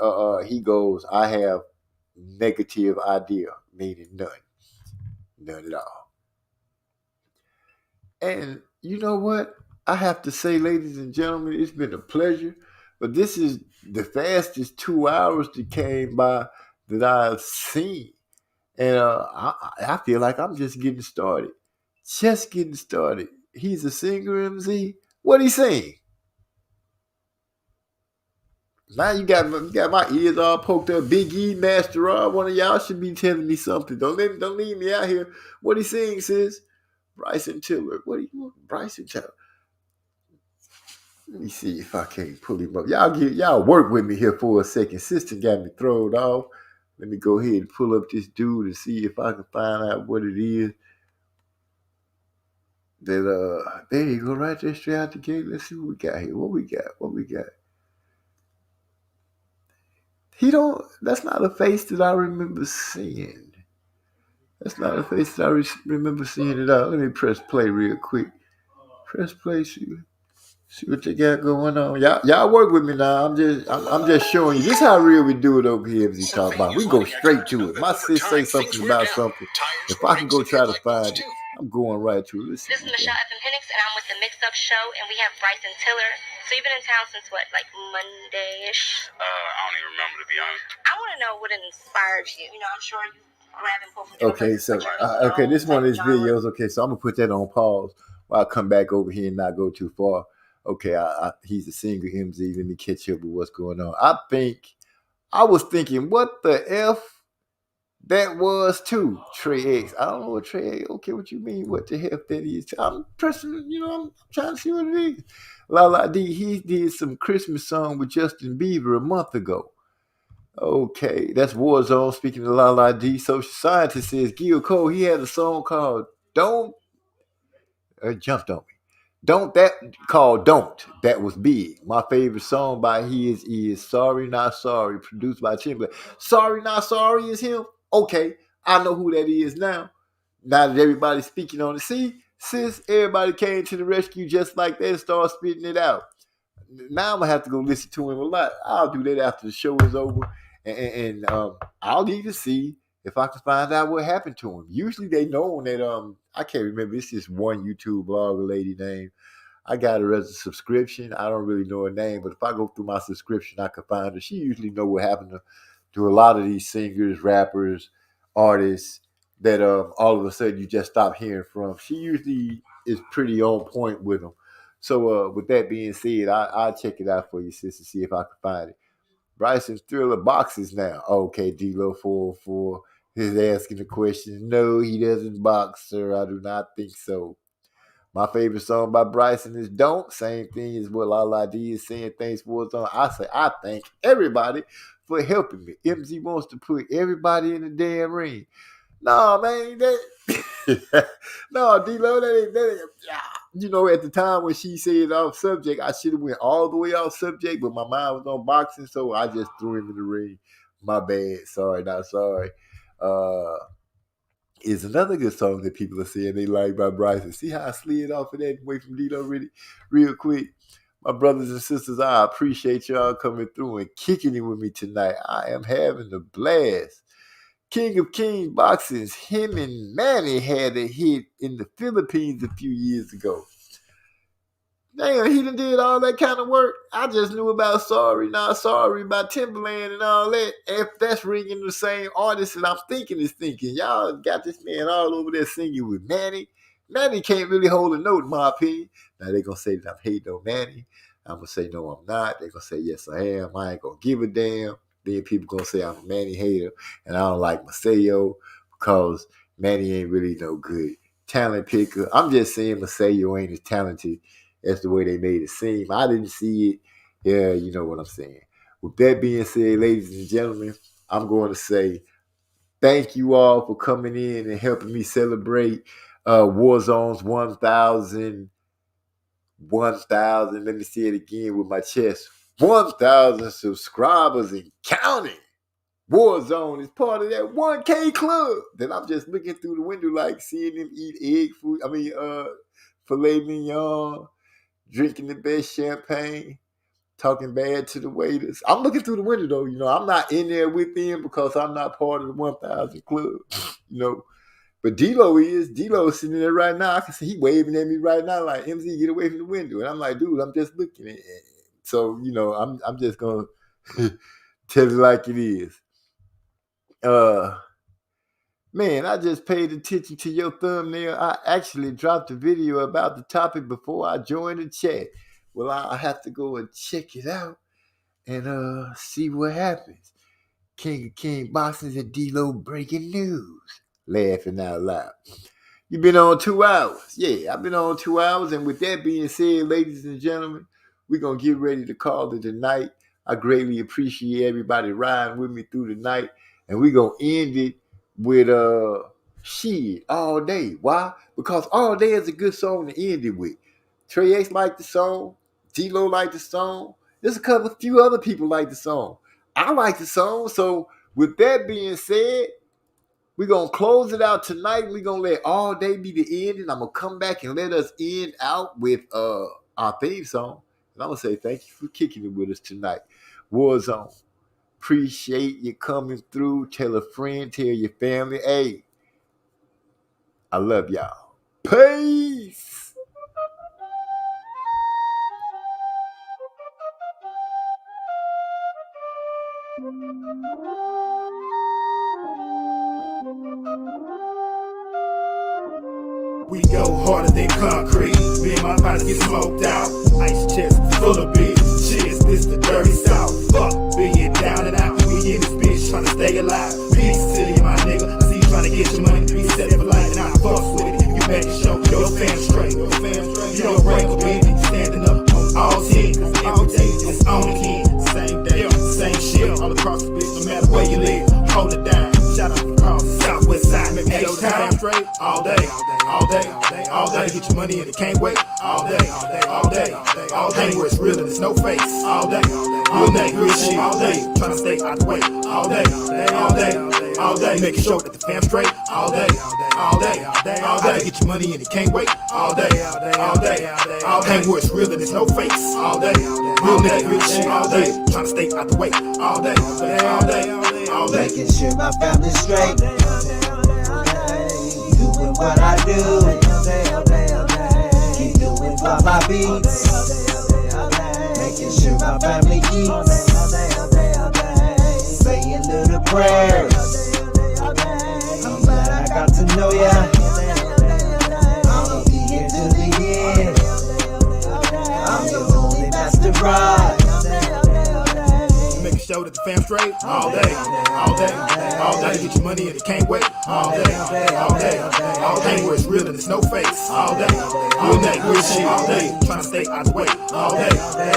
Speaker 3: he goes, I have negative idea, meaning none at all. And you know what? I have to say, ladies and gentlemen, it's been a pleasure. But this is the fastest 2 hours that came by that I've seen. And I feel like I'm just getting started. Just getting started. He's a singer, MZ. What he sing? Now you got my ears all poked up. Big E, Master Rob, one of y'all should be telling me something. Don't leave me out here. What he saying, sis? Bryson Tiller. What do you Bryson Tiller? Let me see if I can't pull him up. Y'all work with me here for a second. Sister got me thrown off. Let me go ahead and pull up this dude and see if I can find out what it is. That there you go, right there, straight out the gate. Let's see what we got here. What we got? He don't. That's not a face that I remember seeing. That's not a face that I remember seeing at all. Let me press play real quick. Press play, see what you got going on. Y'all work with me now. I'm just showing you. This is how real we do it over here. As he talk about, we go straight to it. My sis say something about something. If I can go try to find it, I'm going right to it.
Speaker 8: This is Michelle Evan Penix, and I'm with the Mix Up Show, and we have Bryson Tiller. So you've been in town since what, like Monday-ish?
Speaker 9: I don't even remember, to be honest.
Speaker 8: I want to know what inspired you. You know, I'm sure you grab and pull from
Speaker 3: Okay, so this one of these videos. Okay, so I'm gonna put that on pause while I come back over here and not go too far. Okay, he's a singer, MZ. Let me catch up with what's going on. I was thinking, what the F that was too, Trey X. I don't know what Trey X. Okay, what you mean? What the F that is? I'm pressing, I'm trying to see what it is. La D, he did some Christmas song with Justin Bieber a month ago. Okay, that's Warzone. Speaking of La D, social scientist says Gil Cole, he had a song called Don't, jumped on me. Don't that was big. My favorite song by his is Sorry Not Sorry, produced by Timberlake. Sorry Not Sorry is him. Okay, I know who that is now. Now that everybody's speaking on it. See, sis, everybody came to the rescue just like that and started spitting it out. Now I'm gonna have to go listen to him a lot. I'll do that after the show is over, and I'll need to see if I can find out what happened to him. Usually they know that I can't remember. It's just one YouTube blogger lady name. I got her as a subscription. I don't really know her name, but if I go through my subscription, I can find her. She usually know what happened to a lot of these singers, rappers, artists that all of a sudden you just stop hearing from. She usually is pretty on point with them. So with that being said, I'll check it out for you, sis, to see if I can find it. Bryson's Thriller boxes now. Okay, D-Lo 404 is asking the question. No, he doesn't box, sir. I do not think so. My favorite song by Bryson is Don't. Same thing as what La D is saying. Thanks for what's on. I say I thank everybody for helping me. MZ wants to put everybody in the damn ring. No, man, no, D-Lo, that ain't, at the time when she said off subject, I should have went all the way off subject, but my mind was on boxing, so I just threw him in the ring. My bad. Sorry, not sorry. Is another good song that people are saying they like by Bryson. See how I slid off of that away from D-Lo really real quick? My brothers and sisters, I appreciate y'all coming through and kicking it with me tonight. I am having a blast. King of Kings boxing, him and Manny had a hit in the Philippines a few years ago. Damn, he done did all that kind of work. I just knew about Sorry Not Sorry by Timberland and all that. If that's ringing the same artist that I'm thinking is thinking, y'all got this man all over there singing with Manny. Manny can't really hold a note, in my opinion. Now they're going to say that I'm hating on Manny. I'm going to say, no, I'm not. They're going to say, yes, I am. I ain't going to give a damn. Then people going to say I'm a Manny hater. And I don't like Maceo because Manny ain't really no good talent picker. I'm just saying Maceo ain't as talented as the way they made it seem. I didn't see it. Yeah, you know what I'm saying. With that being said, ladies and gentlemen, I'm going to say thank you all for coming in and helping me celebrate Warzone's 1,000. Let me see it again with my chest. 1,000 subscribers and counting. Warzone is part of that 1K club. Then I'm just looking through the window like seeing them eat egg food. Filet mignon, drinking the best champagne, talking bad to the waiters. I'm looking through the window though. I'm not in there with them because I'm not part of the 1,000 club. But D-Lo is. D-Lo sitting there right now. I can see he waving at me right now like, MZ, get away from the window. And I'm like, dude, I'm just looking at it. So, I'm just going to tell it like it is. Man, I just paid attention to your thumbnail. I actually dropped a video about the topic before I joined the chat. Well, I have to go and check it out and see what happens. King of King Boxing and D-Lo breaking news. Laughing out loud. You've been on 2 hours. Yeah, I've been on 2 hours. And with that being said, ladies and gentlemen, we're going to get ready to call it a night. I greatly appreciate everybody riding with me through the night. And we're going to end it with shit all day. Why? Because all day is a good song to end it with. Trey X liked the song. D-Lo liked the song. There's a few other people like the song. I like the song. So with that being said, we're going to close it out tonight. We're going to let all day be the end. And I'm going to come back and let us end out with our theme song. And I'm going to say thank you for kicking it with us tonight. Warzone. Appreciate you coming through. Tell a friend. Tell your family. Hey, I love y'all. Peace.
Speaker 6: We go harder than concrete. Me and my partners get smoked out. Ice chest full of beer. Cheers, this the dirty south. Fuck being down and out. We in this bitch trying to stay alive. Peace to you, my nigga. I see you trying to get your money. Be set for life, and I fuck with it. You better show your fam straight. You don't break a beat. Standing up on all 10. Every day it's on again. Same day, same shit. All across the bitch, no matter where you live. Hold it down. Shout out across the southwest side. Make me time straight all day. All day, all day, get your money and it can't wait. All day, all day, all day, where it's real and it's no face. All day, real shit. All day, trying to stay out the way. All day, all day, all day, making sure that the fam straight. All day, all day, all day, get your money and it can't wait. All day, all day, all day, where it's real and it's no face. All day, real shit. All day, trying to stay out the way. All day, all day, all day,
Speaker 7: making sure my family's straight. Doing what I do, keep doing by my beats, making sure my family eats, saying little prayers. I'm glad I got to know ya. I'ma be here till the end. I'm your only master ride.
Speaker 6: Making sure that the fam straight all day, all day, all day. Get your money and it can't wait. All day, all day, all day. Where it's real and it's no face. All day, real shit. All day, trying to stay out the way. All day,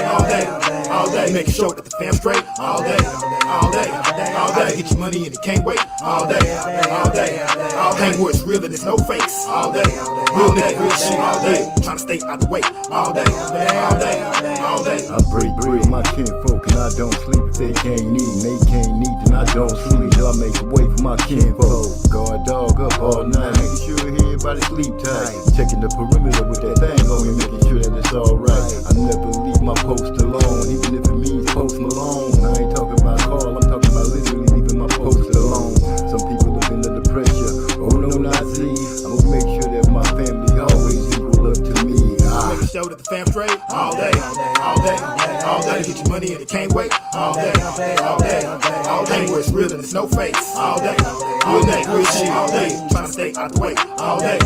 Speaker 6: all day, all day. Making sure that the fam straight all day, all day, all day. Get your money and it can't wait. All day, all day, all day. Where it's real and it's no face. All day, real shit. All day, trying to stay out the way. All day, all day, all day.
Speaker 3: I break bread with my kinfolk and I don't sleep. If they can't eat, they can't eat, then I don't sleep. I make a way for my kinfolk. Guard dog up all night, making sure everybody sleep tight. Checking the perimeter with that thing on me, making sure that it's alright. I never leave my post alone, even if it means Post Malone. I ain't talking about Carl, I'm talking about literally leaving my post alone. Some people live under the pressure. Oh no, Nazi. I'm gonna make sure that my family always equal up to me.
Speaker 6: Making sure that the fam straight all day, all day, all day. Get your money and it can't wait. All day, all day, all day. Where it's real and it's no face. All day, real shit. All day, trying to stay out the way. All day,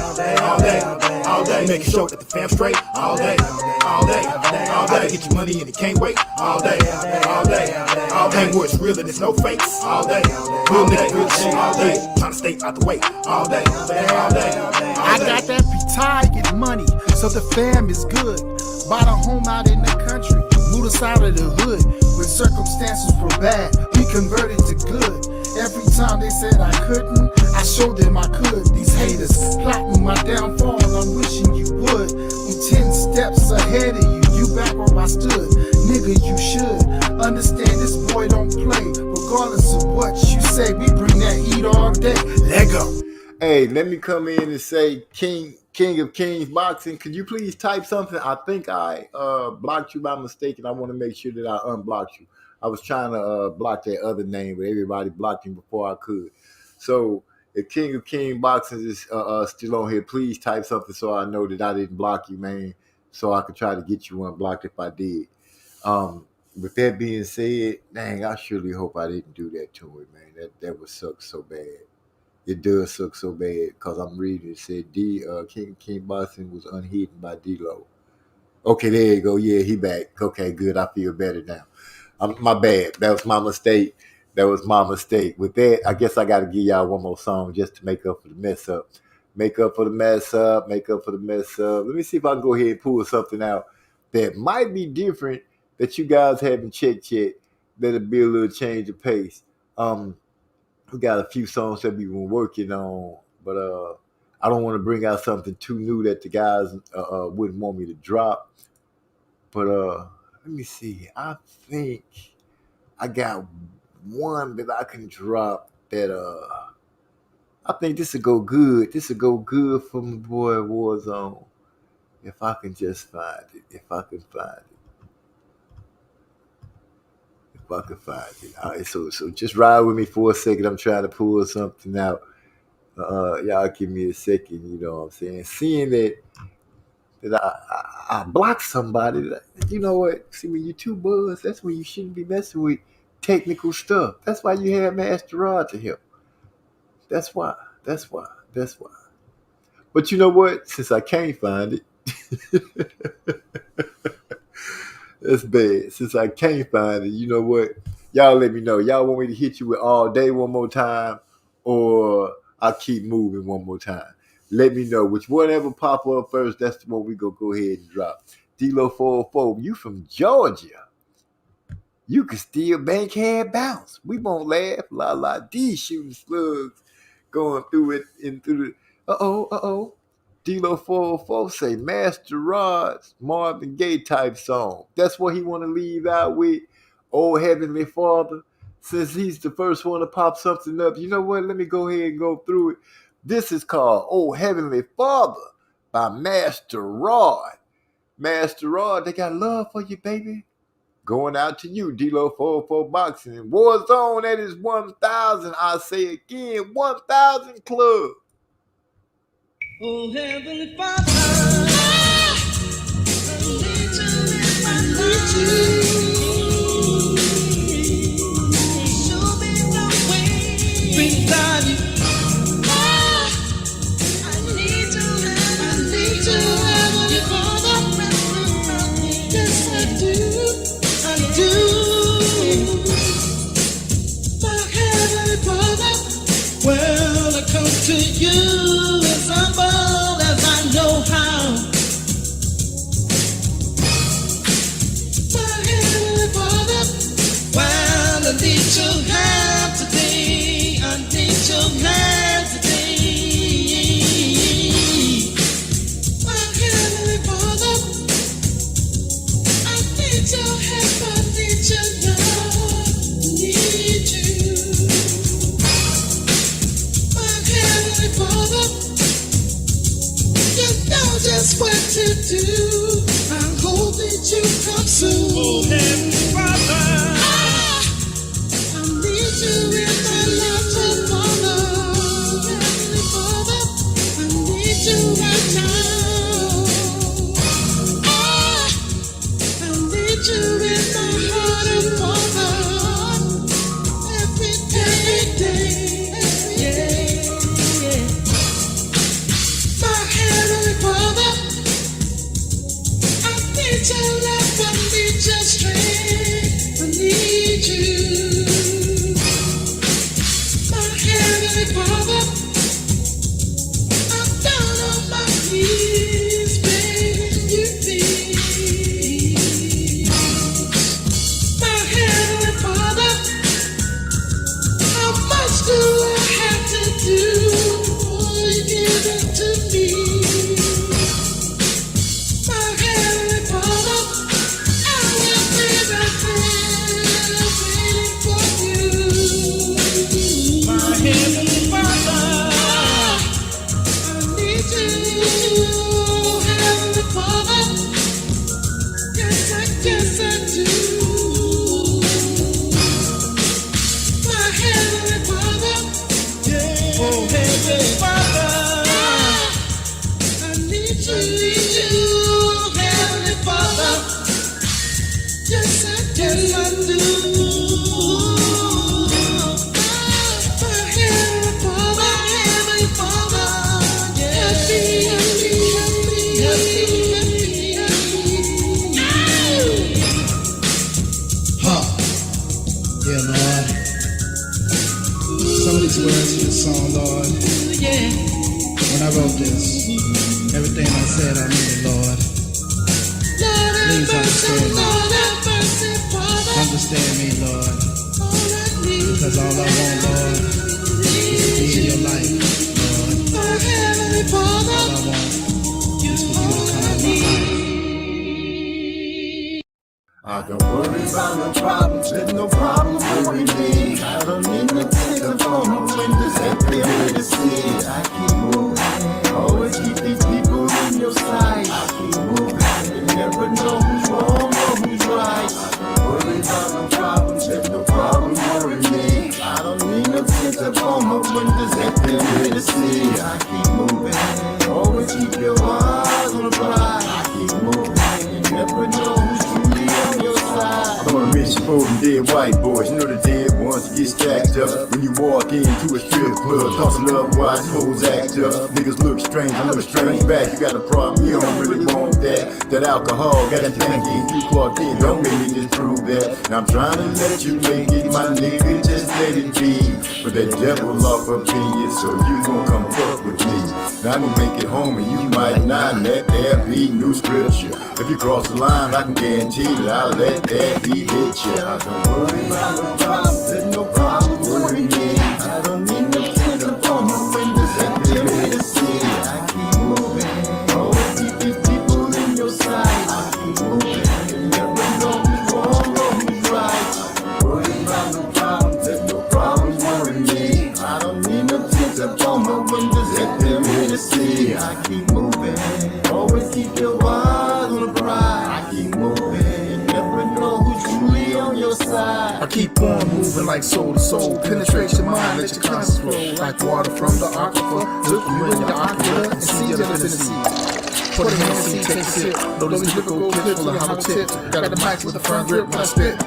Speaker 6: all day, all day. Making sure that the fam straight all day, all day, all day. Get your money and it can't wait. All day, all day, all day. Where it's real and it's no face. All day, real shit. All day, trying to stay out the way. All day, all day, all day.
Speaker 2: I got that retired money, so the fam is good. Bought a home out in the country, moved us out of the hood. When circumstances were bad, we converted to good. Every time they said I couldn't, I showed them I could. These haters plotting my downfall, I'm wishing you would. I'm 10 steps ahead of you, you back where I stood. Nigga, you should understand this boy don't play. Regardless of what you say, we bring that heat all day. Let go.
Speaker 3: Hey, let me come in and say, King of Kings Boxing, could you please type something? I think I blocked you by mistake, and I want to make sure that I unblocked you. I was trying to block that other name, but everybody blocked him before I could. So if King of King Boxing is still on here, please type something so I know that I didn't block you, man, so I could try to get you unblocked if I did. With that being said, dang, I surely hope I didn't do that to him, man. That would suck so bad. It does suck so bad because I'm reading it. Said King Boxing was unhidden by D-Lo. Okay, there you go. Yeah, he back. Okay, good. I feel better now. My bad. That was my mistake. With that, I guess I got to give y'all one more song just to make up for the mess up. Make up for the mess up. Let me see if I can go ahead and pull something out that might be different that you guys haven't checked yet. That'll be a little change of pace. We got a few songs that we've been working on, but I don't want to bring out something too new that the guys wouldn't want me to drop. But let me see. I think I got one that I can drop that I think this will go good. This will go good for my boy Warzone. If I can just find it. All right, so just ride with me for a second. I'm trying to pull something out. Y'all give me a second, you know what I'm saying? Seeing that I blocked somebody, you know what? See, when you too buzz, that's when you shouldn't be messing with technical stuff. That's why you have Master Rod to help. That's why. But you know what? Since I can't find it, that's bad. Since I can't find it, you know what? Y'all let me know. Y'all want me to hit you with All Day one more time, or I'll keep moving one more time. Let me know. Which whatever pop up first, that's the one we go ahead and drop. D-Lo 404, you from Georgia. You can steal bankhead bounce. We won't laugh. La la D shooting slugs. Going through it and through the D-Lo 404 say Master Rod's Marvin Gaye type song. That's what he want to leave out with. Oh Heavenly Father. Since he's the first one to pop something up, you know what? Let me go ahead and go through it. This is called Oh Heavenly Father by Master Rod. Master Rod, they got love for you, baby. Going out to you, D-Lo 404 Boxing. Warzone, that is 1,000. I say again, 1,000 club.
Speaker 7: Oh, Heavenly Father, I need you. Show me the way. Bring value. I need you, Heavenly Father. Yes, I do. My Heavenly Father, well, I come to you as humble as I know how. My Heavenly Father, well, I need your hand today. I need your hand today. My Heavenly Father, I need your help. I need your love. I need you. My Heavenly Father, you know just what to do. I hope that you come soon. Oh, Heavenly Father, I need you in my life to follow. Heavenly Father, I need you right now. I need you in my heart and Father. Every day. Yeah. My Heavenly Father, I need your love, I need your strength, I need you. My Heavenly Father, I'm down on my knees, begging you please. My Heavenly Father, how much do I have to do before you give it to me? My Heavenly Father, I will be right there waiting for you. My Heavenly Father, I need you. Heavenly Father, yes I do. My Heavenly Father, oh Heavenly Father, I need you, Heavenly Father. Yes I do. My Heavenly Father, help me.
Speaker 2: Yeah, Lord. Some of these words in this song, Lord. When I wrote this, everything I said I needed, Lord. Please understand me. Understand me, Lord. Because all I want, Lord, is to be in your life, Lord. All I want is for you to come in my life.
Speaker 4: I don't worry about no problems, there's no problems worry me. I don't need no ticket on the windows that they're ready to see. I keep moving, always keep these people in your sight. I keep moving, you never know who's wrong or who's right. I don't worry about no problems, there's no problems worry me. I don't need no ticket on the windows that they're ready to see. I keep moving, always keep your eyes on the prize. I keep moving, you never know who's truly on your side.
Speaker 3: I'm on a mission for them dead white boys. You know the dead ones get stacked up. When you walk into a strip club, tossing up, watch hoes act up. Niggas look strange, I look strange back. You got a problem, you don't really want that. That alcohol got you thinking, you clocked in, don't make me disprove that. Now I'm trying to let you make it, my nigga, just let it be. But that devil off up in you, so you gon' come fuck with me. Now I'm gonna make it home and you might not let there be new scripture. If you cross the line, I can guarantee that I'll let that be hit you.
Speaker 4: I don't worry about no problems, there's no problems worry me. I don't need no tint on the windows that they're ready to see. I keep moving, always keep these people in your sight. I keep moving, you never know who's wrong or who's right. I don't worry about no problems, there's no problems worry me. I don't need no tint on the windows that they're ready to see. I keep moving, always keep your eyes on the prize. I keep moving, you never know who's truly on your side.
Speaker 2: I keep on moving like soul to soul. Penetrate your mind, let your conscience flow. Like water from the aquifer. Look you in your ocular and see your infinity. Put a hand, see, take a sip. Load these lyrical clips full of hollow tips. Got the mics with a firm grip when I spit.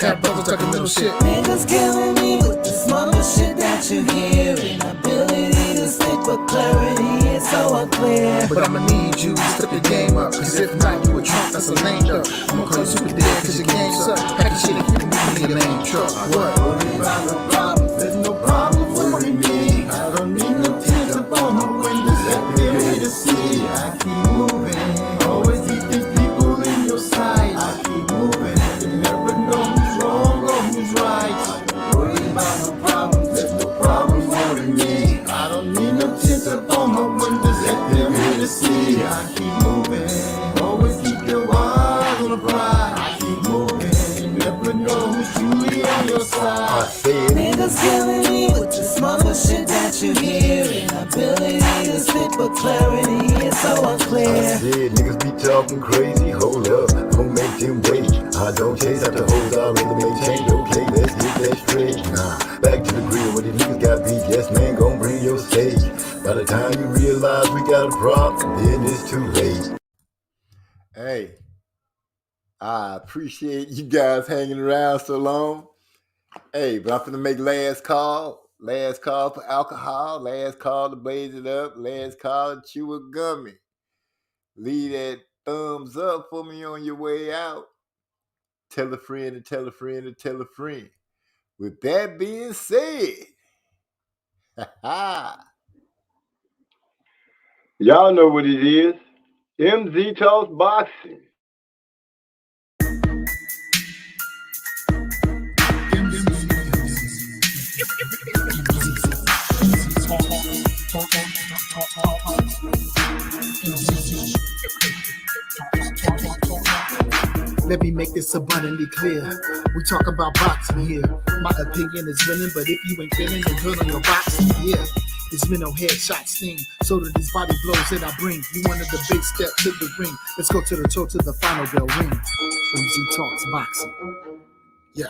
Speaker 2: Have brothers talking middle shit.
Speaker 10: Niggas killing me with this mother shit that you hear. Inability to speak with clarity is so unclear.
Speaker 2: But I'ma need you to step your game up. Cause if not, you a trunk that's a lame duck. I'ma call you super dead cause your game suck. Pack your shit and keep moving in your lame truck. What?
Speaker 4: Worry about no problems, there's no problems worry me. I don't need no tears up on the windows that they're ready to see. I keep moving, always keep these people in your sight. I keep moving, you never know who's wrong or who's right. I don't worry about no problems, there's no problems worry me. I don't need no tears up on the windows that they're ready to see. I keep moving, always keep your eyes on the prize. I keep moving, you never know who's truly on your side.
Speaker 3: I said,
Speaker 10: Niggas killing me with this mother shit that you hear. Inability to speak with clarity is so
Speaker 3: I
Speaker 10: unclear.
Speaker 3: said, niggas be talking crazy, hold up, don't make them wait. I don't chase after hoes, I rather make change, okay, let's get that straight. Nah, back to the grill, where these niggas got beat, yes man, gon' bring your stage. By the time you realize we got a problem, then it's too late. Hey, I appreciate you guys hanging around so long. Hey, but I'm finna make last call for alcohol, last call to blaze it up, last call to chew a gummy. Leave that thumbs up for me on your way out. Tell a friend and tell a friend and tell a friend. With that being said,
Speaker 1: Y'all know what it is. MZ Talks Boxing.
Speaker 2: Let me make this abundantly clear. We talk about boxing here. My opinion is winning, but if you ain't feeling the good on your boxing, yeah. It's been no headshot sting. So do these body blows that I bring. You wanted the big step to the ring. Let's go to the toe to the final bell ring. MZ Talks Boxing. Yeah.